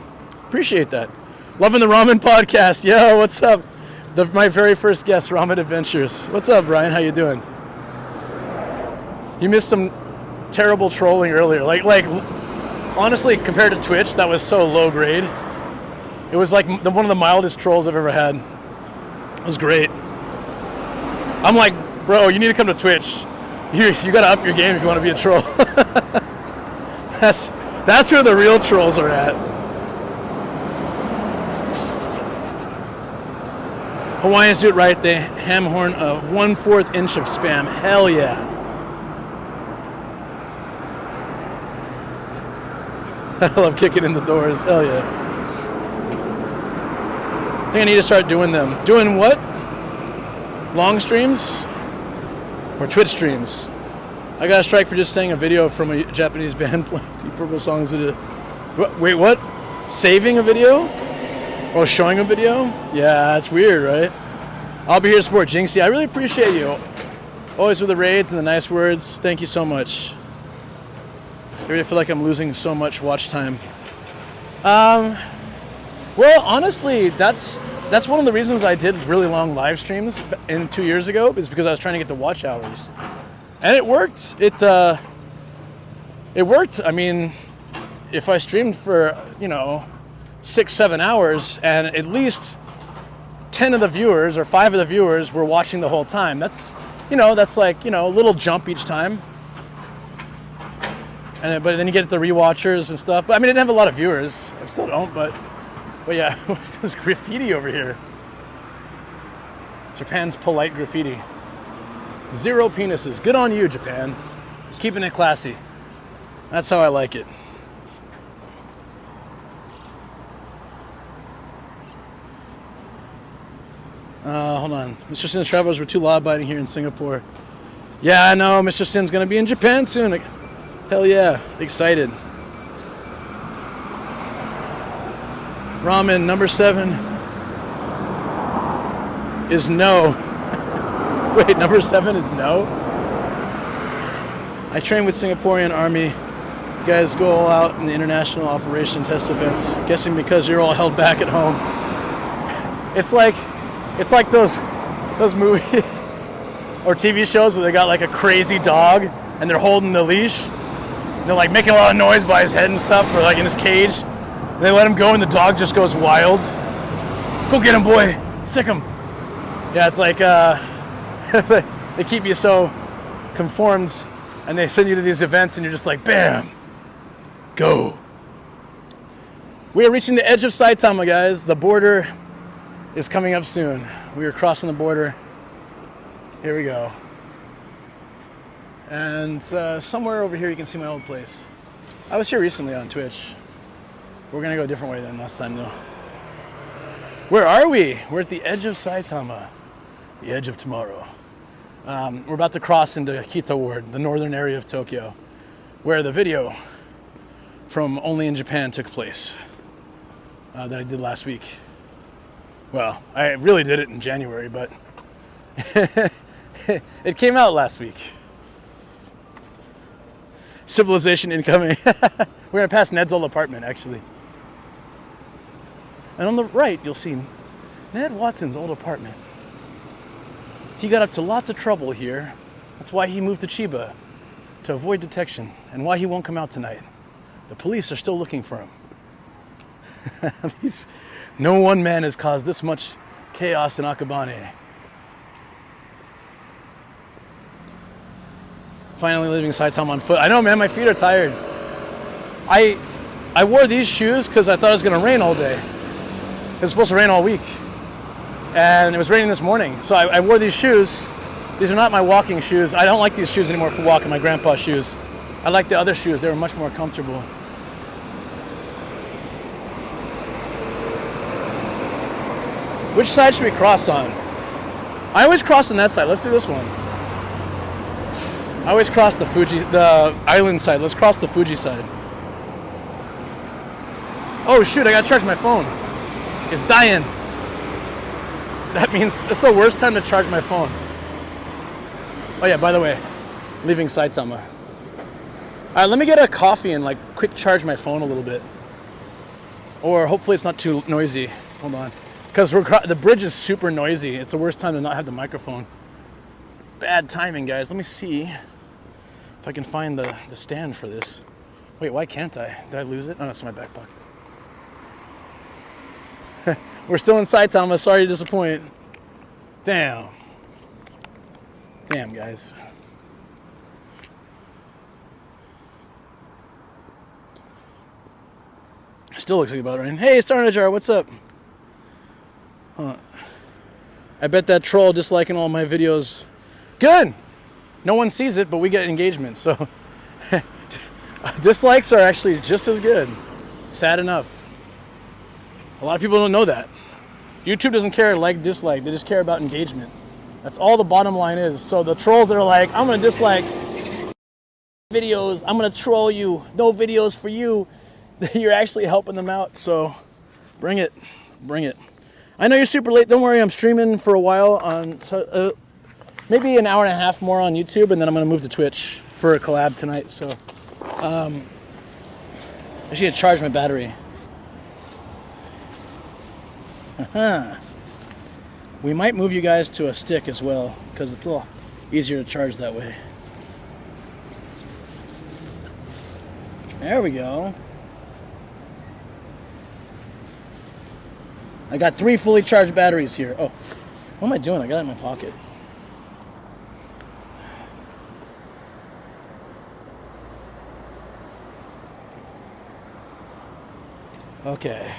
Speaker 1: Appreciate that. Loving the Ramen podcast. Yo, what's up? My very first guest, Ramen Adventures. What's up, Brian? How you doing? You missed some terrible trolling earlier. Like honestly, compared to Twitch, that was so low grade. It was like one of the mildest trolls I've ever had. It was great. I'm like, bro, you need to come to Twitch. You gotta up your game if you want to be a troll. That's where the real trolls are at. Hawaiians do it right. They ham horn a 1/4 inch of spam. Hell yeah. I love kicking in the doors. Hell yeah. I think I need to start doing them. Doing what? Long streams? Or Twitch streams? I got a strike for just saying a video from a Japanese band playing Deep Purple songs. Wait, what? Saving a video? Oh, showing a video? Yeah, that's weird, right? I'll be here to support Jinxie. I really appreciate you. Always with the raids and the nice words. Thank you so much. I really feel like I'm losing so much watch time. Well, honestly, that's one of the reasons I did really long live streams 2 years ago, is because I was trying to get the watch hours. And it worked. It worked. I mean, if I streamed for, 6-7 hours and at least 10 of the viewers or 5 of the viewers were watching the whole time, that's like, a little jump each time. But then you get the rewatchers and stuff. But I mean, I didn't have a lot of viewers. I still don't, but yeah, what's this graffiti over here? Japan's polite graffiti. 0 penises. Good on you, Japan. Keeping it classy. That's how I like it. Hold on. Mr. Sin's travelers were too law-abiding here in Singapore. Yeah, I know. Mr. Sin's going to be in Japan soon. Hell yeah. Excited. Ramen, number 7 is no. Wait, number 7 is no? I train with Singaporean Army. You guys go all out in the international operation test events. Guessing because you're all held back at home. It's like those movies or TV shows where they got like a crazy dog and they're holding the leash. And they're like making a lot of noise by his head and stuff, or like in his cage. And they let him go and the dog just goes wild. Go get him, boy. Sick him. Yeah, it's like they keep you so conformed and they send you to these events and you're just like, bam, go. We are reaching the edge of Saitama, guys. The border is coming up soon. We are crossing the border. Here we go. And somewhere over here you can see my old place. I was here recently on Twitch. We're gonna go a different way than last time though. Where are we? We're at the edge of Saitama. The edge of tomorrow. We're about to cross into Kita Ward, the northern area of Tokyo, where the video from Only in Japan took place that I did last week. Well, I really did it in January, but it came out last week. Civilization incoming. We're gonna pass Ned's old apartment, actually. And on the right, you'll see Ned Watson's old apartment. He got up to lots of trouble here. That's why he moved to Chiba, to avoid detection, and why he won't come out tonight. The police are still looking for him. No one man has caused this much chaos in Akabane. Finally leaving Saitama on foot. I know, man, my feet are tired. I wore these shoes because I thought it was going to rain all day. It was supposed to rain all week. And it was raining this morning. So I wore these shoes. These are not my walking shoes. I don't like these shoes anymore for walking, my grandpa's shoes. I like the other shoes. They were much more comfortable. Which side should we cross on? I always cross on that side. Let's do this one. I always cross the island side. Let's cross the Fuji side. Oh shoot, I gotta charge my phone. It's dying. That means it's the worst time to charge my phone. Oh yeah, by the way, leaving Saitama. All right, let me get a coffee and like quick charge my phone a little bit. Or hopefully it's not too noisy. Hold on. Because the bridge is super noisy. It's the worst time to not have the microphone. Bad timing, guys. Let me see if I can find the stand for this. Wait, why can't I? Did I lose it? Oh, that's in my back pocket. We're still in Saitama. Sorry to disappoint. Damn. Damn, guys. Still looks like about rain. Hey, Starnajar, what's up? I bet that troll disliking all my videos. Good. No one sees it, but we get engagement. So dislikes are actually just as good. Sad enough. A lot of people don't know that. YouTube doesn't care like, dislike. They just care about engagement. That's all the bottom line is. So the trolls that are like, I'm going to dislike videos. I'm going to troll you. No videos for you. You're actually helping them out. So bring it. Bring it. I know you're super late. Don't worry. I'm streaming for a while on maybe an hour and a half more on YouTube. And then I'm going to move to Twitch for a collab tonight. So I should get to charge my battery. We might move you guys to a stick as well because it's a little easier to charge that way. There we go. I got 3 fully charged batteries here. Oh, what am I doing? I got it in my pocket. Okay.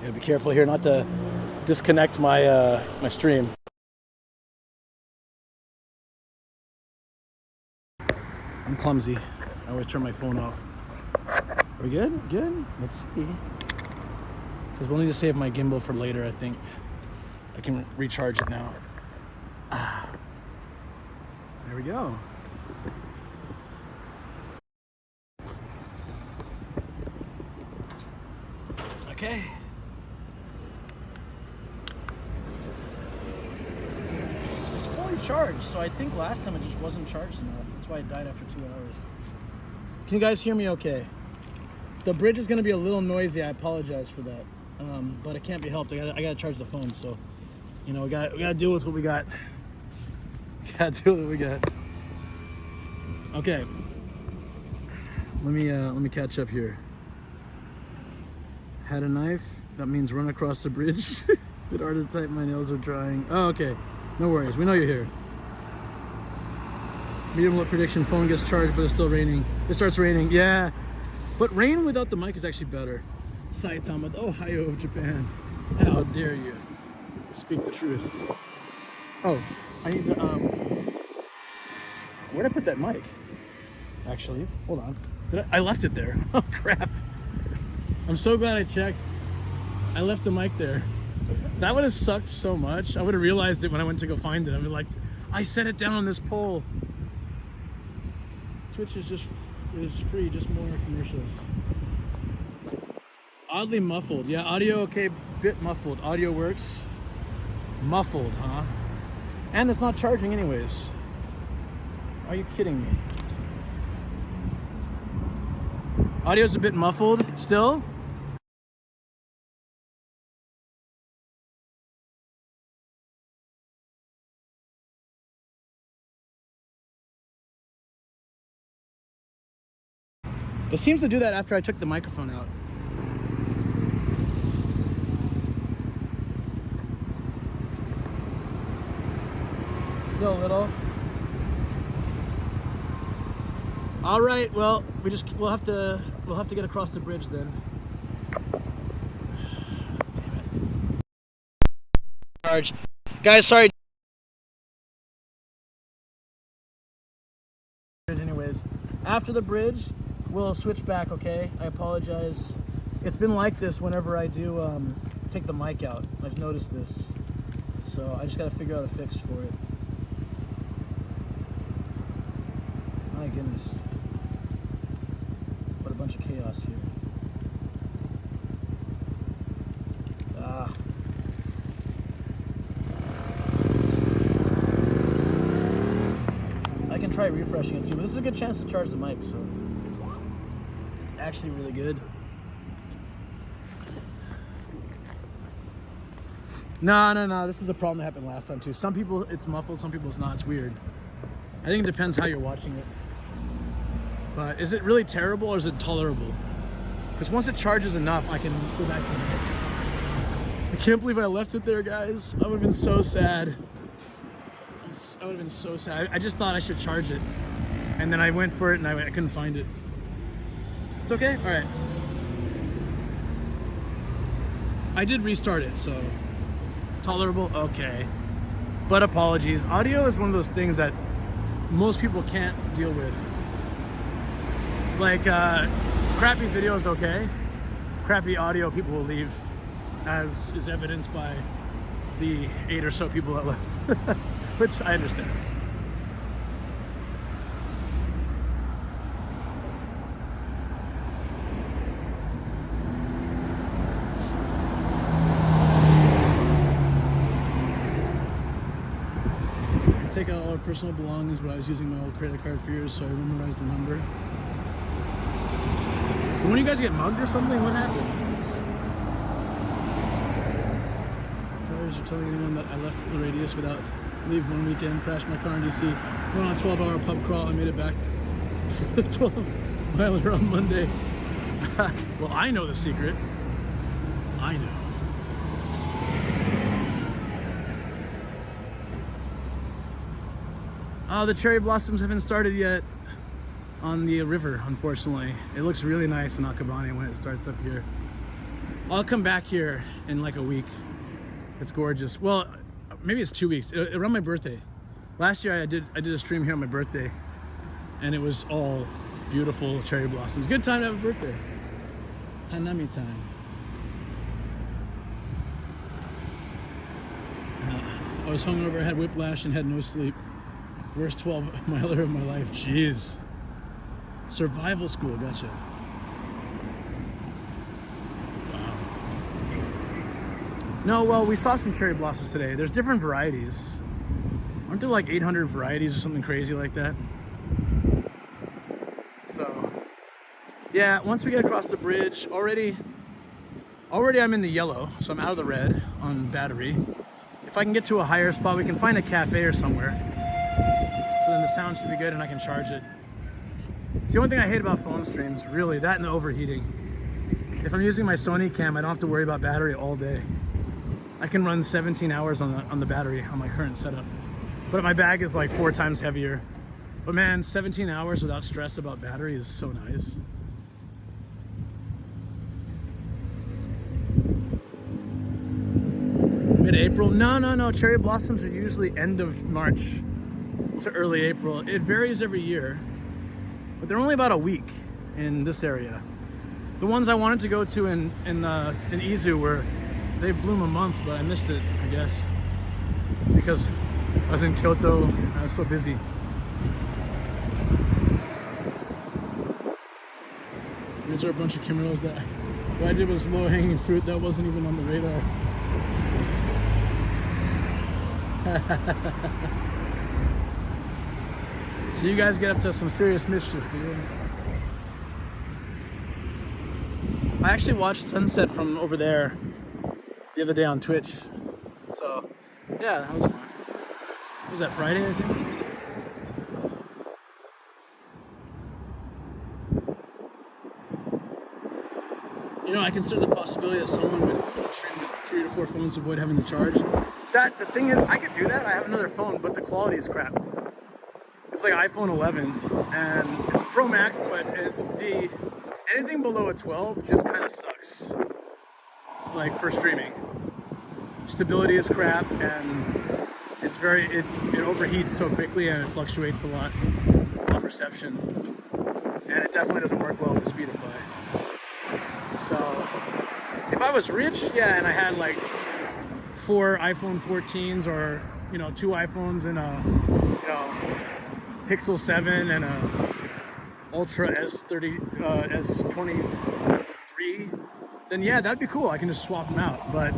Speaker 1: Yeah, be careful here not to disconnect my my stream. I'm clumsy. I always turn my phone off. Are we good? Good? Let's see. Because we'll need to save my gimbal for later, I think. I can recharge it now. There we go. Okay. It's fully charged, so I think last time it just wasn't charged enough. That's why it died after 2 hours. Can you guys hear me okay? The bridge is going to be a little noisy. I apologize for that. But it can't be helped. I gotta charge the phone, so you know we gotta deal with what we got. Gotta deal with what we got. Okay. Let me catch up here. Had a knife. That means run across the bridge. Bit hard to type. My nails are drying. Oh, okay. No worries. We know you're here. Medium low prediction. Phone gets charged, but it's still raining. It starts raining. Yeah. But rain without the mic is actually better. Saitama, Ohio of Japan. How dare you speak the truth? Oh, I need to, where'd I put that mic? Actually, hold on. I left it there. Oh, crap. I'm so glad I checked. I left the mic there. That would have sucked so much. I would have realized it when I went to go find it. I'd be like, I set it down on this pole. Twitch is free, just more commercials. Oddly muffled. Yeah, audio okay, bit muffled. Audio works. Muffled, huh? And it's not charging anyways. Are you kidding me? Audio's a bit muffled still. It seems to do that after I took the microphone out. Still a little. All right, well, we'll have to get across the bridge then. Damn it. Charge. Guys, sorry. Anyways, after the bridge, we'll switch back, okay? I apologize. It's been like this whenever I do take the mic out. I've noticed this. So I just gotta figure out a fix for it. My goodness. What a bunch of chaos here. Ah. I can try refreshing it too, but this is a good chance to charge the mic, so it's actually really good. No. This is the problem that happened last time too. Some people it's muffled, some people it's not. It's weird. I think it depends how you're watching it. But is it really terrible or is it tolerable? Because once it charges enough, I can go back to the mic. I can't believe I left it there, guys. I would have been so sad. I would have been so sad. I just thought I should charge it. And then I went for it and I couldn't find it. It's okay? All right. I did restart it, so tolerable? Okay. But apologies. Audio is one of those things that most people can't deal with. Like, crappy video is okay. Crappy audio people will leave, as is evidenced by the 8 or so people that left. Which I understand. Take out all our personal belongings, but I was using my old credit card for years, so I memorized the number. When you guys get mugged or something, what happened? Drivers are telling anyone that I left the radius without leave one weekend, crashed my car in DC, went on a 12-hour pub crawl, I made it back for the 12-miler on Monday. Well, I know the secret. I know. Oh, the cherry blossoms haven't started yet on the river, unfortunately. It looks really nice in Akabane when it starts up here. I'll come back here in like a week. It's gorgeous. Well, maybe it's 2 weeks. Around my birthday. Last year I did a stream here on my birthday, and it was all beautiful cherry blossoms. Good time to have a birthday. Hanami time. I was hungover, had whiplash, and had no sleep. Worst 12-miler of my life. Jeez. Survival school, gotcha. Wow. No, well, we saw some cherry blossoms today. There's different varieties. Aren't there like 800 varieties or something crazy like that? So, yeah, once we get across the bridge, already I'm in the yellow, so I'm out of the red on battery. If I can get to a higher spot, we can find a cafe or somewhere. So then the sound should be good and I can charge it. It's the only thing I hate about phone streams, really, that and the overheating. If I'm using my Sony cam, I don't have to worry about battery all day. I can run 17 hours on the battery on my current setup. But my bag is like 4 times heavier. But man, 17 hours without stress about battery is so nice. Mid-April? No. Cherry blossoms are usually end of March to early April. It varies every year, but they're only about a week in this area. The ones I wanted to go to in Izu were, they bloom a month, but I missed it, I guess, because I was in Kyoto. I was so busy. These are a bunch of chimeras that what I did was low-hanging fruit that wasn't even on the radar. So you guys get up to some serious mischief, dude. I actually watched sunset from over there the other day on Twitch. So, yeah, that was fun. Was that Friday, I think? You know, I consider the possibility that someone would fill a stream with 3 to 4 phones to avoid having to charge. The thing is, I could do that. I have another phone, but the quality is crap. It's like iPhone 11, and it's Pro Max, but anything below a 12 just kind of sucks. Like for streaming, stability is crap, and it overheats so quickly, and it fluctuates a lot on reception, and it definitely doesn't work well with Speedify. So If I was rich, yeah, and I had like 4 iPhone 14s or, you know, 2 iPhones and a, you know, Pixel 7 and a Ultra S30, S23, then yeah, that'd be cool. I can just swap them out. But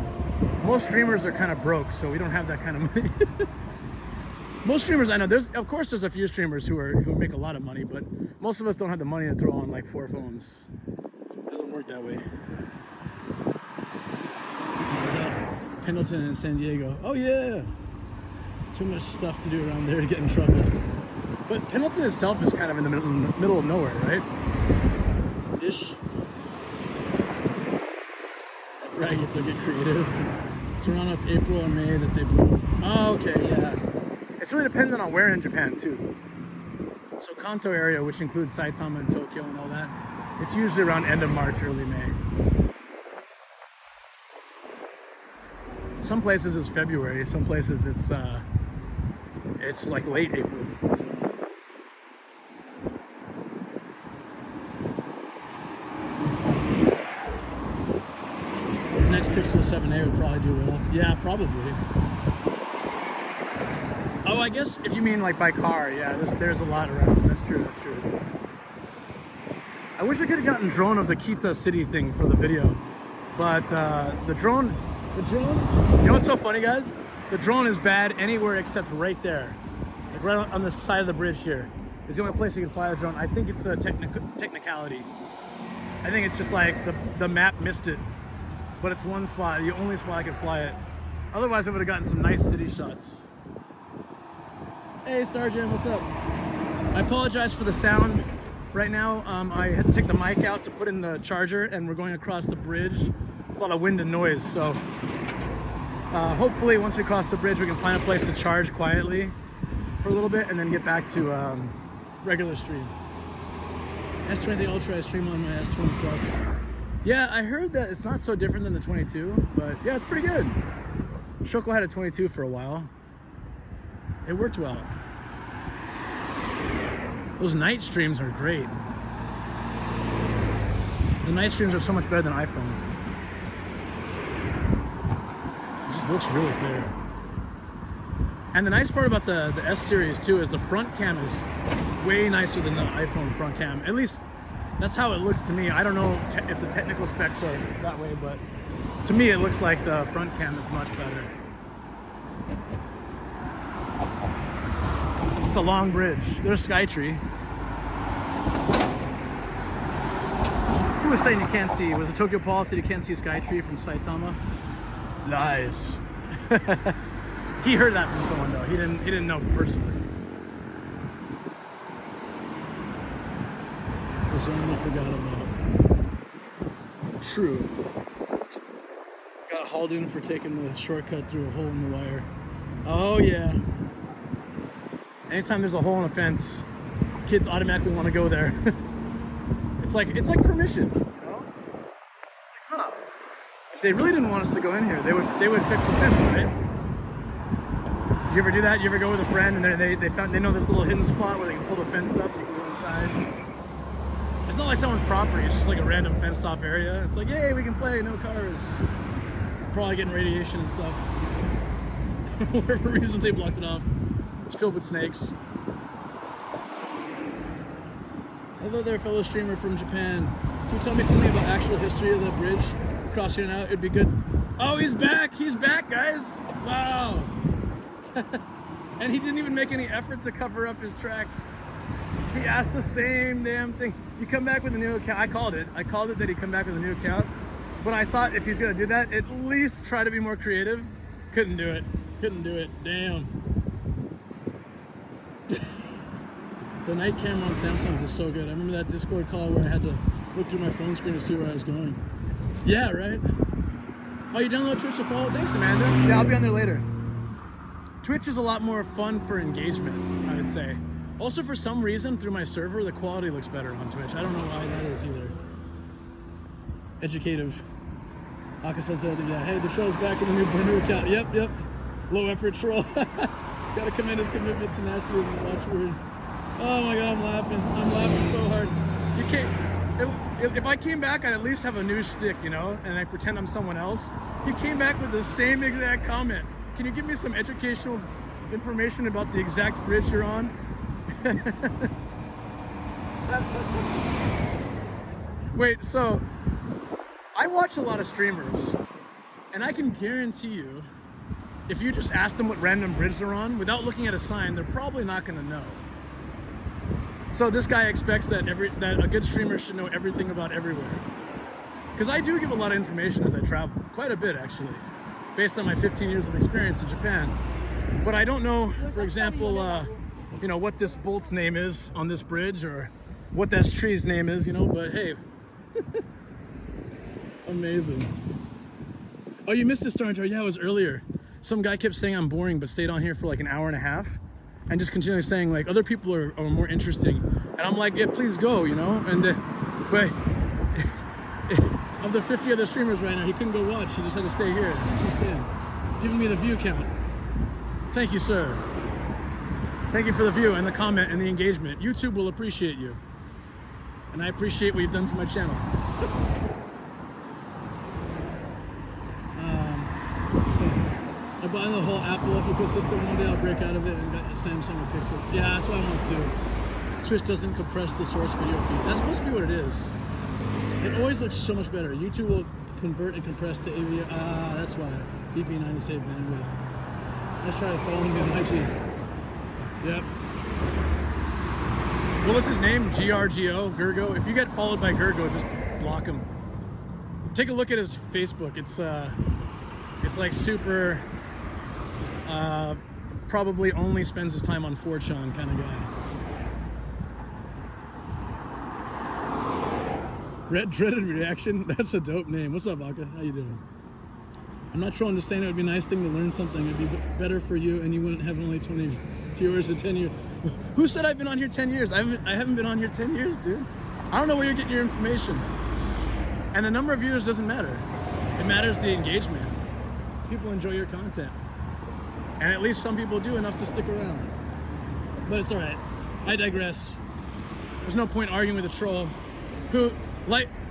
Speaker 1: most streamers are kind of broke, so we don't have that kind of money. Most streamers I know, of course there's a few streamers who make a lot of money, but most of us don't have the money to throw on like 4 phones. It doesn't work that way. Is that Pendleton and San Diego? Oh yeah. Too much stuff to do around there to get in trouble. But Pendleton itself is kind of in the middle of nowhere, right? Ish. Right, you have to get creative. Toronto, it's April or May that they bloom. Oh, okay, yeah. It's really dependent on where in Japan, too. So Kanto area, which includes Saitama and Tokyo and all that, it's usually around end of March, early May. Some places it's February, some places it's like late April. So. The next Pixel 7a would probably do well. Yeah, probably. Oh, I guess if you mean like by car, yeah, there's a lot around. That's true, that's true. I wish I could have gotten drone of the Kita City thing for the video, but the drone, you know what's so funny, guys? The drone is bad anywhere except right there, like right on the side of the bridge here. It's the only place you can fly a drone. I think it's a technicality. I think it's just like the map missed it, but it's one spot, the only spot I can fly it. Otherwise, I would have gotten some nice city shots. Hey, Starjam, what's up? I apologize for the sound right now. I had to take the mic out to put in the charger, and we're going across the bridge. There's a lot of wind and noise, so hopefully once we cross the bridge, we can find a place to charge quietly for a little bit and then get back to regular stream. S23 Ultra, I stream on my S20 Plus. Yeah, I heard that it's not so different than the 22, but yeah, it's pretty good. Shoko had a 22 for a while. It worked well. Those night streams are great. The night streams are so much better than iPhone. It just looks really clear. And the nice part about the S series too is the front cam is way nicer than the iPhone front cam. At least that's how it looks to me. I don't know if the technical specs are that way, but to me it looks like the front cam is much better. It's a long bridge. There's Skytree. Who was saying you can't see? It was a Tokyo policy you can't see Skytree from Saitama? Lies. He heard that from someone though. He didn't know personally. This one I forgot about. True. Got hauled in for taking the shortcut through a hole in the wire. Oh yeah. Anytime there's a hole in a fence, kids automatically want to go there. It's like permission, you know? It's like, huh? If they really didn't want us to go in here, they would fix the fence, right? Do you ever do that? You ever go with a friend and they know this little hidden spot where they can pull the fence up and you can go inside? It's not like someone's property. It's just like a random fenced off area. It's like, yay, we can play, no cars. Probably getting radiation and stuff. For whatever reason, they blocked it off. It's filled with snakes. Hello there, fellow streamer from Japan. Can you tell me something about actual history of the bridge crossing out? It'd be good. Oh, he's back! He's back, guys! Wow! And he didn't even make any effort to cover up his tracks. He asked the same damn thing. You come back with a new account. I called it that he'd come back with a new account. But I thought if he's gonna do that, at least try to be more creative. Couldn't do it. Damn. The night camera on Samsungs is so good. I remember that Discord call where I had to look through my phone screen to see where I was going. Yeah, right? Oh, you download Twitch to follow? Thanks, Amanda. Yeah, I'll be on there later. Twitch is a lot more fun for engagement, I would say. Also, for some reason, through my server, the quality looks better on Twitch. I don't know why that is either. Educative. Aka says that, yeah, hey, the troll's back with a new account. Yep. Low effort troll. Gotta commend his commitment, tenacity as a watchword. Oh my god, I'm laughing so hard. You can't, But if I came back, I'd at least have a new shtick, you know, and I pretend I'm someone else. He came back with the same exact comment. Can you give me some educational information about the exact bridge you're on? Wait, so I watch a lot of streamers, and I can guarantee you, if you just ask them what random bridge they're on without looking at a sign, they're probably not going to know. So this guy expects that a good streamer should know everything about everywhere. Because I do give a lot of information as I travel, quite a bit actually, based on my 15 years of experience in Japan. But I don't know, for example, you know, what this bolt's name is on this bridge, or what that tree's name is, you know. But hey, amazing. Oh, you missed this star intro? Yeah, it was earlier. Some guy kept saying I'm boring, but stayed on here for like an hour and a half. And just continually saying like other people are more interesting, and I'm like, yeah, please go, you know. And but of the 50 other streamers right now, he couldn't go watch. He just had to stay here. He keeps saying, giving me the view count. Thank you, sir. Thank you for the view and the comment and the engagement. YouTube will appreciate you, and I appreciate what you've done for my channel. I buy the whole Apple ecosystem. One day I'll break out of it and get a Samsung or Pixel. Yeah, that's what I want to. Twitch doesn't compress the source video feed. That's supposed to be what it is. It always looks so much better. YouTube will convert and compress to AV. Ah, that's why. VP9 to save bandwidth. Let's try following me on IG. Yep. What was his name? GRGO? Gergo? If you get followed by Gergo, just block him. Take a look at his Facebook. It's like super... probably only spends his time on 4chan kind of guy. Red Dreaded Reaction? That's a dope name. What's up, Aka? How you doing? I'm not trolling, just saying it would be a nice thing to learn something. It'd be better for you, and you wouldn't have only 20 viewers in 10 years. Who said I've been on here 10 years? I haven't been on here 10 years, dude. I don't know where you're getting your information. And the number of viewers doesn't matter. It matters the engagement. People enjoy your content. And at least some people do enough to stick around. But it's alright. I digress. There's no point arguing with a troll who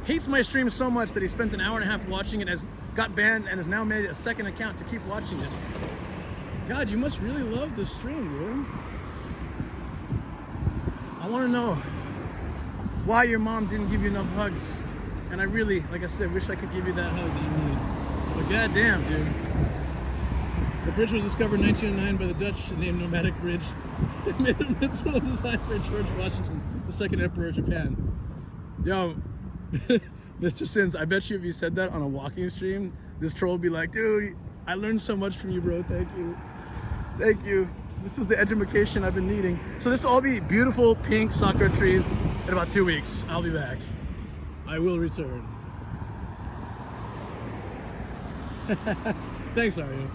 Speaker 1: hates my stream so much that he spent an hour and a half watching it, got banned, and has now made a second account to keep watching it. God, you must really love this stream, dude. I want to know why your mom didn't give you enough hugs. And I really, like I said, wish I could give you that hug that you need. But goddamn, dude. The bridge was discovered in 1909 by the Dutch named Nomadic Bridge. It made a mythical design for George Washington, the second emperor of Japan. Yo, Mr. Sins, I bet you if you said that on a walking stream, this troll would be like, dude, I learned so much from you, bro. Thank you. Thank you. This is the education I've been needing. So this will all be beautiful pink sakura trees in about 2 weeks. I'll be back. I will return. Thanks, Ario.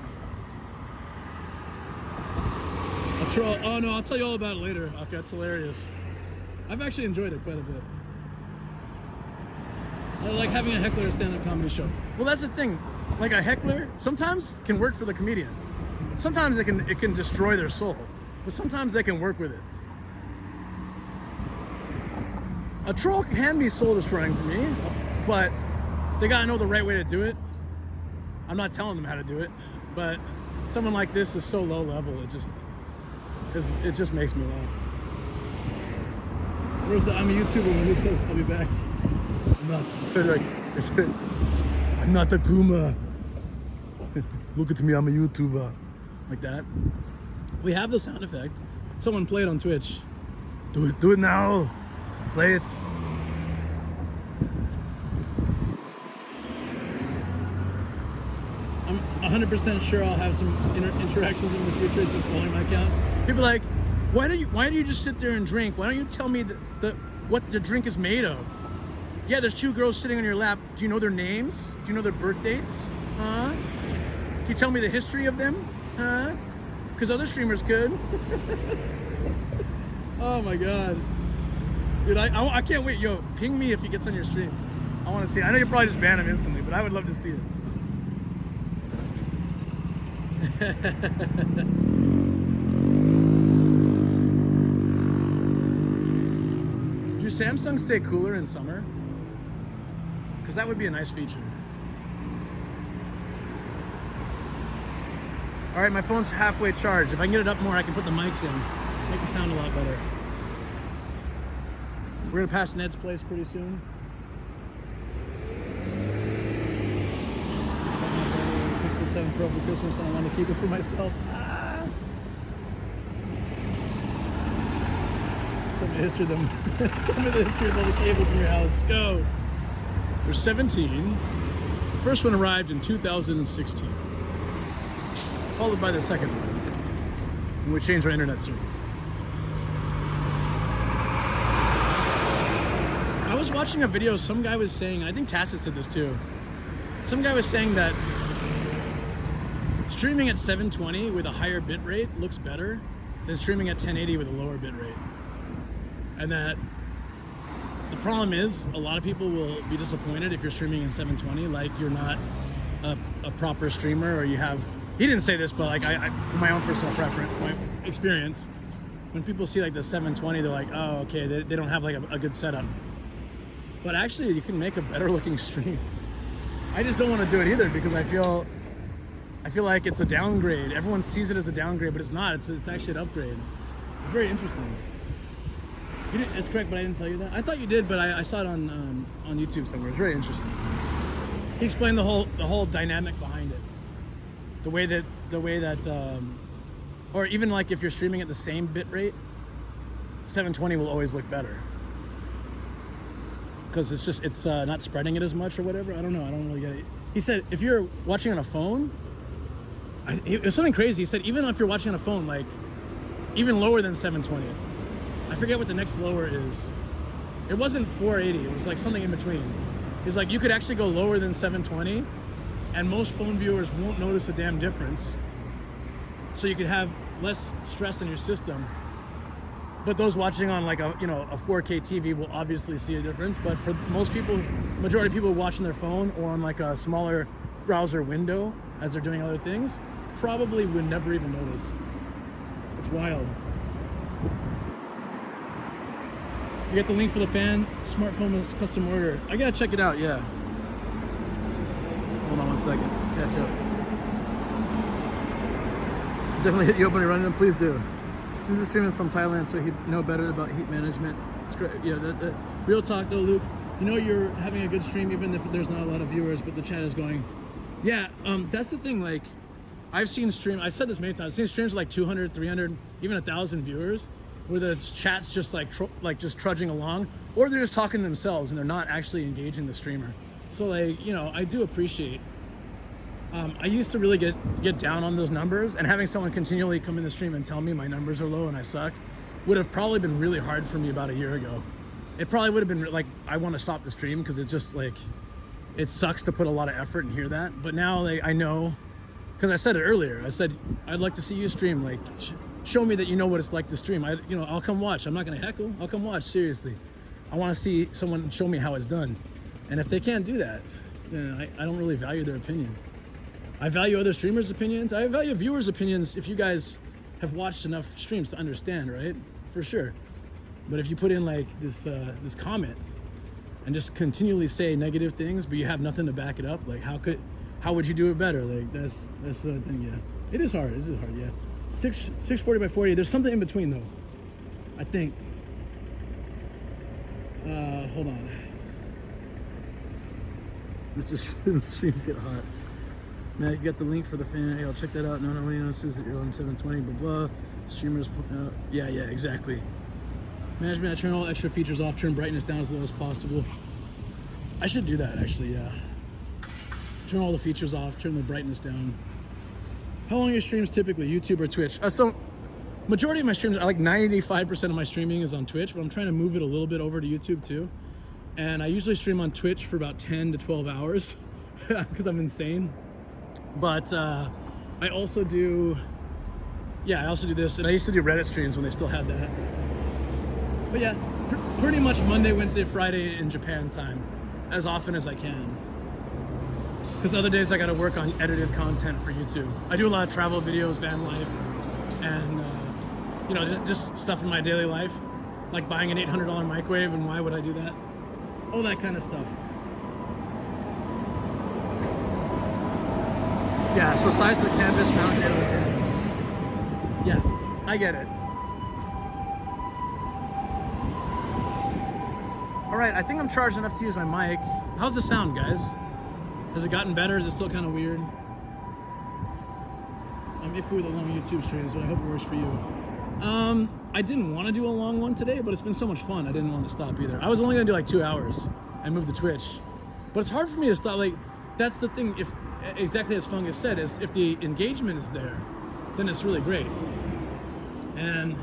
Speaker 1: A troll. Oh no, I'll tell you all about it later. Okay, that's hilarious. I've actually enjoyed it quite a bit. I like having a heckler at a stand-up comedy show. Well, that's the thing. Like a heckler sometimes can work for the comedian. Sometimes it can destroy their soul, but sometimes they can work with it. A troll can be soul destroying for me, but they gotta know the right way to do it. I'm not telling them how to do it, but someone like this is so low level, it just makes me laugh. Where's the I'm a YouTuber when Luke says I'll be back? I'm not a Kuma. Look at me, I'm a YouTuber. Like that. We have the sound effect. Someone play it on Twitch. Do it now. Play it. I'm 100% sure I'll have some interactions in the future. He's been following my account. People are like, why do you just sit there and drink? Why don't you tell me what the drink is made of? Yeah, there's two girls sitting on your lap. Do you know their names? Do you know their birth dates? Huh? Can you tell me the history of them? Huh? Because other streamers could. Oh my god. Dude, I can't wait. Yo, ping me if he gets on your stream. I want to see it. I know you'll probably just ban him instantly, but I would love to see it. Do Samsungs stay cooler in summer? because that would be a nice feature. All right, my phone's halfway charged. If I can get it up more, I can put the mics in, make it sound a lot better. We're gonna pass Ned's place pretty soon. Pixel 7 Pro for Christmas, and I want to keep it for myself. Tell me the history of them. Tell me the history of all the cables in your house. Go. There's 17. The first one arrived in 2016, followed by the second one, when we changed our internet service. I was watching a video, some guy was saying, I think Tacit said this too, some guy was saying that streaming at 720 with a higher bit rate looks better than streaming at 1080 with a lower bit rate. And that the problem is a lot of people will be disappointed if you're streaming in 720, like you're not a proper streamer, or you have, he didn't say this, but like I from my own personal preference, my experience, when people see like the 720, they're like, oh, okay, they don't have like a good setup. But actually you can make a better looking stream. I just don't want to do it either because I feel like it's a downgrade. Everyone sees it as a downgrade, but it's not. It's actually an upgrade. It's very interesting. It's correct, but I didn't tell you that. I thought you did, but I saw it on YouTube somewhere. It's very interesting. He explained the whole dynamic behind it. The way that, or even like if you're streaming at the same bit rate, 720 will always look better. Because it's not spreading it as much or whatever. I don't know. I don't really get it. He said if you're watching on a phone, it was something crazy. He said even if you're watching on a phone, like even lower than 720. I forget what the next lower is. It wasn't 480. It was like something in between. It's like you could actually go lower than 720, and most phone viewers won't notice a damn difference. So you could have less stress in your system. But those watching on like a 4K TV will obviously see a difference. But for most people, majority of people watching their phone or on like a smaller browser window as they're doing other things, probably would never even notice. It's wild. You get the link for the fan. Smartphone is custom order. I gotta check it out, yeah. Hold on one second. Catch up. Definitely hit you up when you're running them. Please do. Since he's streaming from Thailand, so he'd know better about heat management. It's great. Yeah, that real talk though, Luke. You know you're having a good stream even if there's not a lot of viewers, but the chat is going. Yeah, that's the thing. Like, I've seen stream. I said this many times. I've seen streams with like 200, 300, even 1,000 viewers, where the chat's just like just trudging along, or they're just talking to themselves and they're not actually engaging the streamer. So like, I do appreciate. I used to really get down on those numbers, and having someone continually come in the stream and tell me my numbers are low and I suck would have probably been really hard for me about a year ago. It probably would have been like, I want to stop the stream because it just like, it sucks to put a lot of effort and hear that. But now like, I know, because I said it earlier, I said, I'd like to see you stream, like show me that you know what it's like to stream. I'll come watch. I'm not going to heckle. I'll come watch, seriously. I want to see someone show me how it's done. And if they can't do that, then I don't really value their opinion. I value other streamers' opinions. I value viewers' opinions if you guys have watched enough streams to understand, right? For sure. But if you put in like this comment and just continually say negative things, but you have nothing to back it up, like how would you do it better? Like that's the thing, yeah. It is hard. It is hard, yeah. 640 by 40. There's something in between though, I think. Hold on. Mr. Streams get hot. Now you got the link for the fan. Hey, I'll check that out. No, nobody notices that you're on 720, blah, blah. Streamers, yeah, exactly. Management, I turn all extra features off, turn brightness down as low as possible. I should do that, actually, yeah. Turn all the features off, turn the brightness down. How long are your streams typically, YouTube or Twitch? So, majority of my streams, like 95% of my streaming is on Twitch, but I'm trying to move it a little bit over to YouTube too. And I usually stream on Twitch for about 10 to 12 hours because I'm insane. But I also do this, and I used to do Reddit streams when they still had that. But yeah, pretty much Monday, Wednesday, Friday in Japan time, as often as I can. Because other days I gotta work on edited content for YouTube. I do a lot of travel videos, van life, and just stuff in my daily life, like buying an $800 microwave, and why would I do that? All that kind of stuff. Yeah, so size of the canvas, mounted on the canvas. Yeah, I get it. All right, I think I'm charged enough to use my mic. How's the sound, guys? Has it gotten better? Is it still kind of weird? I'm iffy with the long YouTube streams, but I hope it works for you. I didn't want to do a long one today, but it's been so much fun. I didn't want to stop either. I was only gonna do like 2 hours and move to Twitch, but it's hard for me to stop. Like, that's the thing. If exactly as Fungus said, is if the engagement is there, then it's really great. And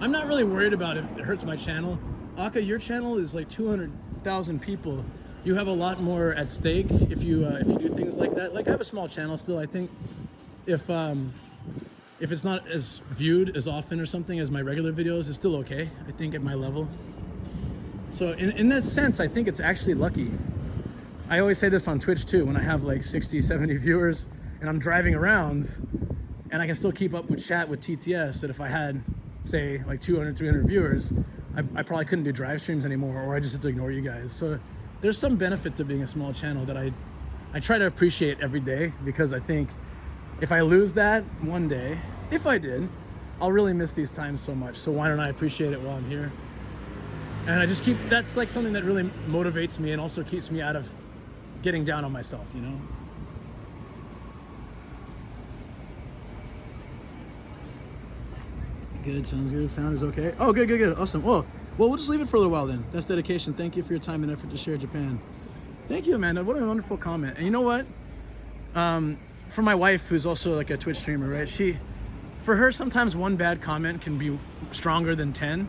Speaker 1: I'm not really worried about it. It hurts my channel. Aka, your channel is like 200,000 people. You have a lot more at stake if you do things like that. Like, I have a small channel still. I think if it's not as viewed as often or something as my regular videos, it's still okay, I think, at my level. So in that sense, I think it's actually lucky. I always say this on Twitch too, when I have like 60, 70 viewers and I'm driving around and I can still keep up with chat with TTS, that if I had, say, like 200, 300 viewers, I probably couldn't do drive streams anymore, or I just had to ignore you guys. So there's some benefit to being a small channel that I try to appreciate every day, because I think if I lose that one day, if I did, I'll really miss these times so much. So why don't I appreciate it while I'm here? And I just that's like something that really motivates me and also keeps me out of getting down on myself, you know? Good, sounds good. Sound is okay. Oh, good, good, good. Awesome. Well, we'll just leave it for a little while then. That's dedication. Thank you for your time and effort to share Japan. Thank you, Amanda. What a wonderful comment. And you know what? For my wife, who's also like a Twitch streamer, right? For her, sometimes one bad comment can be stronger than 10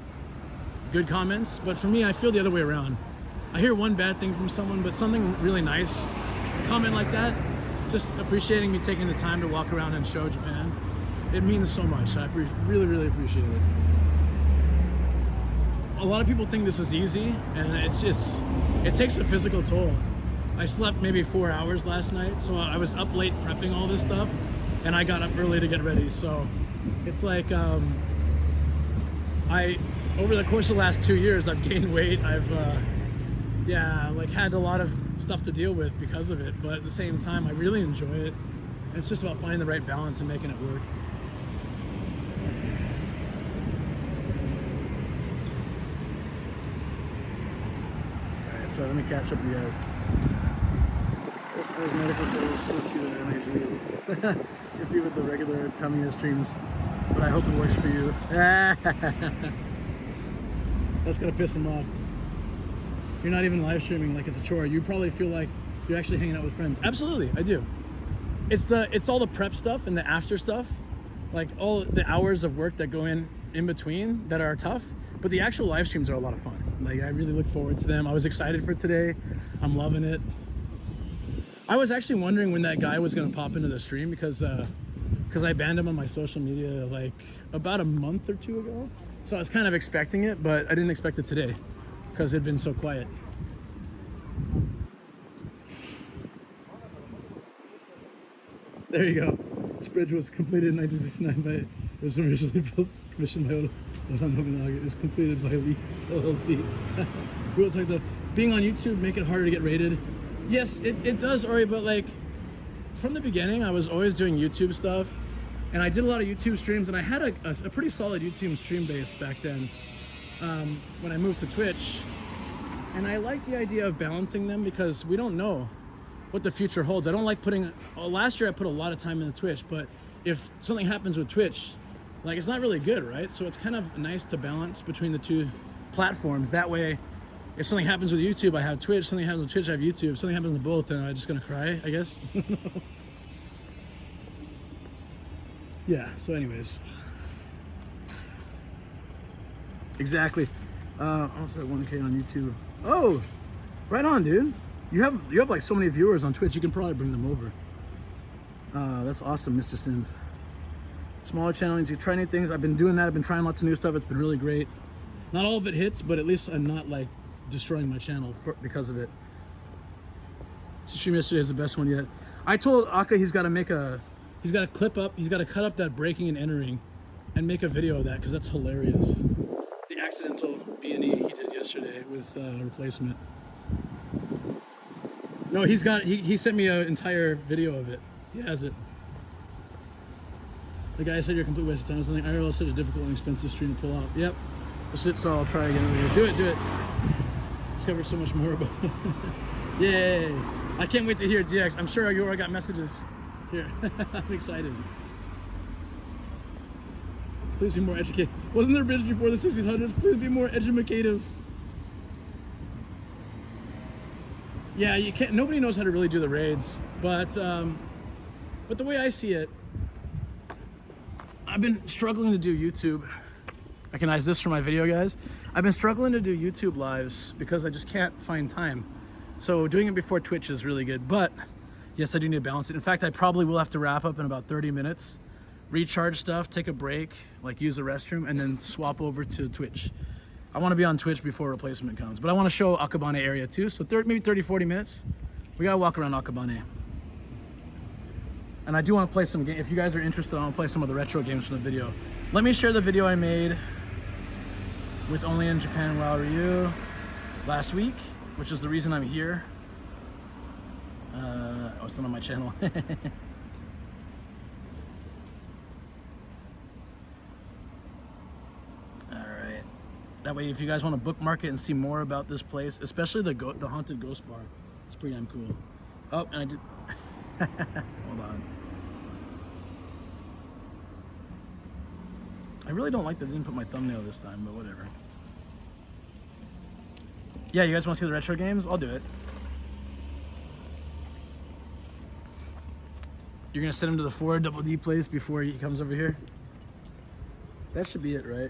Speaker 1: good comments. But for me, I feel the other way around. I hear one bad thing from someone, but something really nice, a comment like that, just appreciating me taking the time to walk around and show Japan, it means so much. I really, really appreciate it. A lot of people think this is easy, and it takes a physical toll. I slept maybe 4 hours last night, so I was up late prepping all this stuff, and I got up early to get ready. So it's like, over the course of the last 2 years, I've gained weight. I've had a lot of stuff to deal with because of it, but at the same time, I really enjoy it. And it's just about finding the right balance and making it work. Alright, so let me catch up with you guys. This is medical service. Let's see that energy. If you with the regular Tamiya streams, but I hope it works for you. That's gonna piss him off. You're not even live streaming like it's a chore. You probably feel like you're actually hanging out with friends. Absolutely, I do. It's all the prep stuff and the after stuff, like all the hours of work that go in between that are tough. But the actual live streams are a lot of fun. Like, I really look forward to them. I was excited for today. I'm loving it. I was actually wondering when that guy was gonna pop into the stream, because I banned him on my social media like about a month or two ago. So I was kind of expecting it, but I didn't expect it today, because it had been so quiet. There you go. This bridge was completed in 1969 by, it was originally built, commissioned by Oda Nobunaga. It was completed by Lee LLC. Real talk though, being on YouTube make it harder to get rated. Yes, it does, Ori, but like, from the beginning, I was always doing YouTube stuff, and I did a lot of YouTube streams, and I had a pretty solid YouTube stream base back then. When I moved to Twitch, and I like the idea of balancing them, because we don't know what the future holds. I don't like last year I put a lot of time into Twitch, but if something happens with Twitch, like, it's not really good, right? So it's kind of nice to balance between the two platforms. That way, if something happens with YouTube, I have Twitch. Something happens with Twitch, I have YouTube. Something happens with both, then I'm just gonna cry, I guess. Yeah, so anyways. Exactly. Also at 1K on YouTube. Oh, right on, dude. You have like so many viewers on Twitch, you can probably bring them over. That's awesome, Mr. Sins. Smaller channels, you try new things. I've been doing that. I've been trying lots of new stuff. It's been really great. Not all of it hits, but at least I'm not like destroying my channel because of it. Stream yesterday is the best one yet. I told Aka he's got to clip up, he's got to cut up that breaking and entering and make a video of that, because that's hilarious. The accidental B&E he did yesterday with Replaisement. No, he sent me an entire video of it. He has it. The guy said you're a complete waste of time or something. IRL is such a difficult and expensive stream to pull out. Yep. That's it, so I'll try again. Do it. Discovered so much more about it. Yay. I can't wait to hear DX. I'm sure you already got messages here. I'm excited. Please be more educated. Wasn't there a bitch before the 1600s? Please be more educative. Yeah, you can't. Nobody knows how to really do the raids, but the way I see it, I've been struggling to do YouTube. Recognize this from my video, guys. I've been struggling to do YouTube lives because I just can't find time. So doing it before Twitch is really good, but yes, I do need to balance it. In fact, I probably will have to wrap up in about 30 minutes, recharge stuff, take a break, like use the restroom, and then swap over to Twitch. I want to be on Twitch before Replacement comes, but I want to show Akabane area too. So maybe 30-40 minutes. We gotta walk around Akabane. And I do want to play some games. If you guys are interested, I want to play some of the retro games from the video. Let me share the video I made with Only in Japan Wow Ryu last week, which is the reason I'm here. Oh, it's not on my channel. Alright. That way, if you guys want to bookmark it and see more about this place, especially the Haunted Ghost Bar, it's pretty damn cool. Oh, and I did... Hold on. I really don't like that I didn't put my thumbnail this time, but whatever. Yeah, you guys want to see the retro games? I'll do it. You're gonna send him to the 4 Double D place before he comes over here? That should be it, right?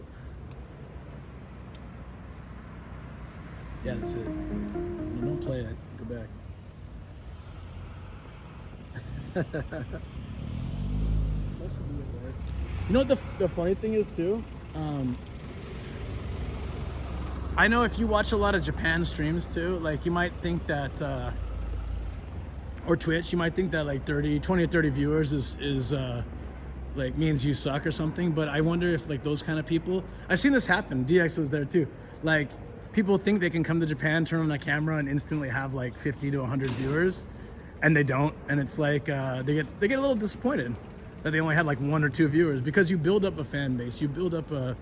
Speaker 1: Yeah, that's it. No, don't play it. Go back. That should be it, right? You know what the funny thing is too? I know if you watch a lot of Japan streams too, like you might think that, or Twitch, you might think that like 20 or 30 viewers is like means you suck or something. But I wonder if like those kind of people, I've seen this happen. DX was there too. Like people think they can come to Japan, turn on a camera, and instantly have like 50 to 100 viewers. And they don't, and it's like they get a little disappointed that they only had like 1 or 2 viewers, because you build up a fan base, you build up a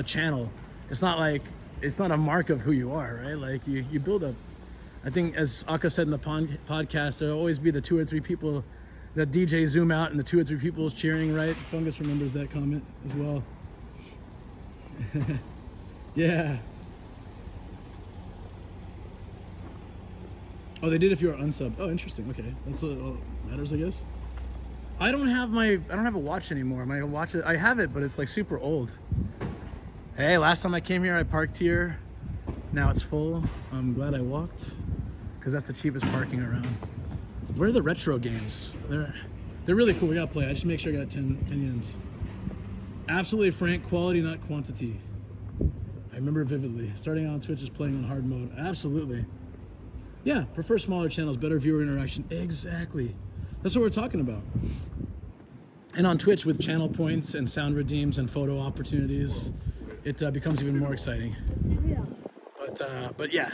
Speaker 1: channel. It's not a mark of who you are, right? Like you build up. I think, as Aka said in the podcast, there'll always be the 2 or 3 people that DJ zoom out, and the 2 or 3 people cheering, right? Fungus remembers that comment as well. Yeah. Oh, they did if you were unsubbed. Oh, interesting. Okay, that's what matters, I guess. I don't have a watch anymore. My watch, I have it, but it's like super old. Hey, last time I came here, I parked here. Now it's full. I'm glad I walked, because that's the cheapest parking around. Where are the retro games? They're really cool. We gotta play. I just make sure I got 10 yens. Absolutely frank, quality, not quantity. I remember vividly. Starting on Twitch is playing on hard mode. Absolutely. Yeah, prefer smaller channels, better viewer interaction. Exactly. That's what we're talking about. And on Twitch, with channel points and sound redeems and photo opportunities, it becomes even more exciting. But yeah,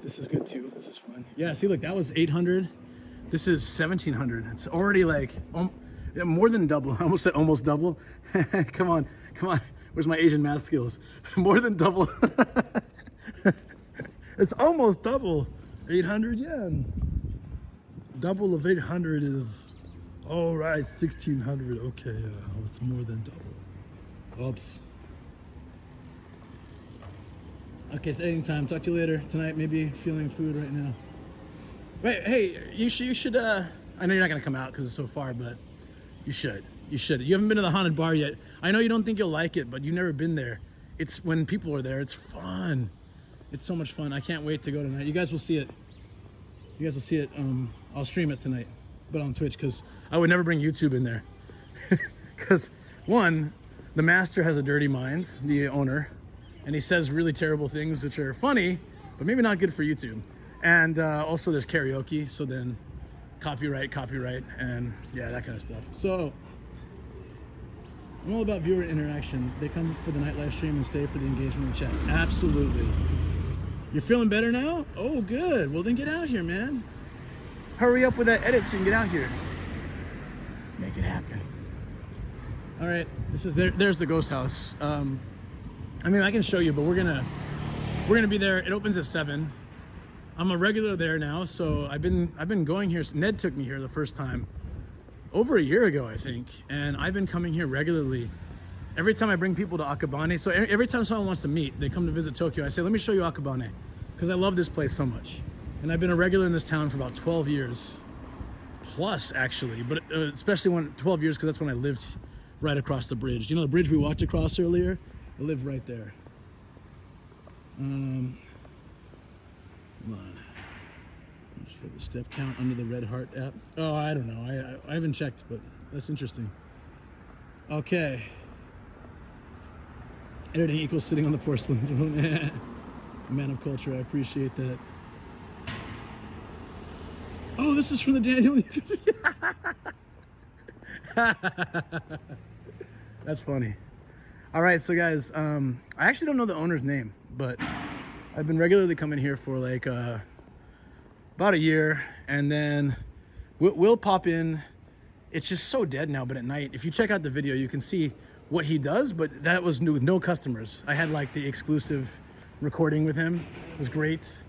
Speaker 1: this is good too. This is fun. Yeah, see, look, that was 800. This is 1700. It's already like more than double. I almost said almost double. Come on. Where's my Asian math skills? More than double. It's almost double. 800 yen. Double of 800 is, all right, 1600. Okay, it's more than double. Oops. Okay, it's editing time. Talk to you later tonight. Maybe feeling food right now. Wait, hey, you should. I know you're not gonna come out because it's so far, but you should. You should. You haven't been to the haunted bar yet. I know you don't think you'll like it, but you've never been there. It's when people are there. It's fun. It's so much fun. I can't wait to go tonight. You guys will see it. I'll stream it tonight, but on Twitch, because I would never bring YouTube in there. Because one, the master has a dirty mind, the owner, and he says really terrible things which are funny, but maybe not good for YouTube. And also there's karaoke, so then copyright, and yeah, that kind of stuff. So I'm all about viewer interaction. They come for the night live stream and stay for the engagement in chat. Absolutely. You're feeling better now? Oh, good. Well, then get out here, man. Hurry up with that edit so you can get out here. Make it happen. All right, this is there's the ghost house. I mean, I can show you, but we're gonna be there. It opens at 7. I'm a regular there now, so I've been going here. Ned took me here the first time over a year ago, I think, and I've been coming here regularly. Every time I bring people to Akabane, so every time someone wants to meet, they come to visit Tokyo, I say, let me show you Akabane, because I love this place so much. And I've been a regular in this town for about 12 years, plus actually, but especially 12 years, because that's when I lived right across the bridge. You know the bridge we walked across earlier? I live right there. Hold on. Let's show the step count under the Red Heart app. Oh, I don't know. I haven't checked, but that's interesting. Okay. Everything equals sitting on the porcelain throne. Man of culture, I appreciate that. Oh, this is from the Daniel. That's funny. All right, so guys, I actually don't know the owner's name, but I've been regularly coming here for like about a year, and then we'll pop in. It's just so dead now, but at night, if you check out the video, you can see what he does, but that was with no customers. I had like the exclusive recording with him. It was great,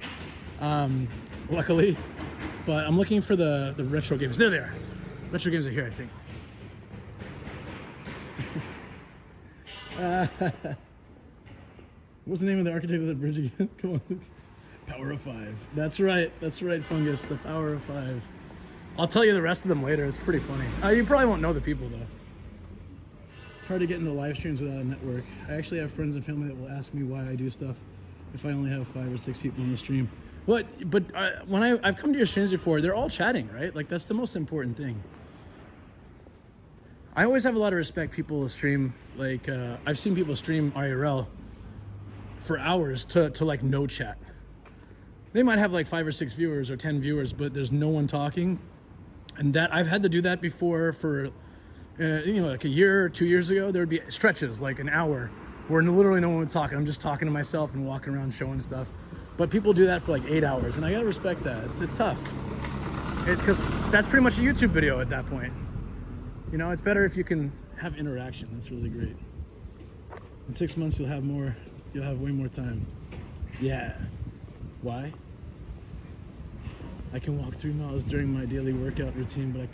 Speaker 1: luckily. But I'm looking for the retro games. There they are. Retro games are here, I think. What's the name of the architect of the bridge again? Come on. Power of 5. That's right, Fungus. The Power of 5. I'll tell you the rest of them later. It's pretty funny. You probably won't know the people though. It's hard to get into live streams without a network. I actually have friends and family that will ask me why I do stuff if I only have 5 or 6 people on the stream. But when I've come to your streams before, they're all chatting, right? Like that's the most important thing. I always have a lot of respect people stream, like I've seen people stream IRL for hours to like no chat. They might have like 5 or 6 viewers or 10 viewers, but there's no one talking. And that I've had to do that before for like a year or 2 years ago. There would be stretches like an hour where literally no one would talk. I'm just talking to myself and walking around showing stuff. But people do that for like 8 hours, and I gotta respect that. It's tough. It's because that's pretty much a YouTube video at that point. You know, it's better if you can have interaction. That's really great. In 6 months, you'll have way more time. Yeah. Why? I can walk 3 miles during my daily workout routine, but I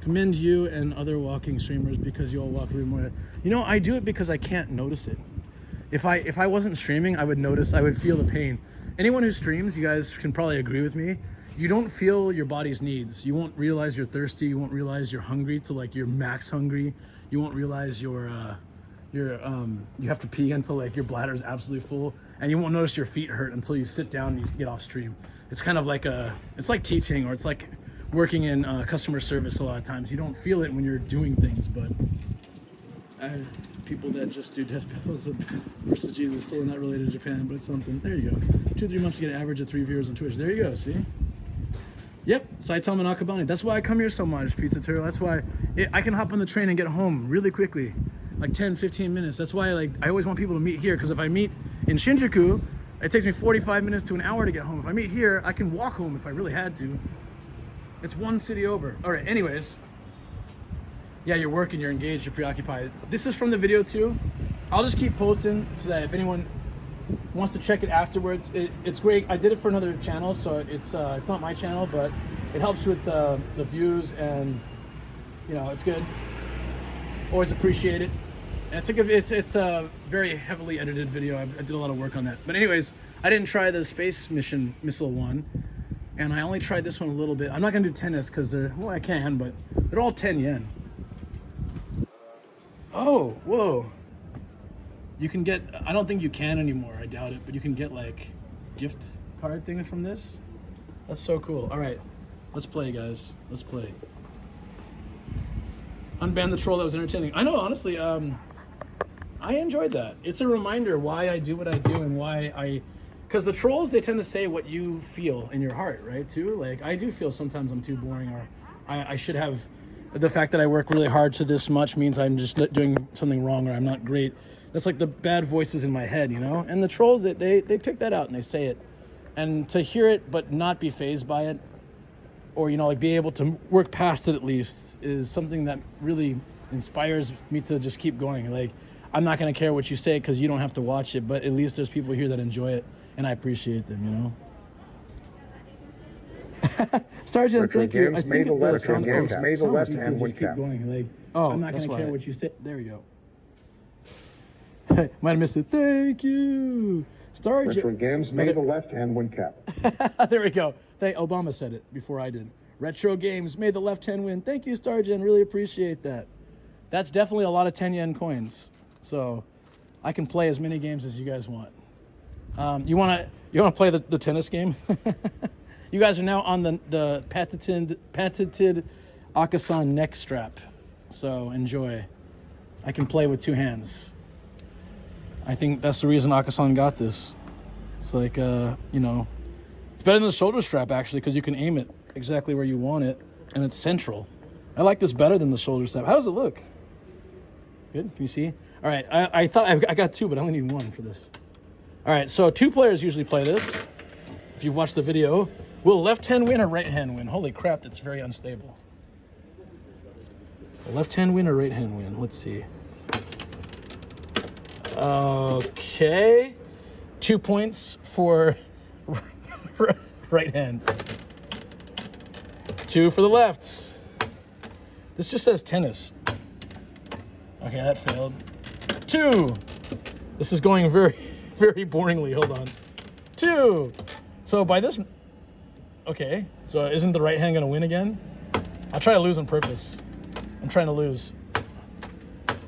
Speaker 1: commend you and other walking streamers because you all walk way more. You know, I do it because I can't notice it. If I wasn't streaming, I would feel the pain. Anyone who streams, you guys can probably agree with me. You don't feel your body's needs. You won't realize you're thirsty. You won't realize you're hungry to like you're max hungry. You won't realize you have to pee until like your bladder's absolutely full, and you won't notice your feet hurt until you sit down and you get off stream. It's kind of like it's like teaching, or it's like working in customer service. A lot of times you don't feel it when you're doing things, but I have people that just do death battles versus Jesus, totally not related to Japan, but it's something. There you go. 2-3 months to get an average of 3 viewers on Twitch. There you go. See. Yep, Saitama and Akabane. That's why I come here so much, Pizza Turtle. That's why I can hop on the train and get home really quickly, like 10-15 minutes. That's why I always want people to meet here, because if I meet in Shinjuku, it takes me 45 minutes to an hour to get home. If I meet here, I can walk home if I really had to. It's one city over. All right, anyways. Yeah, you're working, you're engaged, you're preoccupied. This is from the video too. I'll just keep posting so that if anyone wants to check it afterwards, it's great. I did it for another channel, so it's not my channel, but it helps with the views, and you know, it's good. Always appreciate it. And it's a very heavily edited video. I did a lot of work on that. But anyways, I didn't try the space mission missile one, and I only tried this one a little bit. I'm not gonna do tennis because I can, but they're all 10 yen. Oh, whoa. You can get, I don't think you can anymore, I doubt it, but you can get like gift card things from this. That's so cool. All right, let's play, guys. Let's play. Unban the troll, that was entertaining. I know, honestly, I enjoyed that. It's a reminder why I do what I do and why because the trolls, they tend to say what you feel in your heart, right, too? Like, I do feel sometimes I'm too boring, or I should have, the fact that I work really hard to this much means I'm just doing something wrong, or I'm not great. That's like the bad voices in my head, you know? And the trolls, they pick that out and they say it. And to hear it but not be fazed by it, or, you know, like be able to work past it at least is something that really inspires me to just keep going. Like, I'm not going to care what you say because you don't have to watch it, but at least there's people here that enjoy it, and I appreciate them, you know? Sergeant,
Speaker 5: Retro
Speaker 1: thank you.
Speaker 5: Games
Speaker 1: I think
Speaker 5: made the
Speaker 1: it does
Speaker 5: left
Speaker 1: sound
Speaker 5: hand
Speaker 1: like
Speaker 5: made the left
Speaker 1: you
Speaker 5: hand
Speaker 1: just
Speaker 5: win
Speaker 1: keep
Speaker 5: cap.
Speaker 1: going. Like,
Speaker 6: Oh,
Speaker 1: I'm not
Speaker 6: that's
Speaker 1: going to care
Speaker 6: why.
Speaker 1: what you say. There we go. Might have missed it. Thank you.
Speaker 5: Retro
Speaker 1: Sergeant.
Speaker 5: Games made the left hand win cap.
Speaker 1: There we go. Obama said it before I did. Retro Games made the left hand win. Thank you, Stargen. Really appreciate that. That's definitely a lot of 10 yen coins. So I can play as many games as you guys want. You wanna play the tennis game? You guys are now on the patented Akasan neck strap. So enjoy. I can play with two hands. I think that's the reason Akasan got this. It's like, you know, it's better than the shoulder strap actually because you can aim it exactly where you want it, and it's central. I like this better than the shoulder strap. How does it look? Good. Can you see? All right. I thought I got two, but I only need one for this. All right. So 2 players usually play this. If you've watched the video, will left hand win or right hand win? Holy crap! That's very unstable. Left hand win or right hand win? Let's see. Okay. 2 points for right hand. 2 for the left. This just says tennis. Okay, that failed. 2. This is going very, very boringly. Hold on. 2. So by this... Okay, so isn't the right hand going to win again? I'll try to lose on purpose. I'm trying to lose.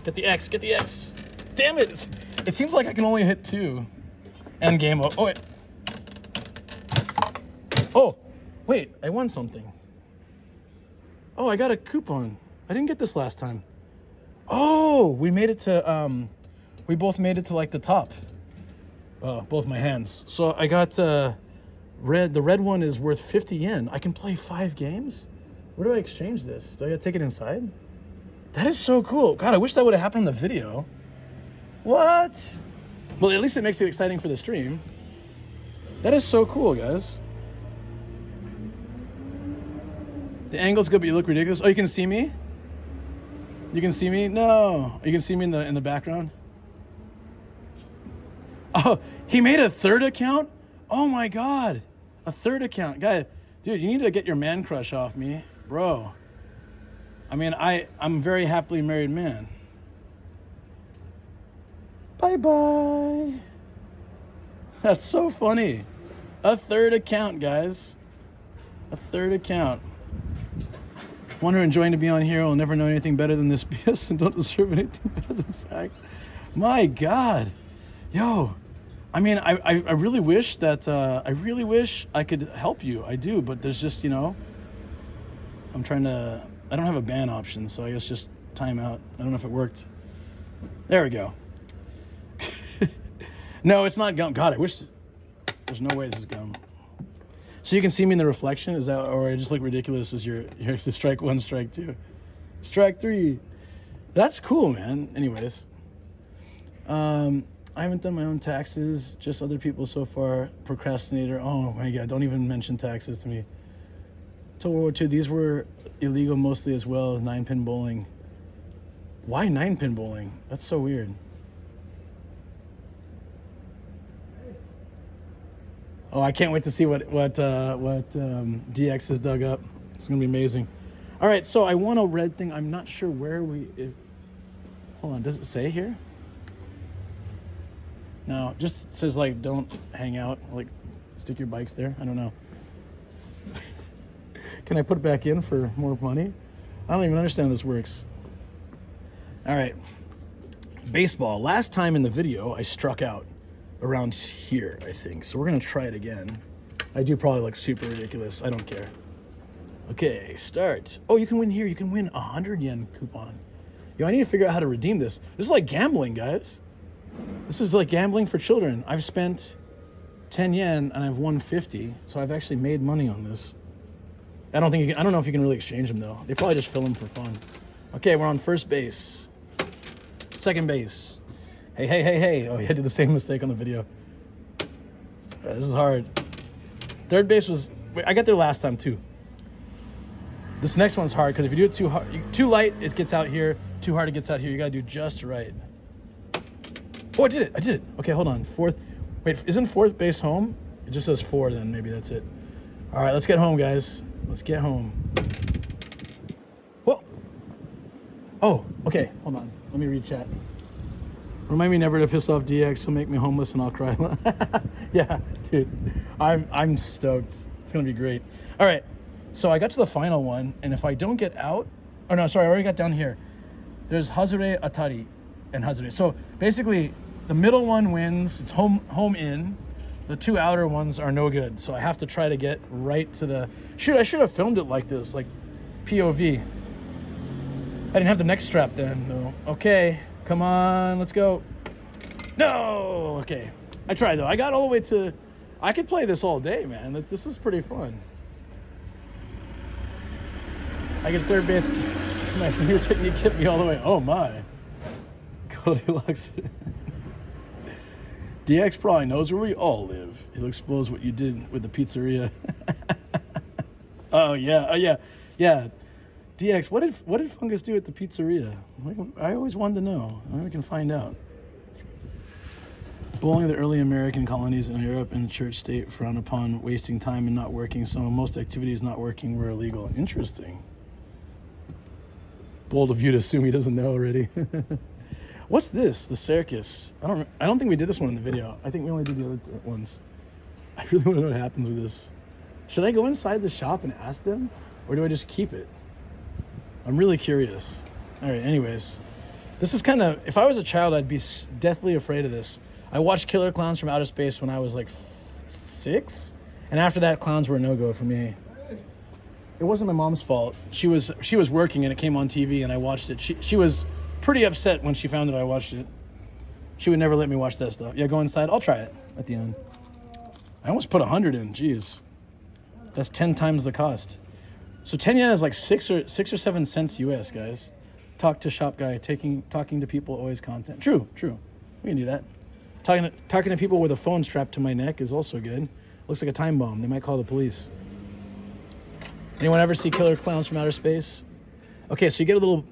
Speaker 1: Get the X, get the X. Damn it! It seems like I can only hit 2. And game up. Oh, wait. Oh, wait, I won something. Oh, I got a coupon. I didn't get this last time. Oh, we made it to, we both made it to like the top. Both my hands. So I got, red. The red one is worth 50 yen. I can play 5 games? Where do I exchange this? Do I gotta take it inside? That is so cool. God, I wish that would have happened in the video. What? Well, at least it makes it exciting for the stream. That is so cool, guys. The angle's good, but you look ridiculous. Oh, you can see me? You can see me? No. You can see me in the background? Oh, he made a 3rd account? Oh my God. A 3rd account. Guy, dude, you need to get your man crush off me. Bro. I mean, I'm a very happily married man. Bye-bye. That's so funny. A 3rd account, guys. A 3rd account. Wonder enjoying to be on here. I'll never know anything better than this BS and don't deserve anything better than facts. My God. Yo. I mean, I really wish that, I really wish I could help you. I do, but there's just, you know, I don't have a ban option, so I guess just time out. I don't know if it worked. There we go. No, it's not gum. God, I wish, there's no way this is gum. So you can see me in the reflection, is that, or I just look ridiculous as you're strike 1, strike 2. Strike 3. That's cool, man. Anyways. I haven't done my own taxes, just other people so far. Procrastinator. Oh my God, don't even mention taxes to me. Till World War II, these were illegal mostly as well as 9-pin bowling. Why 9-pin bowling? That's so weird. Oh, I can't wait to see what DX has dug up. It's gonna be amazing. All right, so I won a red thing. I'm not sure where hold on, does it say here? No, just says like don't hang out, like stick your bikes there. I don't know. Can I put it back in for more money? I don't even understand how this works. All right, baseball. Last time in the video, I struck out around here, I think. So we're gonna try it again. I do probably look super ridiculous. I don't care. Okay, start. Oh, you can win here. You can win 100 yen coupon. Yo, I need to figure out how to redeem this. This is like gambling, guys. This is like gambling for children. I've spent 10 yen and I've won 50. So I've actually made money on this. I don't know if you can really exchange them though. They probably just fill them for fun. Okay, we're on first base. Second base. Hey. Oh, yeah, I did the same mistake on the video. This is hard. Third base was... Wait, I got there last time too. This next one's hard because if you do it too hard, too light, it gets out here. Too hard, it gets out here. You gotta do just right. Oh, I did it. I did it. Okay, hold on. Fourth. Wait, isn't fourth base home? It just says 4. Then maybe that's it. All right, let's get home, guys. Let's get home. Whoa. Oh, okay. Hold on. Let me read chat. Remind me never to piss off DX. He'll make me homeless and I'll cry. Yeah, dude. I'm stoked. It's gonna be great. All right. So I got to the final one, and if I don't get out, oh no, sorry, I already got down here. There's Hazure Atari and Hazure. So basically, the middle one wins. It's home in. The 2 outer ones are no good. So I have to try to get right to the. Shoot, I should have filmed it like this, like POV. I didn't have the neck strap then. No. Okay, come on, let's go. No. Okay, I tried though. I got all the way to. I could play this all day, man. This is pretty fun. I get third base. My finger technique kept me all the way. Oh my. Goldilocks. DX probably knows where we all live. He'll expose what you did with the pizzeria. Oh yeah, yeah. DX, what did Fungus do at the pizzeria? I always wanted to know. Maybe we can find out. Only the early American colonies in Europe and the church state frowned upon wasting time and not working, so most activities not working were illegal. Interesting. Bold of you to assume he doesn't know already. What's this? The circus. I don't think we did this one in the video. I think we only did the other ones. I really want to know what happens with this. Should I go inside the shop and ask them, or do I just keep it? I'm really curious. All right. Anyways, this is kind of. If I was a child, I'd be deathly afraid of this. I watched Killer Clowns from Outer Space when I was like 6, and after that, clowns were a no-go for me. It wasn't my mom's fault. She was working and it came on TV and I watched it. She was pretty upset when she found that I watched it. She would never let me watch that stuff. Yeah, go inside. I'll try it at the end. I almost put 100 in. Jeez, that's 10 times the cost. So 10 yen is like 6 or 7 cents US, guys. Talk to shop guy. Talking to people always content. True. We can do that. Talking to people with a phone strapped to my neck is also good. Looks like a time bomb. They might call the police. Anyone ever see Killer Clowns from Outer Space? Okay, so you get a little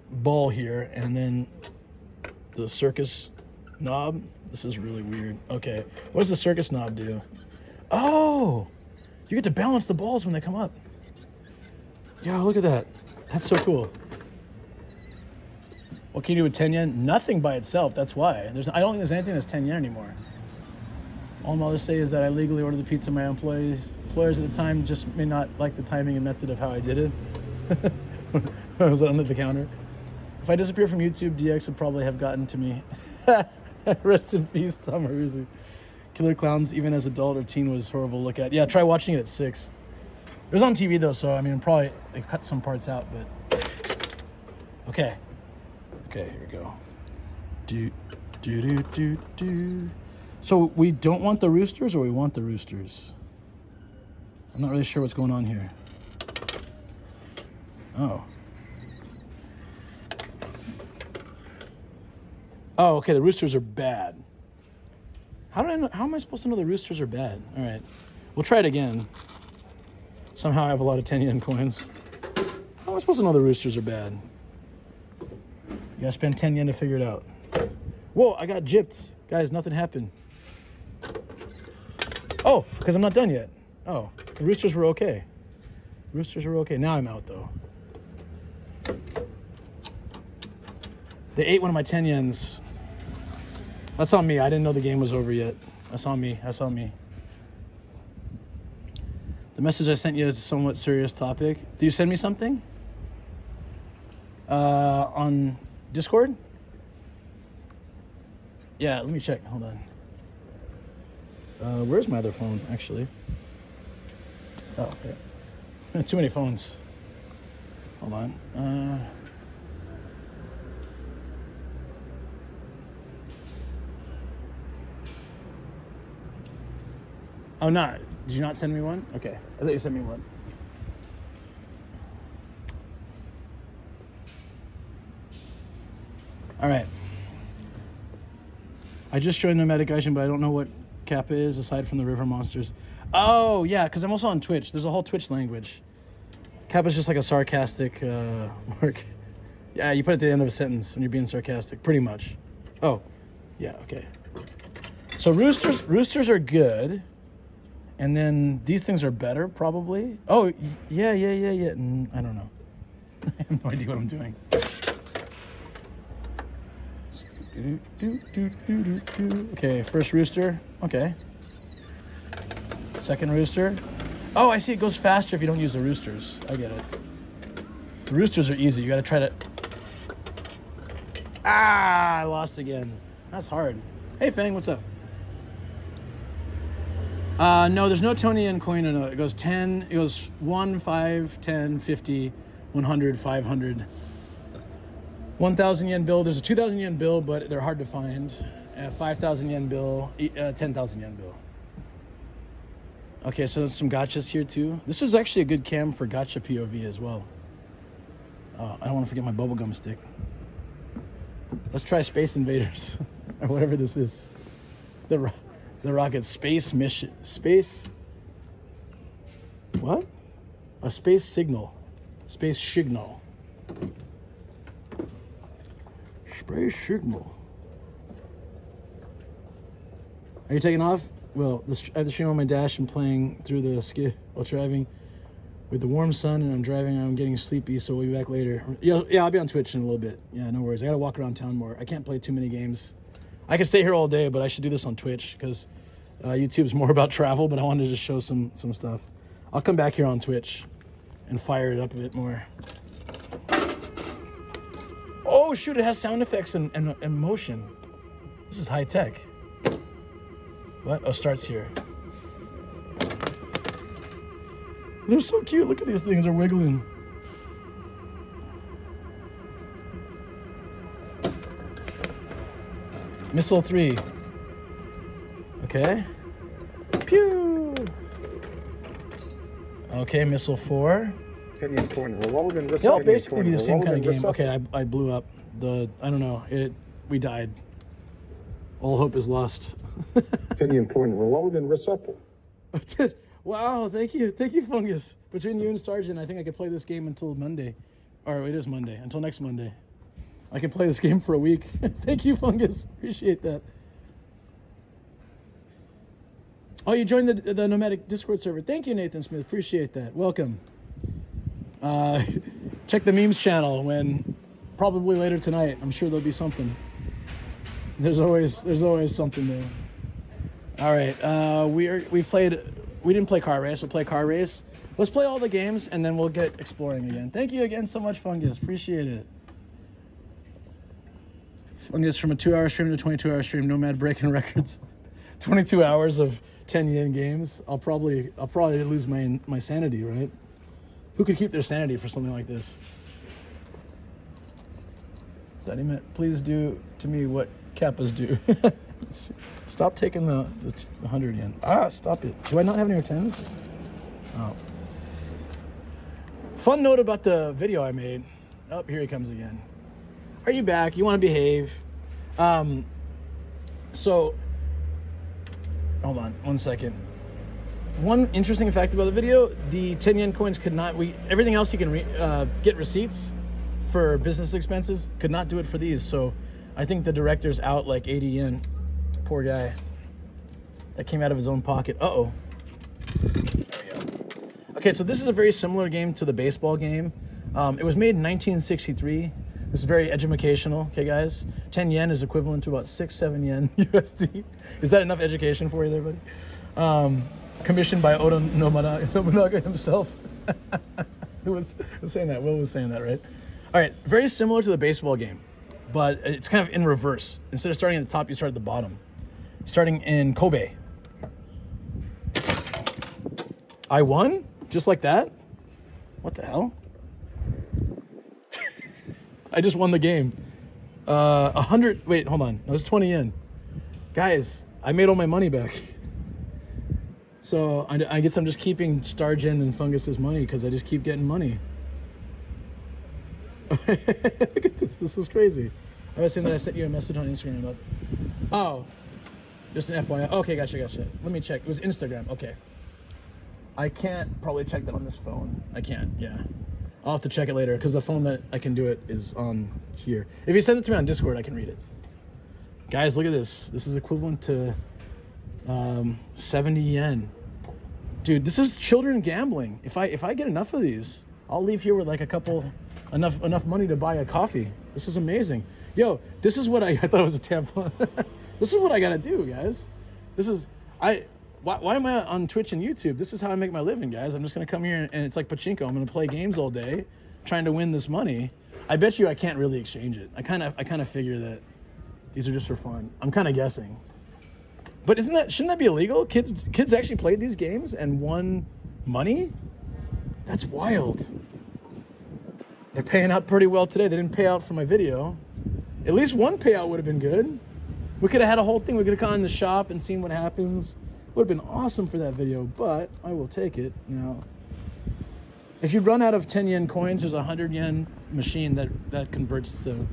Speaker 1: ball here, and then the circus knob. This is really weird. Okay, what does the circus knob do? Oh, you get to balance the balls when they come up. Yeah, look at that. That's so cool. What can you do with 10 yen? Nothing by itself, that's why. I don't think there's anything that's 10 yen anymore. All I'm going to say is that I legally ordered the pizza. My employers at the time just may not like the timing and method of how I did it. I was under the counter. If I disappear from YouTube, DX would probably have gotten to me. Rest in peace, Tom Aruzi. Killer Clowns, even as adult or teen, was horrible to look at. Yeah, try watching it at 6. It was on TV though, so I mean, probably they cut some parts out, but okay. Okay, here we go. So we don't want the roosters, or we want the roosters? I'm not really sure what's going on here. Oh. Oh, okay, the roosters are bad. How am I supposed to know the roosters are bad? All right, we'll try it again. Somehow I have a lot of 10 yen coins. How am I supposed to know the roosters are bad? You gotta spend 10 yen to figure it out. Whoa, I got gypped. Guys, nothing happened. Oh, because I'm not done yet. Oh, the roosters were okay. Roosters were okay. Now I'm out, though. They ate one of my 10 yens. That's on me. I didn't know the game was over yet. That's on me. That's on me. The message I sent you is a somewhat serious topic. Do you send me something? On Discord? Yeah, let me check. Hold on. Where's my other phone, actually? Oh, okay. Too many phones. Hold on. Oh, not. Did you not send me one? Okay. I thought you sent me one. All right. I just joined Nomadic Gaijin, but I don't know what Kappa is aside from the river monsters. Oh, yeah, because I'm also on Twitch. There's a whole Twitch language. Kappa's just like a sarcastic mark. Yeah, you put it at the end of a sentence when you're being sarcastic, pretty much. Oh, yeah, okay. So roosters are good, and then these things are better, probably. Oh, yeah. I don't know. I have no idea what I'm doing. Okay, first rooster. Okay. Second rooster. Oh, I see. It goes faster if you don't use the roosters. I get it. The roosters are easy. You got to try to. Ah, I lost again. That's hard. Hey, Fang, what's up? No, there's no Tony Yen coin in it. It goes 10. It goes 1, 5, 10, 50, 100, 500. 1,000 yen bill. There's a 2,000 yen bill, but they're hard to find. 5,000 yen bill. 10,000 yen bill. Okay, so there's some gotchas here too. This is actually a good cam for gotcha POV as well. Oh, I don't want to forget my bubblegum stick. Let's try Space Invaders or whatever this is. The rocket space mission. Space. What? A space signal. Space signal. Space signal. Are you taking off? Well, I have to stream on my dash and playing through the skid while driving with the warm sun, and I'm driving. I'm getting sleepy, so we'll be back later. Yeah, I'll be on Twitch in a little bit. Yeah, no worries. I gotta walk around town more. I can't play too many games. I could stay here all day, but I should do this on Twitch because YouTube's more about travel. But I wanted to just show some stuff. I'll come back here on Twitch and fire it up a bit more. Oh shoot! It has sound effects and motion. This is high tech. What? Oh, starts here. They're so cute. Look at these things. They're wiggling. Missile 3. Okay. Pew! Okay, Missile 4. It'll basically be the same kind of game. Okay, I blew up. I don't know. We died. All hope is lost.
Speaker 5: Reload and resettle.
Speaker 1: Wow, thank you, Fungus. Between you and Sargent, I think I could play this game until Monday. Or it is Monday, until next Monday. I can play this game for a week. Thank you, Fungus. Appreciate that. Oh, you joined the Nomadic Discord server. Thank you, Nathan Smith. Appreciate that. Welcome. Check the memes channel probably later tonight. I'm sure there'll be something. There's always something there. All right, we didn't play car race. We'll play car race. Let's play all the games and then we'll get exploring again. Thank you again so much, Fungus. Appreciate it. Fungus, from a 2-hour stream to 22-hour stream, Nomad breaking records. 22 hours of 10 yen games. I'll probably lose my sanity, right? Who could keep their sanity for something like this? Daddy, please do to me what Kappas do. Stop taking the 100 yen. Ah, stop it. Do I not have any more 10s? Oh. Fun note about the video I made. Oh, here he comes again. Are you back? You want to behave? So, hold on 1 second. One interesting fact about the video, the 10 yen coins could not, everything else you can get receipts for business expenses, could not do it for these. So I think the director's out like 80 yen. Poor guy. That came out of his own pocket. Uh-oh. There we go. Okay, so this is a very similar game to the baseball game. It was made in 1963. This is very educational, okay, guys? 10 yen is equivalent to about 6-7 yen USD. Is that enough education for you there, buddy? Commissioned by Oda Nobunaga himself. Who was saying that? Will was saying that, right? All right, very similar to the baseball game, but it's kind of in reverse. Instead of starting at the top, you start at the bottom. Starting in Kobe. I won? Just like that? What the hell? I just won the game. 100, wait, hold on. No, it's 20 yen. Guys, I made all my money back. So I guess I'm just keeping Stargen and Fungus's money because I just keep getting money. Look at this. This is crazy. I was saying that I sent you a message on Instagram about... Oh, just an FYI. Okay, gotcha. Let me check. It was Instagram. Okay. I can't probably check that on this phone. I can't, yeah. I'll have to check it later because the phone that I can do it is on here. If you send it to me on Discord, I can read it. Guys, look at this. This is equivalent to 70 yen. Dude, this is children gambling. If I get enough of these, I'll leave here with like enough money to buy a coffee. This is amazing. Yo, this is what I thought it was a tampon. This is what I gotta do, guys. Why am I on Twitch and YouTube? This is how I make my living, guys. I'm just gonna come here and it's like pachinko. I'm gonna play games all day, trying to win this money. I bet you I can't really exchange it. I kind of figure that these are just for fun. I'm kind of guessing. But shouldn't that be illegal? Kids actually played these games and won money? That's wild. They're paying out pretty well today. They didn't pay out for my video. At least one payout would have been good. We could have had a whole thing. We could have gone in the shop and seen what happens. Would have been awesome for that video, but I will take it. Now, if you run out of 10 yen coins, there's a 100 yen machine that converts to...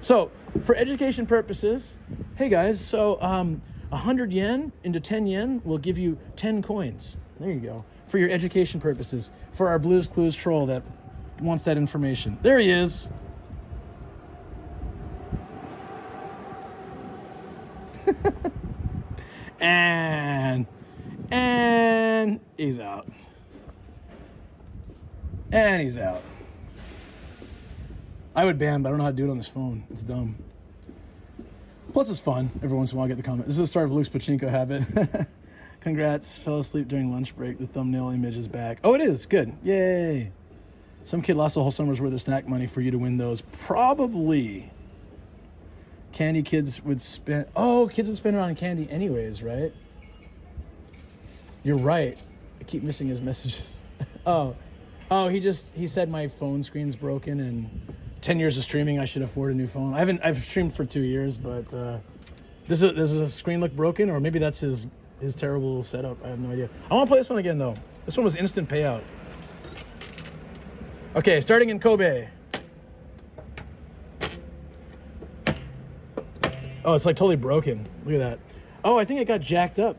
Speaker 1: So, for education purposes, hey guys, so 100 yen into 10 yen will give you 10 coins. There you go. For your education purposes. For our Blues Clues troll that wants that information. There he is. And he's out. And he's out. I would ban, but I don't know how to do it on this phone. It's dumb. Plus, it's fun. Every once in a while, I get the comment. This is the start of Luke's pachinko habit. Congrats. Fell asleep during lunch break. The thumbnail image is back. Oh, it is. Good. Yay. Some kid lost a whole summer's worth of snack money for you to win those. Probably. Candy kids would spend... Oh, kids would spend it on candy anyways, right? You're right. I keep missing his messages. Oh, he said my phone screen's broken and 10 years of streaming, I should afford a new phone. I've streamed for 2 years, but does the screen look broken, or maybe that's his terrible setup? I have no idea. I want to play this one again though. This one was instant payout. Okay, starting in Kobe. Oh, it's like totally broken. Look at that. Oh, I think it got jacked up.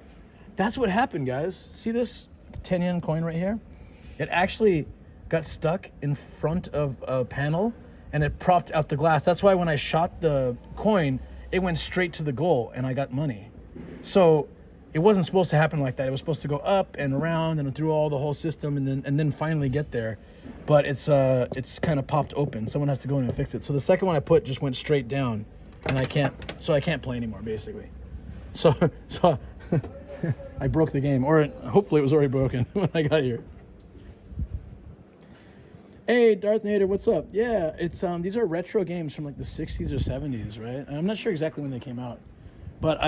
Speaker 1: That's what happened, guys. See this 10 yen coin right here? It actually got stuck in front of a panel and it propped out the glass. That's why when I shot the coin, it went straight to the goal and I got money. So it wasn't supposed to happen like that. It was supposed to go up and around and through all the whole system and then finally get there. But it's kind of popped open. Someone has to go in and fix it. So the second one I put just went straight down and I can't play anymore basically. So I broke the game, or hopefully it was already broken when I got here. Hey, Darth Nader, what's up? Yeah, it's these are retro games from like the 60s or 70s, right? And I'm not sure exactly when they came out, but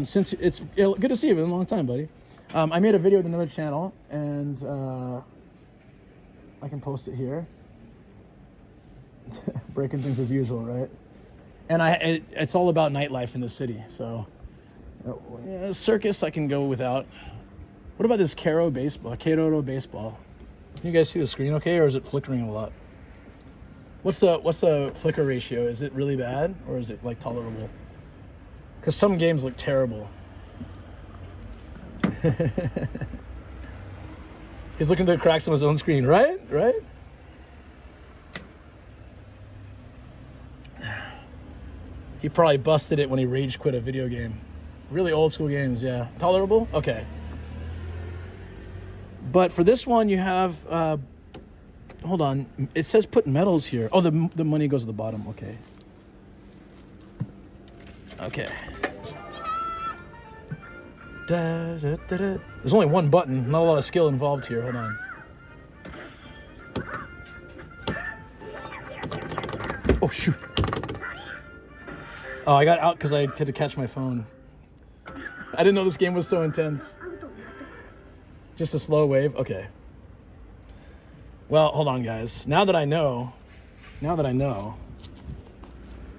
Speaker 1: since it's good to see you, it's been a long time, buddy. I made a video with another channel, and I can post it here. Breaking things as usual, right? And it's all about nightlife in the city, so circus I can go without. What about this Kero baseball? Can you guys see the screen okay, or is it flickering a lot? What's the flicker ratio? Is it really bad, or is it like tolerable? Because some games look terrible. He's looking through the cracks on his own screen, right? He probably busted it when he rage quit a video game. Really old school games, yeah. Tolerable? Okay. But for this one, you have, hold on. It says put medals here. Oh, the money goes to the bottom. Okay. There's only one button. Not a lot of skill involved here. Hold on. Oh, shoot. Oh, I got out because I had to catch my phone. I didn't know this game was so intense. Just a slow wave? Okay. Well, hold on, guys. Now that I know,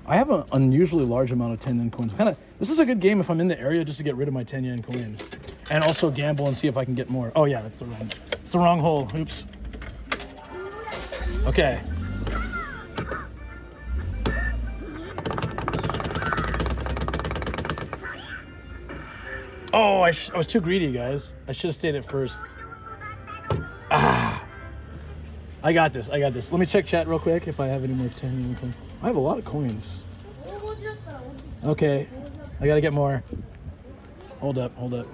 Speaker 1: I have an unusually large amount of 10 yen coins. This is a good game if I'm in the area just to get rid of my 10 yen coins. And also gamble and see if I can get more. Oh yeah, it's the wrong hole. Oops. Okay. Oh, I was too greedy, guys. I should have stayed at first. Ah. I got this. Let me check chat real quick if I have any more 10 yen coins. I have a lot of coins. Okay. I gotta get more. Hold up. I wonder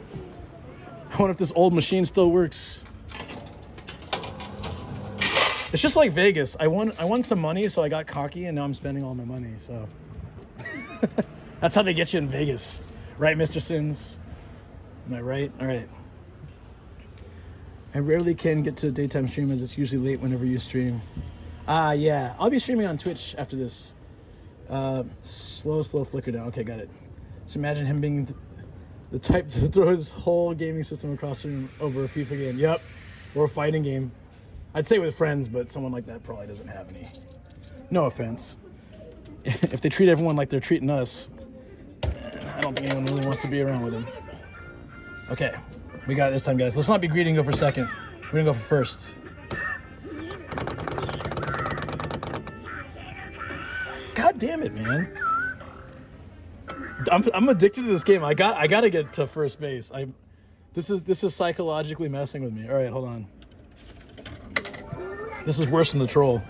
Speaker 1: if this old machine still works. It's just like Vegas. I won some money, so I got cocky, and now I'm spending all my money. So that's how they get you in Vegas, right, Mr. Sins? Am I right? All right. I rarely can get to daytime stream as it's usually late whenever you stream. Yeah. I'll be streaming on Twitch after this. Slow flicker down. Okay, got it. Just imagine him being the type to throw his whole gaming system across the room over a FIFA game. Yep. Or a fighting game. I'd say with friends, but someone like that probably doesn't have any. No offense. If they treat everyone like they're treating us, I don't think anyone really wants to be around with them. Okay. We got it this time, guys. Let's not be greedy and go for second. We're going to go for first. God damn it, man. I'm addicted to this game. I got to get to first base. This is psychologically messing with me. All right, hold on. This is worse than the troll.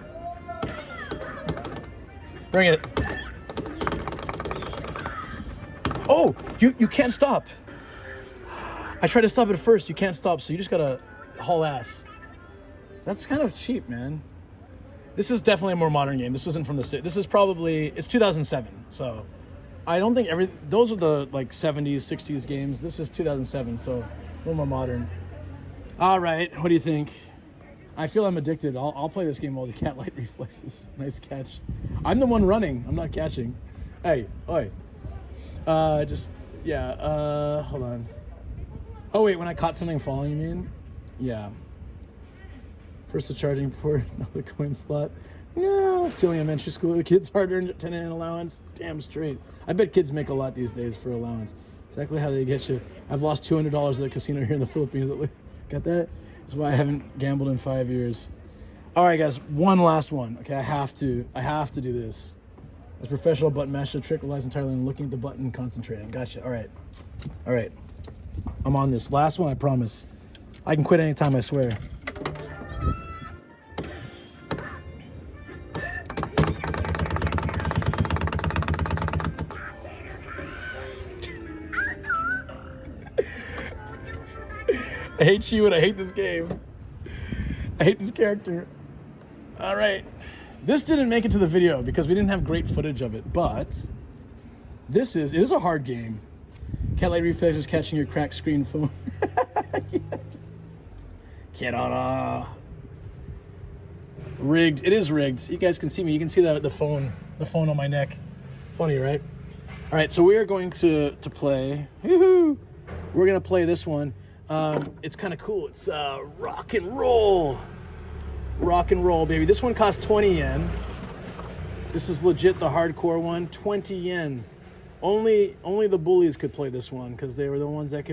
Speaker 1: Bring it. Oh, you can't stop. I tried to stop at first. You can't stop, so you just gotta haul ass. That's kind of cheap, man. This is definitely a more modern game. This isn't from the this is probably, it's 2007, so I don't think those are the like 70s, 60s games. This is 2007, so a little more modern. All right, what do you think? I feel I'm addicted. I'll play this game while the cat light reflexes. Nice catch. I'm the one running. I'm not catching. Hey, oi. Hold on. Oh wait, when I caught something falling, you mean? Yeah. First a charging port, another coin slot. No, stealing elementary school. The kids hard-earned 10 in allowance. Damn straight. I bet kids make a lot these days for allowance. Exactly how they get you. I've lost $200 at the casino here in the Philippines. Got that? That's why I haven't gambled in 5 years. All right, guys, one last one. Okay, I have to do this. As professional button masher, the trick relies entirely on looking at the button and concentrating. Gotcha. All right. I'm on this. Last one, I promise. I can quit anytime, I swear. I hate you and I hate this game. I hate this character. All right. This didn't make it to the video because we didn't have great footage of it, but it is a hard game. Cat light reflex is catching your cracked screen phone. Kerara. Rigged. It is rigged. You guys can see me. You can see the phone on my neck. Funny, right? All right, so we are going to play. Woohoo! We're gonna play this one. It's kind of cool. It's rock and roll. Rock and roll, baby. This one costs 20 yen. This is legit the hardcore one. 20 yen. Only the bullies could play this one because they were the ones that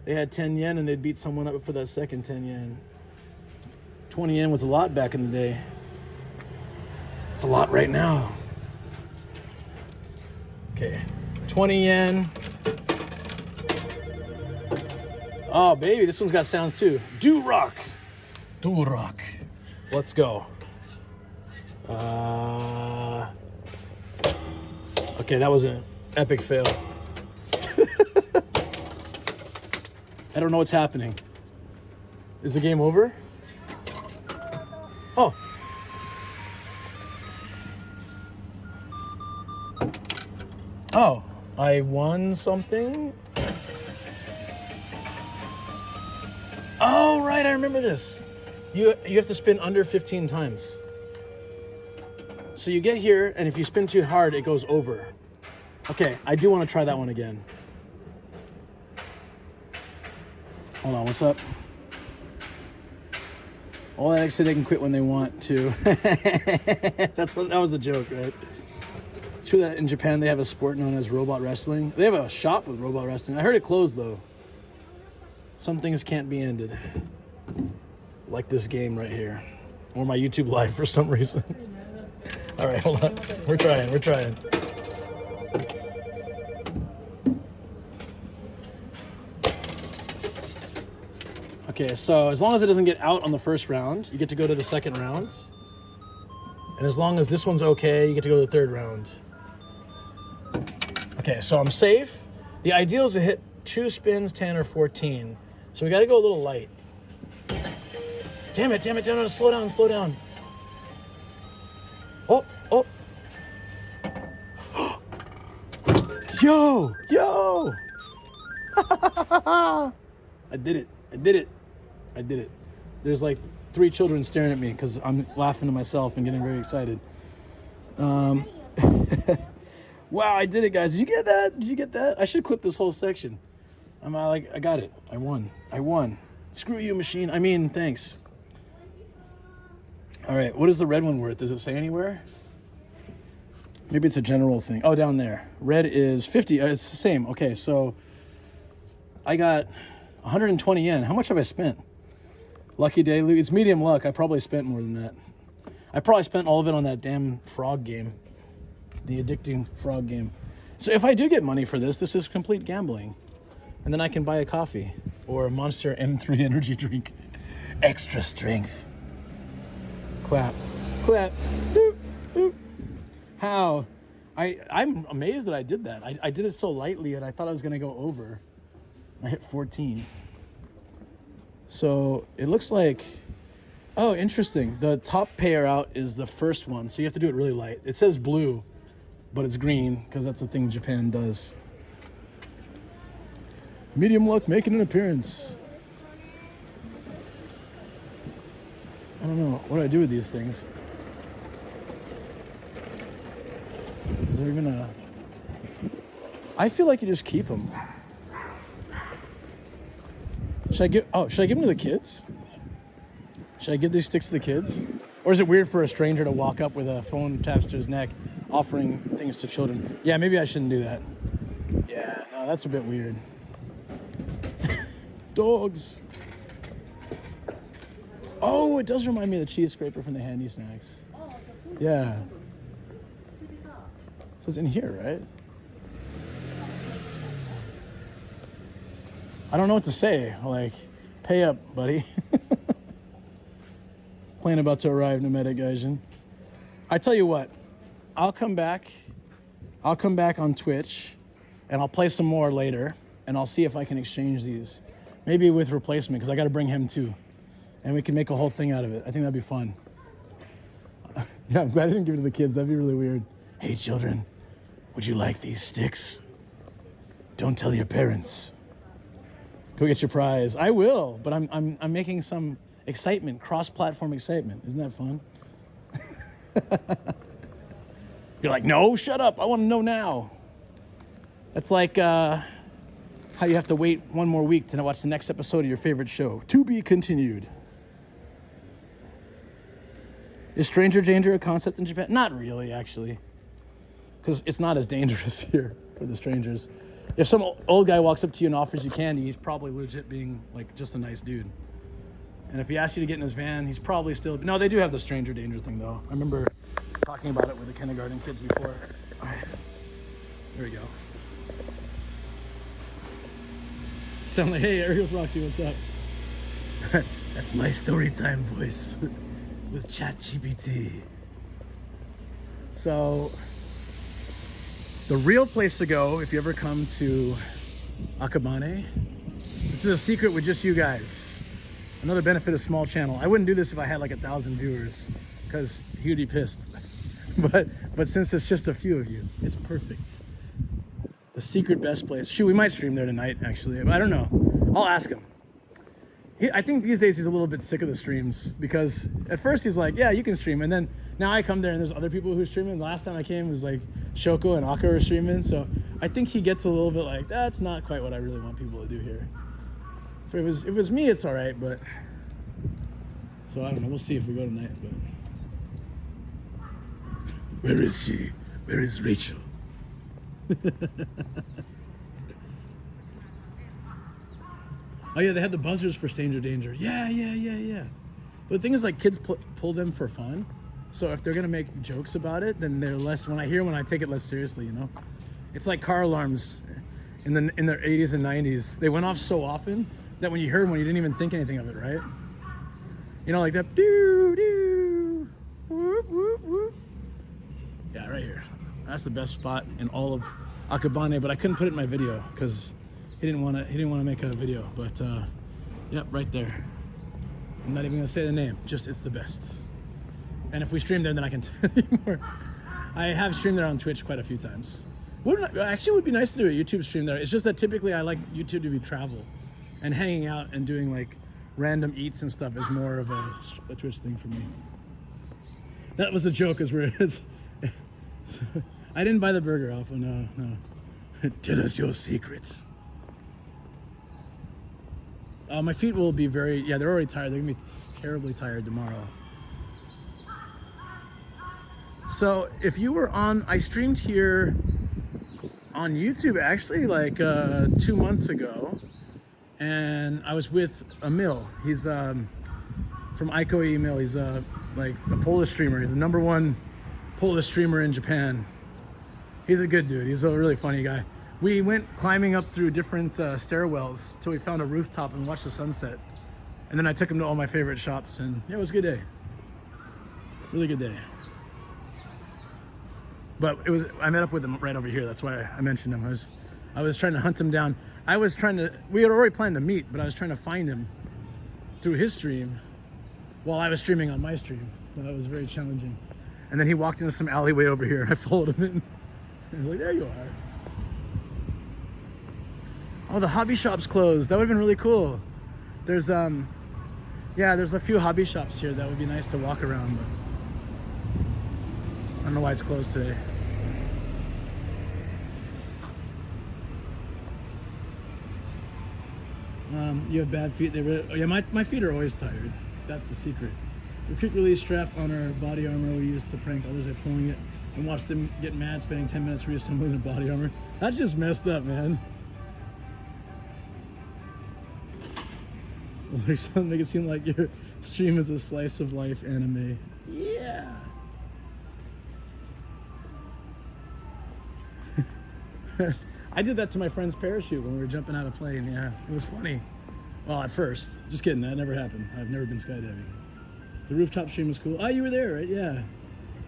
Speaker 1: they had 10 yen and they'd beat someone up for that second 10 yen. 20 yen was a lot back in the day. It's a lot right now. Okay, 20 yen. Oh, baby, this one's got sounds too. Do rock. Let's go. Okay, that was an epic fail. I don't know what's happening. Is the game over? Oh. Oh, I won something? Oh, right, I remember this. You have to spin under 15 times. So you get here, and if you spin too hard, it goes over. Okay, I do want to try that one again. Hold on, what's up? All that say they can quit when they want to. That was a joke, right? It's true that in Japan they have a sport known as robot wrestling. They have a shop with robot wrestling. I heard it closed though. Some things can't be ended. Like this game right here. Or my YouTube live for some reason. All right, hold on. We're trying. Okay, so as long as it doesn't get out on the first round, you get to go to the second round. And as long as this one's okay, you get to go to the third round. Okay, so I'm safe. The ideal is to hit 2 spins, 10 or 14. So we got to go a little light. Damn it, slow down. Oh. Yo! I did it. There's like 3 children staring at me because I'm laughing to myself and getting very excited. Wow, I did it, guys. Did you get that? I should clip this whole section. I got it. I won. Screw you, machine. Thanks. All right, what is the red one worth? Does it say anywhere? Maybe it's a general thing. Oh, down there. Red is 50. It's the same. Okay, so I got 120 yen. How much have I spent? Lucky day. It's medium luck. I probably spent more than that. I probably spent all of it on that damn frog game. The addicting frog game. So if I do get money for this is complete gambling. And then I can buy a coffee or a Monster M3 energy drink. Extra strength. Clap. Boop, boop. How? I'm amazed that I did that. I did it so lightly and I thought I was going to go over. I hit 14. So it looks like, oh, interesting. The top payer out is the first one. So you have to do it really light. It says blue, but it's green because that's the thing Japan does. Medium luck making an appearance. I don't know. What do I do with these things? Is there even a... I feel like you just keep them. Should I give them to the kids? Should I give these sticks to the kids? Or is it weird for a stranger to walk up with a phone attached to his neck offering things to children? Yeah, maybe I shouldn't do that. Yeah, no, that's a bit weird. Dogs. Oh, it does remind me of the cheese scraper from the Handy Snacks. Yeah. So it's in here, right? I don't know what to say. Like, pay up, buddy. Plane about to arrive, Nomadic Gaijin. I tell you what, I'll come back on Twitch, and I'll play some more later, and I'll see if I can exchange these. Maybe with Replacement, because I got to bring him too. And we can make a whole thing out of it. I think that'd be fun. Yeah, I'm glad I didn't give it to the kids. That'd be really weird. Hey, children, would you like these sticks? Don't tell your parents. Go get your prize. I will, but I'm making some excitement, cross-platform excitement. Isn't that fun? You're like, no, shut up. I want to know now. That's like how you have to wait one more week to watch the next episode of your favorite show. To be continued. Is stranger danger a concept in Japan? Not really, actually. Because it's not as dangerous here for the strangers. If some old guy walks up to you and offers you candy, he's probably legit being like just a nice dude. And if he asks you to get in his van, he's probably still... No, they do have the stranger danger thing, though. I remember talking about it with the kindergarten kids before. All right. There we go. Sound like, hey, Ariel Proxy, what's up? That's my story time voice with ChatGPT. So, the real place to go if you ever come to Akabane, this is a secret with just you guys. Another benefit of small channel. I wouldn't do this if I had like 1,000 viewers, because he would be pissed. But since it's just a few of you, it's perfect. The secret best place. Shoot, we might stream there tonight, actually. I don't know. I'll ask him. I think these days he's a little bit sick of the streams, because at first he's like, yeah, you can stream. And then now I come there and there's other people who are streaming. The last time I came, it was like Shoko and Aka were streaming. So I think he gets a little bit like, that's not quite what I really want people to do here. If it was me, it's all right, but... So I don't know. We'll see if we go tonight, but... Where is she? Where is Rachel? Oh yeah, they had the buzzers for stranger danger. Yeah. But the thing is, like, kids pull them for fun. So if they're gonna make jokes about it, then they're less. When I take it less seriously, you know. It's like car alarms in their 80s and 90s. They went off so often that when you heard one, you didn't even think anything of it, right? You know, like that doo doo whoop whoop whoop. Yeah, right here. That's the best spot in all of Akabane, but I couldn't put it in my video because he didn't want to make a video. But yep, right there. I'm not even gonna say the name. Just it's the best. And if we stream there, then I can tell you more. I have streamed there on Twitch quite a few times. Actually, it would be nice to do a YouTube stream there. It's just that typically I like YouTube to be travel, and hanging out and doing like random eats and stuff is more of a Twitch thing for me. That was a joke, as we're. I didn't buy the burger off. Oh, no. Tell us your secrets. My feet will be they're already tired. They're gonna be terribly tired tomorrow. So if you were I streamed here on YouTube actually like 2 months ago, and I was with Emil. He's from Iko Emil. He's like a Polish streamer. He's the #1 Polish streamer in Japan. He's a good dude. He's a really funny guy. We went climbing up through different stairwells till we found a rooftop and watched the sunset. And then I took him to all my favorite shops, and yeah, it was a good day. Really good day. But I met up with him right over here. That's why I mentioned him. I was trying to hunt him down. We had already planned to meet, but I was trying to find him through his stream while I was streaming on my stream. So that was very challenging. And then he walked into some alleyway over here, and I followed him in. He was like, there you are. Oh, the hobby shop's closed. That would have been really cool. There's there's a few hobby shops here that would be nice to walk around, but I don't know why it's closed today. You have bad feet. My feet are always tired. That's the secret. The quick release strap on our body armor we used to prank others by pulling it and watch them get mad, spending 10 minutes reassembling their body armor. That's just messed up, man. Make it seem like your stream is a slice of life anime. Yeah. I did that to my friend's parachute when we were jumping out of a plane. Yeah, it was funny. Well, at first. Just kidding, that never happened. I've never been skydiving. The rooftop stream was cool. Oh, you were there, right? Yeah.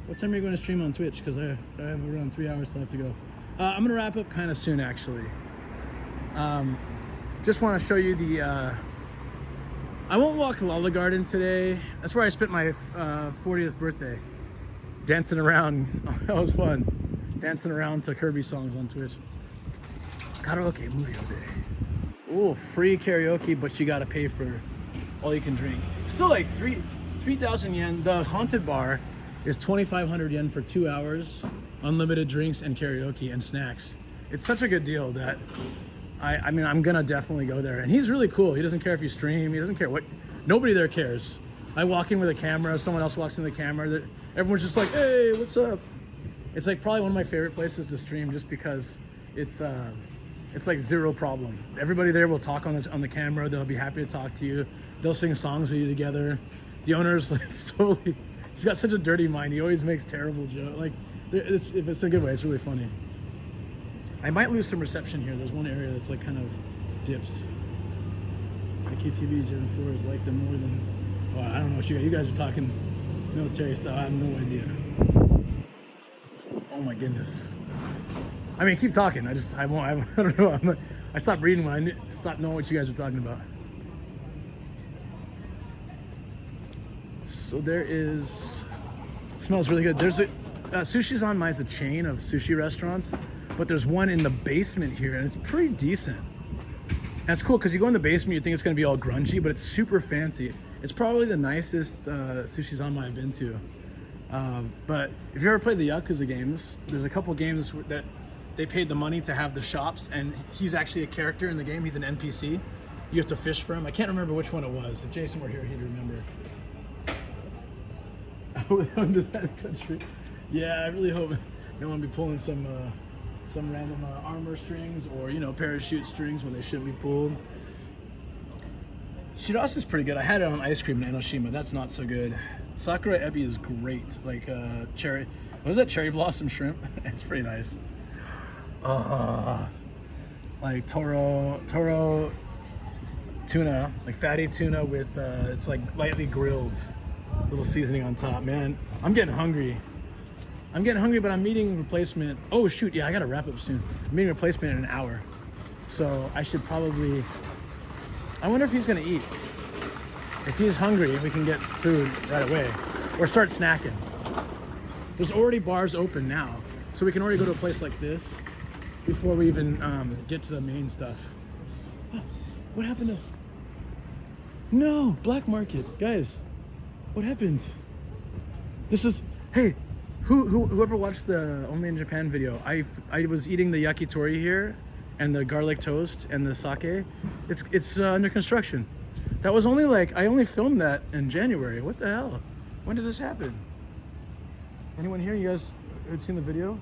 Speaker 1: What time are you going to stream on Twitch? Because I have around 3 hours till I have to go. I'm going to wrap up kind of soon, actually. Just want to show you I won't walk Lala Garden today. That's where I spent my 40th birthday. Dancing around. That was fun. Dancing around to Kirby songs on Twitch. Karaoke Murio Day. Ooh, free karaoke, but you gotta pay for all you can drink. Still like 3,000 yen. The haunted bar is 2,500 yen for 2 hours. Unlimited drinks and karaoke and snacks. It's such a good deal that I mean, I'm gonna definitely go there. And he's really cool. He doesn't care if you stream. He doesn't care what. Nobody there cares. I walk in with a camera. Someone else walks in with a camera. Everyone's just like, hey, what's up? It's like probably one of my favorite places to stream just because it's like zero problem. Everybody there will talk on the camera. They'll be happy to talk to you. They'll sing songs with you together. The owner's like totally. He's got such a dirty mind. He always makes terrible jokes. Like it's a good way. It's really funny. I might lose some reception here. There's one area that's like kind of dips. IQTV Gen 4 is like them more than. Well, I don't know what you guys are talking military stuff. I have no idea. Oh my goodness. I mean, keep talking. I don't know. I stopped reading when I stopped knowing what you guys were talking about. So there is. Smells really good. There's Sushi Zanmai is a chain of sushi restaurants, but there's one in the basement here, and it's pretty decent. And it's cool because you go in the basement, you think it's going to be all grungy, but it's super fancy. It's probably the nicest Sushi Zanmai I've been to. But if you ever played the Yakuza games, there's a couple games that they paid the money to have the shops, and he's actually a character in the game. He's an NPC. You have to fish for him. I can't remember which one it was. If Jason were here, he'd remember. Under that country. Yeah, I really hope no one be pulling some random armor strings or parachute strings when they shouldn't be pulled. Shirase is pretty good. I had it on ice cream in Enoshima. That's not so good. Sakura Ebi is great. Like cherry. What is that? Cherry blossom shrimp. It's pretty nice. Like Toro tuna, like fatty tuna with it's like lightly grilled, little seasoning on top. Man, I'm getting hungry. But I'm meeting Replacement. Oh shoot, yeah, I gotta wrap up soon. I'm meeting Replacement in an hour, so I should probably. I wonder if he's gonna eat. If he's hungry, we can get food right away, or start snacking. There's already bars open now, so we can already go to a place like this before we even get to the main stuff. Oh, what happened to? No, black market, guys. What happened? This is hey. Whoever watched the Only in Japan video, I was eating the yakitori here, and the garlic toast and the sake. It's under construction. That was only like I only filmed that in January. What the hell? When did this happen? Anyone here? You guys had seen the video?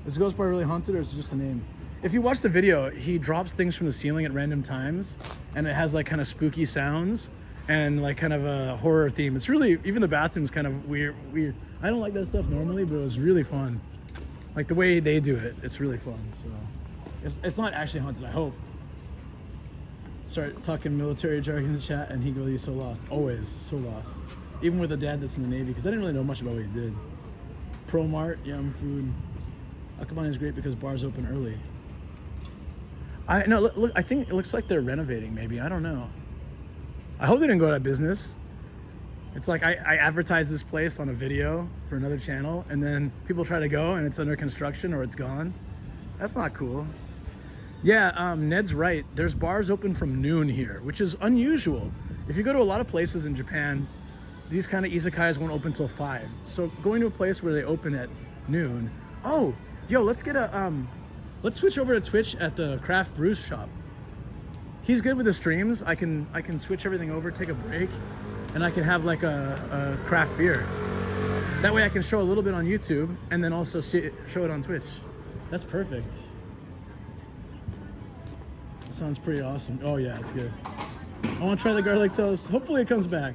Speaker 1: Is Ghost Bar really haunted, or is it just a name? If you watch the video, he drops things from the ceiling at random times, and it has like kind of spooky sounds and like kind of a horror theme. It's really, even the bathroom's kind of weird. I don't like that stuff normally, but it was really fun. Like the way they do it, it's really fun. So it's not actually haunted, I hope. Start talking military jargon in the chat, and he goes, "He's so lost." Always so lost. Even with a dad that's in the Navy, because I didn't really know much about what he did. Pro Mart, Yum Food. Akabane is great because bars open early. Look, I think it looks like they're renovating, maybe. I don't know. I hope they didn't go out of business. It's like I advertise this place on a video for another channel, and then people try to go and it's under construction or it's gone. That's not cool. Yeah, Ned's right. There's bars open from noon here, which is unusual. If you go to a lot of places in Japan, these kind of izakayas won't open till 5. So going to a place where they open at noon. Oh, yo, let's get a let's switch over to Twitch at the craft brew shop. He's good with the streams. I can switch everything over, take a break, and I can have like a craft beer. That way I can show a little bit on YouTube and then also show it on Twitch. That's perfect. That sounds pretty awesome. Oh yeah, it's good. I want to try the garlic toast. Hopefully it comes back.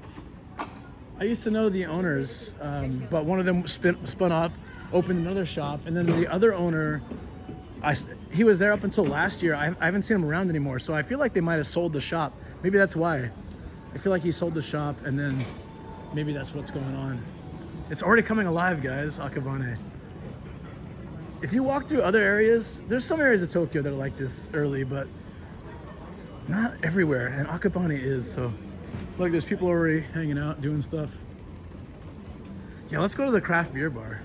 Speaker 1: I used to know the owners, but one of them spun off, opened another shop, and then the other owner, he was there up until last year. I haven't seen him around anymore, so I feel like they might have sold the shop. Maybe that's why. I feel like he sold the shop, and then maybe that's what's going on. It's already coming alive, guys, Akabane. If you walk through other areas, there's some areas of Tokyo that are like this early, but not everywhere, and Akabane is, so. Look, there's people already hanging out, doing stuff. Yeah, let's go to the craft beer bar.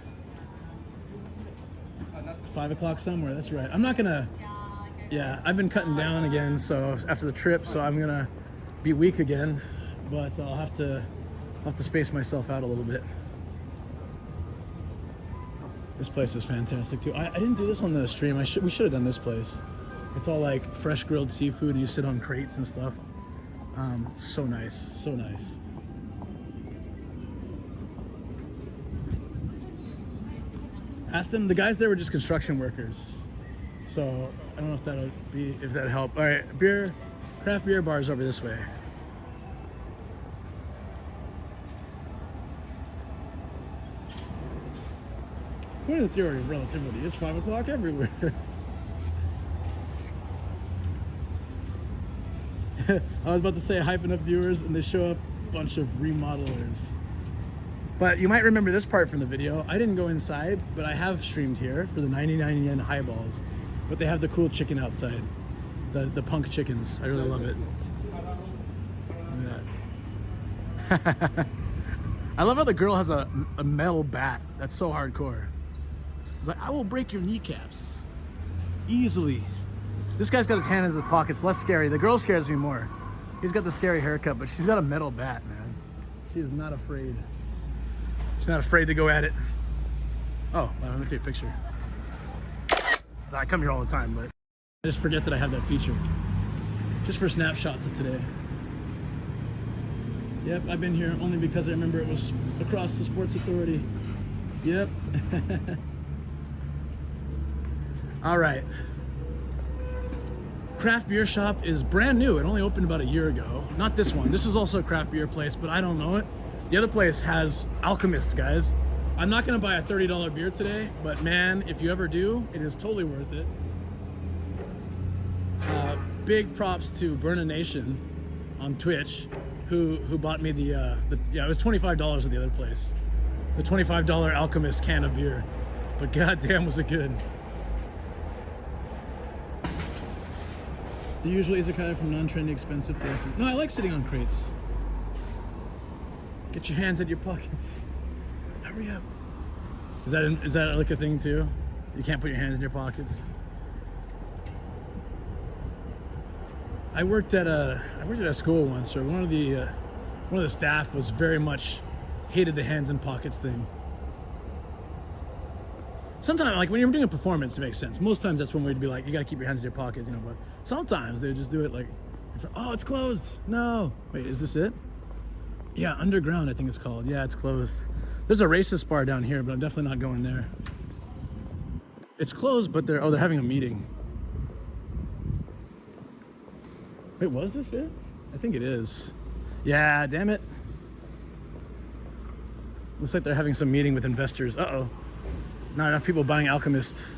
Speaker 1: 5 o'clock somewhere, that's right. I'm not gonna, yeah, I've been cutting down again, so after the trip, so I'm gonna be weak again, but I'll have to space myself out a little bit. This place is fantastic too. I didn't do this on the stream. We should have done this place. It's all like fresh grilled seafood, and you sit on crates and stuff. It's so nice, so nice. Asked them, the guys there were just construction workers. So I don't know if that'd help. All right, craft beer bars over this way. According to the theory of relativity, it's 5 o'clock everywhere. I was about to say hyping up viewers, and they show up a bunch of remodelers. But you might remember this part from the video. I didn't go inside, but I have streamed here for the 99 yen highballs. But they have the cool chicken outside, the punk chickens. I really love it. Look at that. I love how the girl has a metal bat. That's so hardcore. It's like, I will break your kneecaps easily. This guy's got his hand in his pockets, less scary. The girl scares me more. He's got the scary haircut, but she's got a metal bat, man. She is not afraid. She's not afraid to go at it. Oh, let me take a picture. I come here all the time, but I just forget that I have that feature. Just for snapshots of today. Yep, I've been here only because I remember it was across the Sports Authority. Yep. All right. Craft beer shop is brand new. It only opened about a year ago. Not this one. This is also a craft beer place, but I don't know it. The other place has alchemists, guys. I'm not gonna buy a $30 beer today, but man, if you ever do, it is totally worth it. Big props to Burn a Nation on Twitch who bought me the yeah, it was $25 at the other place. The $25 Alchemist can of beer. But goddamn was it good. The usual izakaya from non-trendy expensive places. No, I like sitting on crates. Get your hands in your pockets. Hurry up. Is that like a thing too? You can't put your hands in your pockets. I worked at a school once, where one of the staff was very much hated the hands in pockets thing. Sometimes, like when you're doing a performance, it makes sense. Most times that's when we'd be like, you gotta keep your hands in your pockets, you know. But sometimes they would just do it like, oh, it's closed. No, wait, is this it? Yeah, Underground, I think it's called. Yeah, it's closed. There's a racist bar down here, but I'm definitely not going there. It's closed, but they're having a meeting. Wait, was this it? I think it is. Yeah, damn it. Looks like they're having some meeting with investors. Uh-oh. Not enough people buying Alchemist.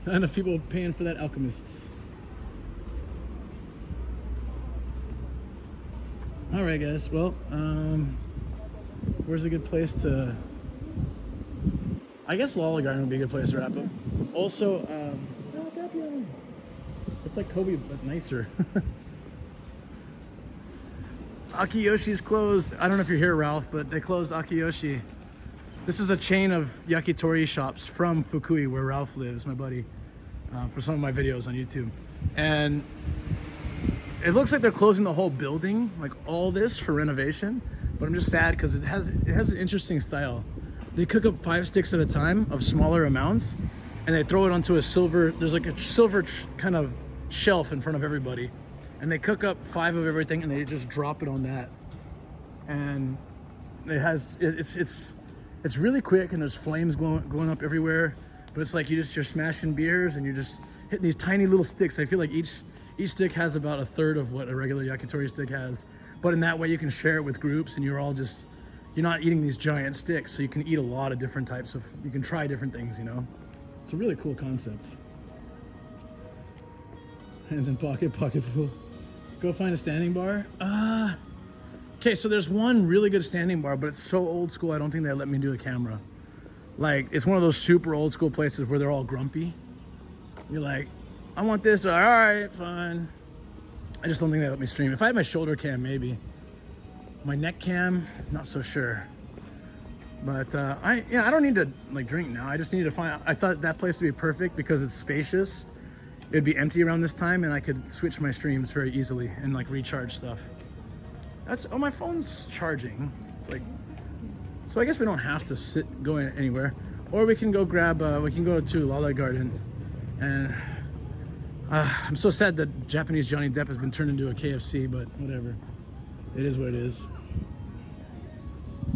Speaker 1: Not enough people paying for that Alchemist. Alright guys, well, where's a good place to... I guess Lolly Garden would be a good place to wrap up. Also, it's like Kobe, but nicer. Akiyoshi's closed. I don't know if you're here, Ralph, but they closed Akiyoshi. This is a chain of yakitori shops from Fukui, where Ralph lives, my buddy, for some of my videos on YouTube. And it looks like they're closing the whole building, like all this for renovation. But I'm just sad because it has an interesting style. They cook up 5 sticks at a time of smaller amounts, and they throw it onto a silver. There's like a silver kind of shelf in front of everybody, and they cook up 5 of everything, and they just drop it on that. And it's really quick, and there's flames going up everywhere. But it's like you're smashing beers, and you're just hitting these tiny little sticks. I feel like each stick has about a third of what a regular yakitori stick has. But in that way, you can share it with groups, and you're not eating these giant sticks, so you can eat a lot of different types of. You can try different things, you know. It's a really cool concept. Hands in pocket, pocket full. Go find a standing bar. Okay, so there's one really good standing bar, but it's so old school, I don't think they let me do a camera. Like, it's one of those super old school places where they're all grumpy. You're like, I want this. All right, fine. I just don't think they let me stream. If I had my shoulder cam, maybe. My neck cam, not so sure. But I don't need to like drink now. I just need to find. I thought that place would be perfect because it's spacious. It'd be empty around this time, and I could switch my streams very easily and like recharge stuff. Oh, my phone's charging. It's like, so I guess we don't have to go anywhere, or we can go grab. We can go to Lala Garden, and I'm so sad that Japanese Johnny Depp has been turned into a KFC, but whatever. It is what it is.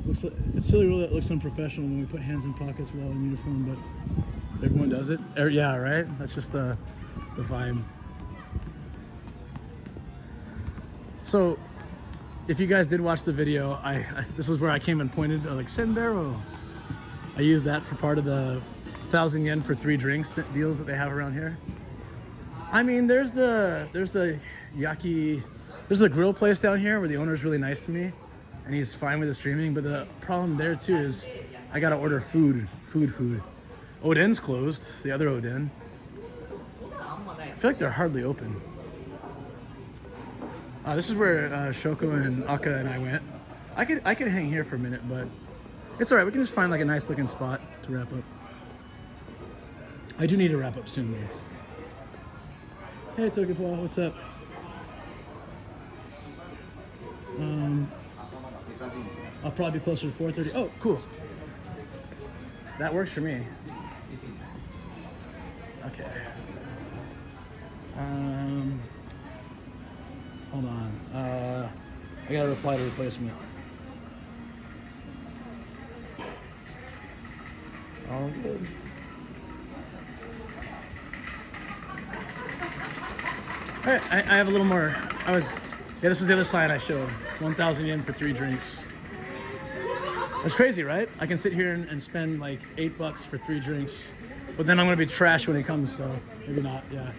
Speaker 1: Looks like, it's silly rule that looks unprofessional when we put hands in pockets while in uniform, but everyone does it. Yeah, right? That's just the vibe. So, if you guys did watch the video, this is where I came and pointed, like, Senbero. I used that for part of the 1,000 yen for 3 drinks deals that they have around here. I mean, there's a grill place down here where the owner's really nice to me, and he's fine with the streaming, but the problem there too is I gotta order food. Oden's closed, the other Oden. I feel like they're hardly open. This is where Shoko and Aka and I went. I could hang here for a minute, but it's alright, we can just find like a nice looking spot to wrap up. I do need to wrap up soon though. Hey Togepaw, what's up? I'll probably be closer to 4:30. Oh, cool. That works for me. Okay. Hold on. I gotta reply to replacement. All good. All right, I have a little more. This was the other side I showed. 1,000 yen for 3 drinks. That's crazy, right? I can sit here and spend like $8 for 3 drinks, but then I'm gonna be trash when it comes, so maybe not. Yeah.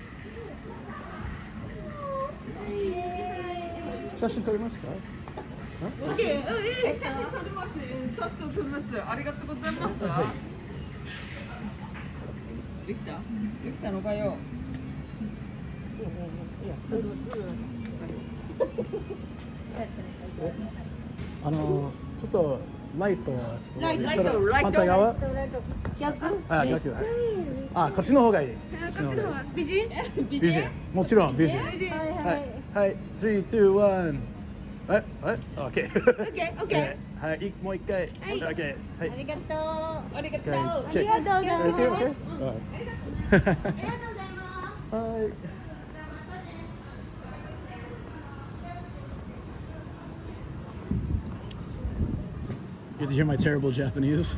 Speaker 1: 写真撮りますか？
Speaker 6: オッケー、写真撮ります。カット撮ります。ありがとうございます。できた？できたのかよ。
Speaker 1: ちょっとライトはちょっと
Speaker 6: ライト
Speaker 1: 反対側？
Speaker 2: 逆
Speaker 1: あ、逆。あ、こっちの方がいい。
Speaker 2: 美人
Speaker 1: 美人。もちろん美人。はいはい。3、2、1。オッケー。
Speaker 2: オッケーオッケ
Speaker 1: はい、もう一回。オッケー。は
Speaker 2: あ
Speaker 1: い。
Speaker 2: りがとう
Speaker 6: ありがとう。
Speaker 1: チェック。
Speaker 2: ありがとうございます
Speaker 1: オッケーオッケー。はい。You get to hear my terrible Japanese.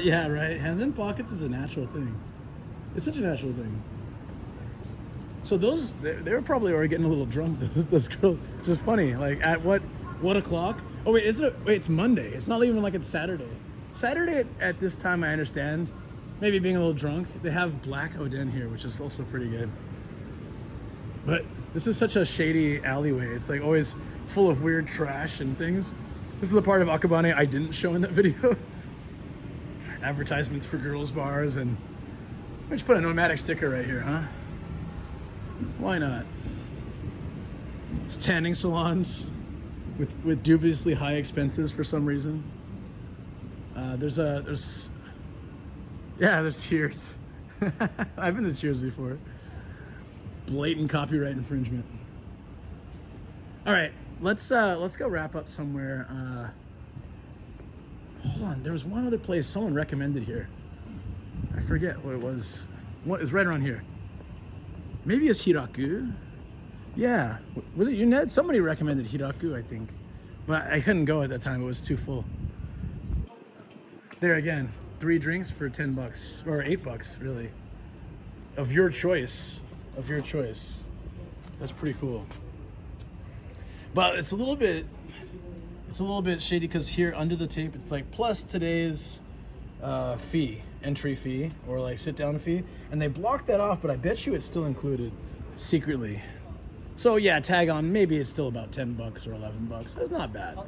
Speaker 1: Yeah, right. Hands in pockets is a natural thing. It's such a natural thing. So those, they were probably already getting a little drunk. Those girls. It's just funny. Like at what o'clock? Oh wait, is it? Wait, it's Monday. It's not even like it's Saturday. Saturday at this time, I understand. Maybe being a little drunk. They have black Oden here, which is also pretty good. But this is such a shady alleyway. It's like always full of weird trash and things. This is the part of Akabane I didn't show in that video. Advertisements for girls' bars, and we just put a nomadic sticker right here, huh? Why not? It's tanning salons with dubiously high expenses for some reason. There's Cheers. I've been to Cheers before. Blatant copyright infringement. All right, let's go wrap up somewhere. Hold on, there was one other place someone recommended here. I forget what it was. What is right around here? Maybe it's Hiraku. Yeah, was it you, Ned? Somebody recommended Hiraku, I think, but I couldn't go at that time. It was too full. There again, 3 drinks for $10 or $8, really, of your choice. Of your choice. That's pretty cool. But it's a little bit shady because here under the tape it's like plus today's entry fee, or like sit down fee, and they blocked that off, but I bet you it's still included secretly. So yeah, tag on, maybe it's still about $10 or $11. That's not bad.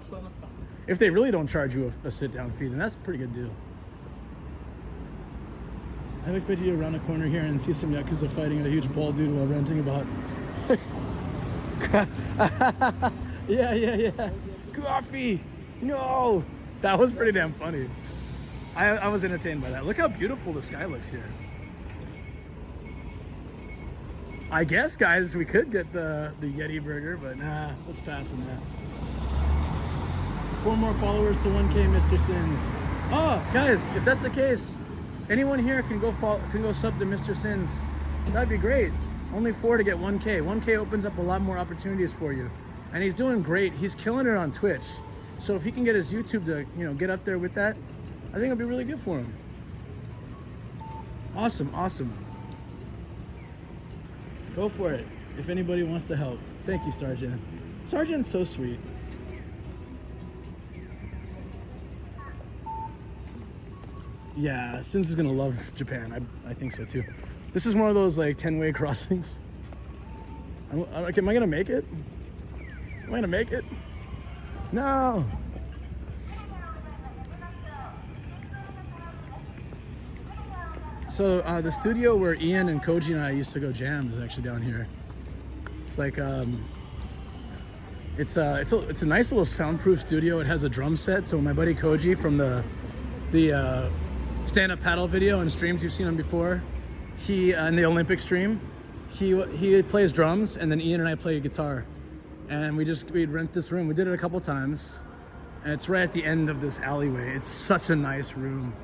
Speaker 1: If they really don't charge you a sit down fee, then that's a pretty good deal. I expected you to round a corner here and see some Yakuza fighting a huge bald dude while ranting about yeah. Coffee! No! That was pretty damn funny. I was entertained by that. Look how beautiful the sky looks here. I guess, guys, we could get the Yeti burger, but nah, let's pass on that. 4 more followers to 1K, Mr. Sins. Oh, guys, if that's the case, anyone here can go sub to Mr. Sins. That'd be great. Only 4 to get 1K. 1K opens up a lot more opportunities for you. And he's doing great. He's killing it on Twitch. So if he can get his YouTube to, get up there with that, I think it'll be really good for him. Awesome. Go for it. If anybody wants to help. Thank you, Sergeant. Sergeant's so sweet. Yeah, Sins is gonna love Japan. I think so too. This is one of those like 10-way crossings. Am I gonna make it? Am I gonna make it? No. So the studio where Ian and Koji and I used to go jam is actually down here. It's like it's a nice little soundproof studio. It has a drum set. So my buddy Koji from the stand-up paddle video and streams you've seen him before, he in the Olympic stream, he plays drums, and then Ian and I play guitar. And we'd rent this room. We did it a couple times, and it's right at the end of this alleyway. It's such a nice room.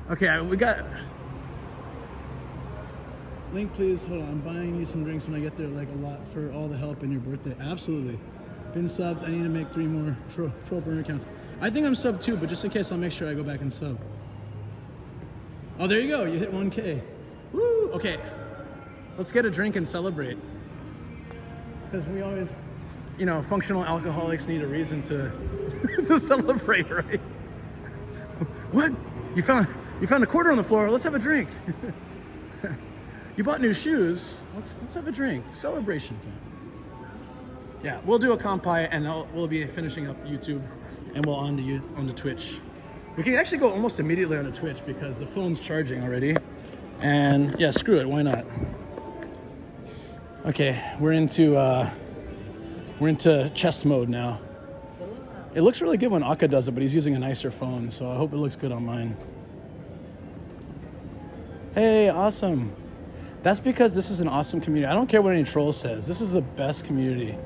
Speaker 1: Okay, we got link, please. Hold on, I'm buying you some drinks when I get there, like a lot, for all the help in your birthday. Absolutely. Been subbed. I need to make 3 more troll burner accounts. I think I'm subbed too, but just in case, I'll make sure I go back and sub. Oh, there you go. You hit 1K. Woo. Okay, let's get a drink and celebrate, because we always you know, functional alcoholics need a reason to to celebrate, right? What? You found a quarter on the floor. Let's have a drink. You bought new shoes. Let's have a drink. Celebration time. Yeah, we'll do a compi, and we'll be finishing up YouTube, and we'll on to Twitch. We can actually go almost immediately onto Twitch because the phone's charging already. And yeah, screw it. Why not? Okay, we're into chest mode now. It looks really good when Aka does it, but he's using a nicer phone, so I hope it looks good on mine. Hey, awesome. That's because this is an awesome community. I don't care what any troll says. This is the best community,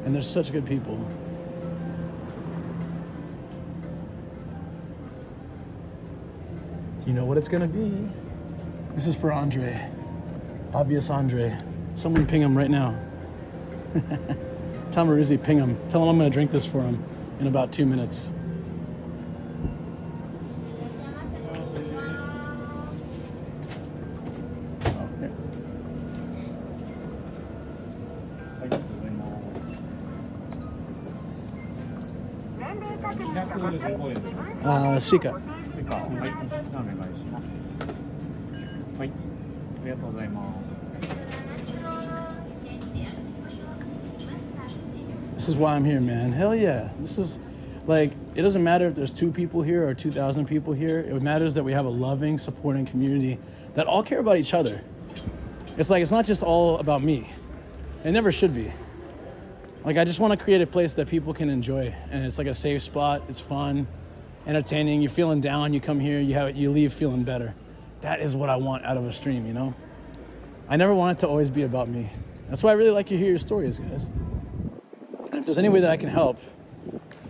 Speaker 1: and there's such good people. You know what it's gonna be. This is for Andre. Obvious Andre. Someone ping him right now. Tom Maruzzi, ping him. Tell him I'm gonna drink this for him in about 2 minutes. Shika.
Speaker 7: はい、お願いします。はい、ありがとうございます。
Speaker 1: This is why I'm here, man. Hell yeah. This is like, it doesn't matter if there's 2 people here or 2,000 people here. It matters that we have a loving, supporting community that all care about each other. It's like, it's not just all about me. It never should be. Like, I just want to create a place that people can enjoy, and it's like a safe spot. It's fun, entertaining. You're feeling down, you come here, you leave feeling better. That is what I want out of a stream, you know? I never want it to always be about me. That's why I really like to hear your stories, guys. And if there's any way that I can help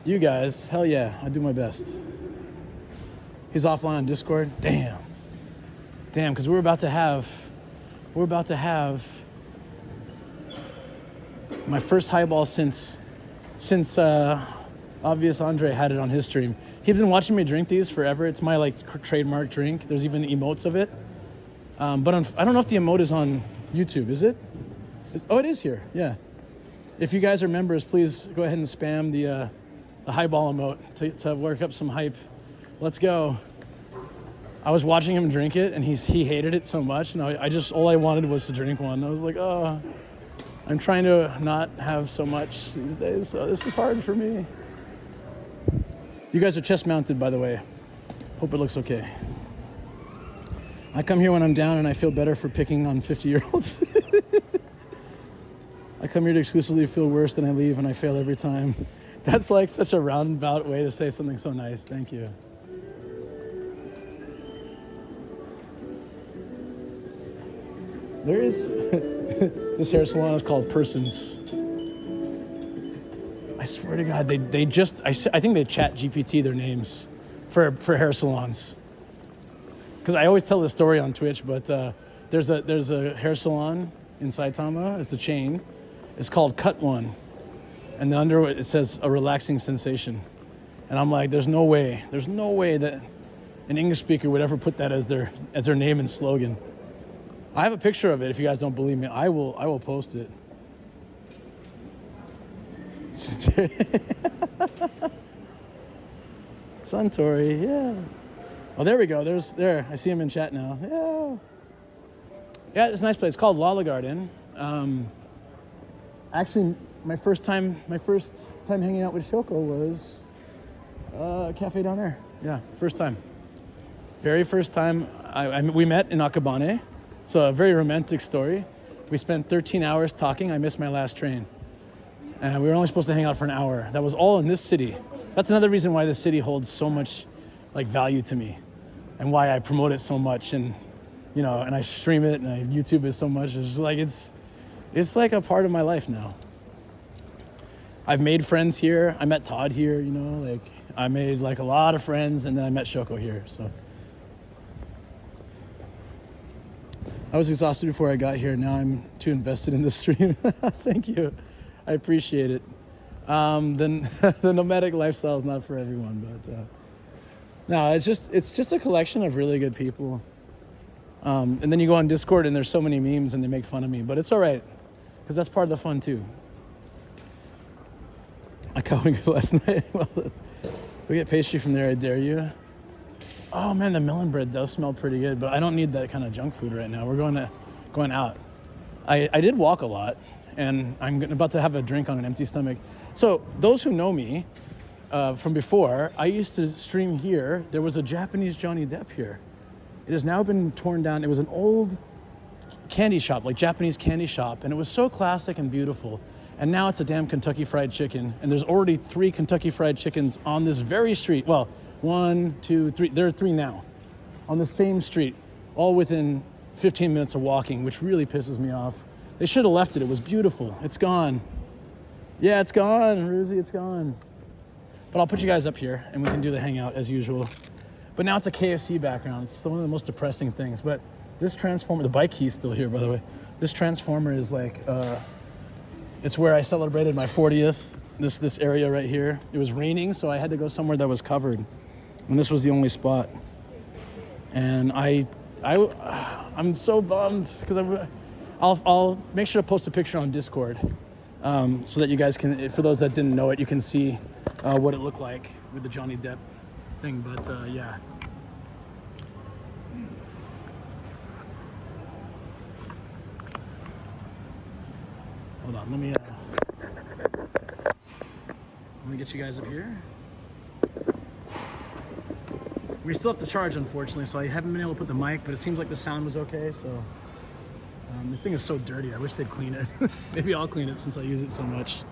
Speaker 1: you guys, hell yeah, I do my best. He's offline on Discord. Damn, because we're about to have my first highball since Obvious Andre had it on his stream. He's been watching me drink these forever. It's my like trademark drink. There's even emotes of it. But I don't know if the emote is on YouTube. Is it? Oh, it is here. Yeah. If you guys are members, please go ahead and spam the highball emote to work up some hype. Let's go. I was watching him drink it, and he hated it so much, and all I wanted was to drink one. I was like, oh, I'm trying to not have so much these days, so this is hard for me. You guys are chest mounted, by the way. Hope it looks okay. I come here when I'm down, and I feel better for picking on 50-year-olds. I come here to exclusively feel worse than I leave, and I fail every time. That's like such a roundabout way to say something so nice. Thank you. There is this hair salon is called Persons. I swear to God, they just I think they chat GPT their names for hair salons. Because I always tell this story on Twitch, but there's a hair salon in Saitama. It's a chain. It's called Cut One, and then under it says a relaxing sensation. And I'm like, there's no way that an English speaker would ever put that as their name and slogan. I have a picture of it. If you guys don't believe me, I will post it. Suntory, yeah. Oh, there we go. There. I see him in chat now. Yeah, it's a nice place. It's called Lala Garden. Actually, my first time hanging out with Shoko was a cafe down there. Yeah, first time. Very first time. We met in Akabane. So a very romantic story. We spent 13 hours talking. I missed my last train. And we were only supposed to hang out for an hour. That was all in this city. That's another reason why this city holds so much like value to me, and why I promote it so much, and you know, and I stream it and I YouTube it so much. It's just like it's like a part of my life now. I've made friends here. I met Todd here, you know, like I made like a lot of friends, and then I met Shoko here. So I was exhausted before I got here. Now I'm too invested in the stream. Thank you. I appreciate it. The nomadic lifestyle is not for everyone, but no, it's just a collection of really good people. And then you go on Discord and there's so many memes and they make fun of me, but it's all right, because that's part of the fun too. I got last night. Well, we get pastry from there, I dare you. Oh man, the melon bread does smell pretty good, but I don't need that kind of junk food right now. We're going out. I did walk a lot, and I'm about to have a drink on an empty stomach. So those who know me from before, I used to stream here. There was a Japanese Johnny Depp here. It has now been torn down. It was an old candy shop, like Japanese candy shop, and it was so classic and beautiful. And now it's a damn Kentucky Fried Chicken, and there's already 3 Kentucky Fried Chickens on this very street. Well, 1, 2, 3. There are 3 now on the same street, all within 15 minutes of walking, which really pisses me off. They should have left it. It was beautiful. It's gone. Yeah, it's gone, Ruzy, it's gone. But I'll put you guys up here, and we can do the hangout as usual. But now it's a KFC background. It's still one of the most depressing things. But this transformer, the bike key's still here, by the way. This transformer is like, it's where I celebrated my 40th. This area right here. It was raining, so I had to go somewhere that was covered, and this was the only spot. And I'm so bummed because I'll make sure to post a picture on Discord, so that you guys can, for those that didn't know it, you can see what it looked like with the Johnny Depp thing. But yeah. Hold on, let me get you guys up here. We still have to charge, unfortunately, so I haven't been able to put the mic, but it seems like the sound was okay. So this thing is so dirty. I wish they'd clean it. Maybe I'll clean it since I use it so much.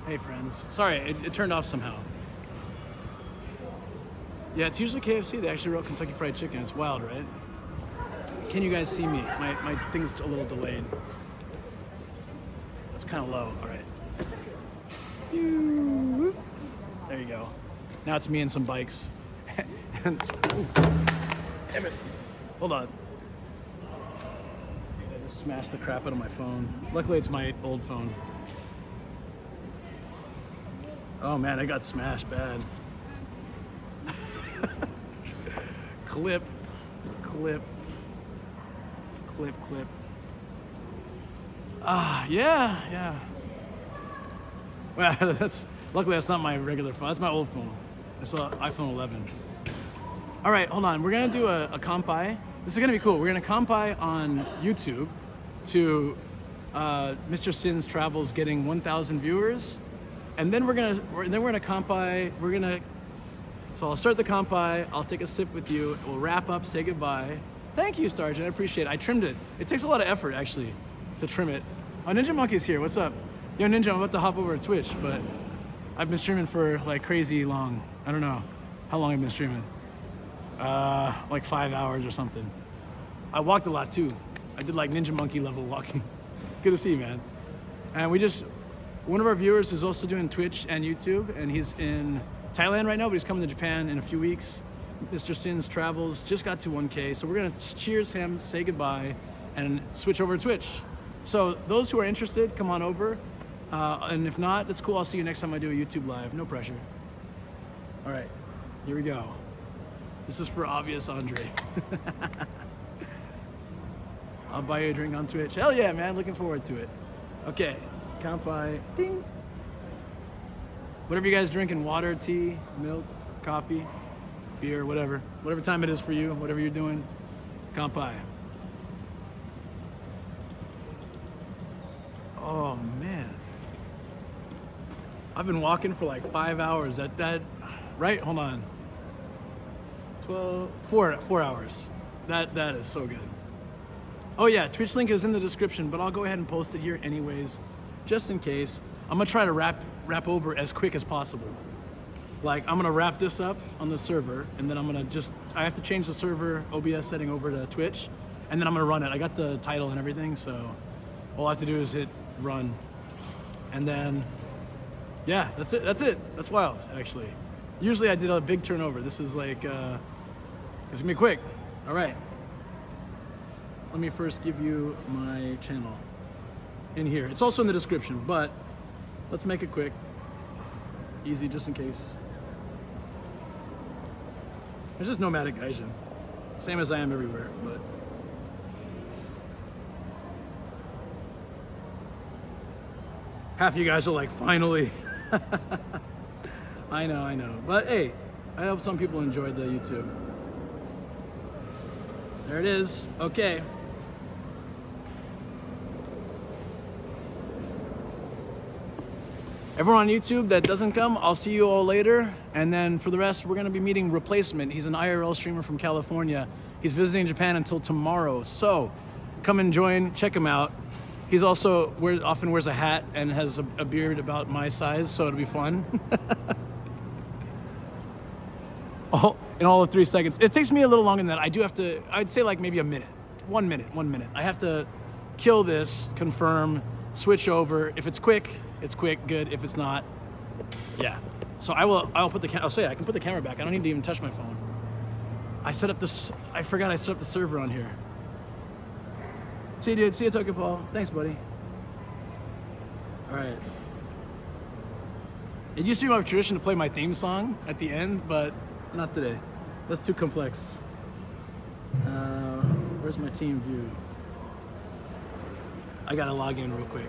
Speaker 1: Hey friends, sorry, it turned off somehow. Yeah, it's usually KFC. They actually wrote Kentucky Fried Chicken. It's wild, right? Can you guys see me? My thing's a little delayed. It's kind of low. All right. There you go. Now it's me and some bikes. And, damn it. Hold on. I just smashed the crap out of my phone. Luckily, it's my old phone. Oh man, I got smashed bad. Clip. Yeah. Well, luckily that's not my regular phone. That's my old phone. It's an iPhone 11. All right, hold on. We're gonna do a compai. This is gonna be cool. We're gonna compai on YouTube to Mr. Sin's Travels getting 1,000 viewers. And then we're gonna compai. So I'll start the compai. I'll take a sip with you. We'll wrap up. Say goodbye. Thank you, Stargent. I appreciate it. I trimmed it. It takes a lot of effort actually to trim it. Oh, Ninja Monkey's here. What's up? Yo, Ninja. I'm about to hop over to Twitch, but I've been streaming for like crazy long. I don't know how long I've been streaming. Like 5 hours or something. I walked a lot too. I did like Ninja Monkey level walking. Good to see you, man. And one of our viewers is also doing Twitch and YouTube, and he's in Thailand right now, but he's coming to Japan in a few weeks. Mr. Sin's Travels just got to 1K, so we're gonna cheers him, say goodbye, and switch over to Twitch. So those who are interested, come on over. And if not, that's cool. I'll see you next time I do a YouTube live. No pressure. All right, here we go. This is for obvious Andre. I'll buy you a drink on Twitch. Hell yeah, man. Looking forward to it. Okay. Kampai. Ding. Whatever you guys drinking, water, tea, milk, coffee, beer, whatever. Whatever time it is for you, whatever you're doing. Kampai. Oh, man. I've been walking for like 5 hours. That right? Hold on. 4 hours. That is so good. Oh yeah, Twitch link is in the description, but I'll go ahead and post it here anyways, just in case. I'm gonna try to wrap over as quick as possible. Like I'm gonna wrap this up on the server, and then I have to change the server OBS setting over to Twitch, and then I'm gonna run it. I got the title and everything, so all I have to do is hit run, and then yeah, that's it. That's wild, actually. Usually I did a big turnover. This is like it's gonna be quick. All right. Let me first give you my channel in here. It's also in the description, but let's make it quick, easy, just in case. There's just nomadic Gaijin, same as I am everywhere, but half you guys are like, finally. I know, but hey, I hope some people enjoyed the YouTube. There it is. Okay. Everyone on YouTube that doesn't come, I'll see you all later. And then for the rest, we're gonna be meeting Replaisement. He's an IRL streamer from California. He's visiting Japan until tomorrow. So come and join, check him out. He's also often wears a hat and has a beard about my size, so it'll be fun. Oh, in all of 3 seconds. It takes me a little longer than that. I do have to, I'd say like maybe a minute. 1 minute. I have to kill this, confirm, switch over. If it's quick, it's quick, good. If it's not, yeah. So I'll put the camera, I can put the camera back. I don't need to even touch my phone. I forgot I set up the server on here. See you, dude. See you, Tokyo Paul. Thanks, buddy. All right. It used to be my tradition to play my theme song at the end, but not today. That's too complex. Where's my team view? I gotta log in real quick.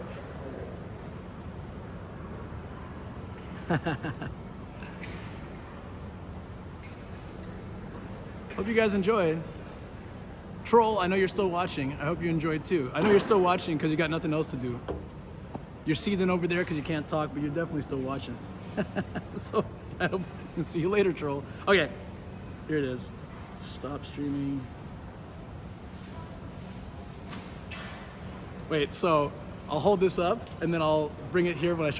Speaker 1: Hope you guys enjoyed. Troll, I know you're still watching. I hope you enjoyed too. I know you're still watching because you got nothing else to do. You're seething over there because you can't talk, but you're definitely still watching. So I hope and see you later, Troll. Okay, here it is. Stop streaming. Wait, so I'll hold this up and then I'll bring it here when I start.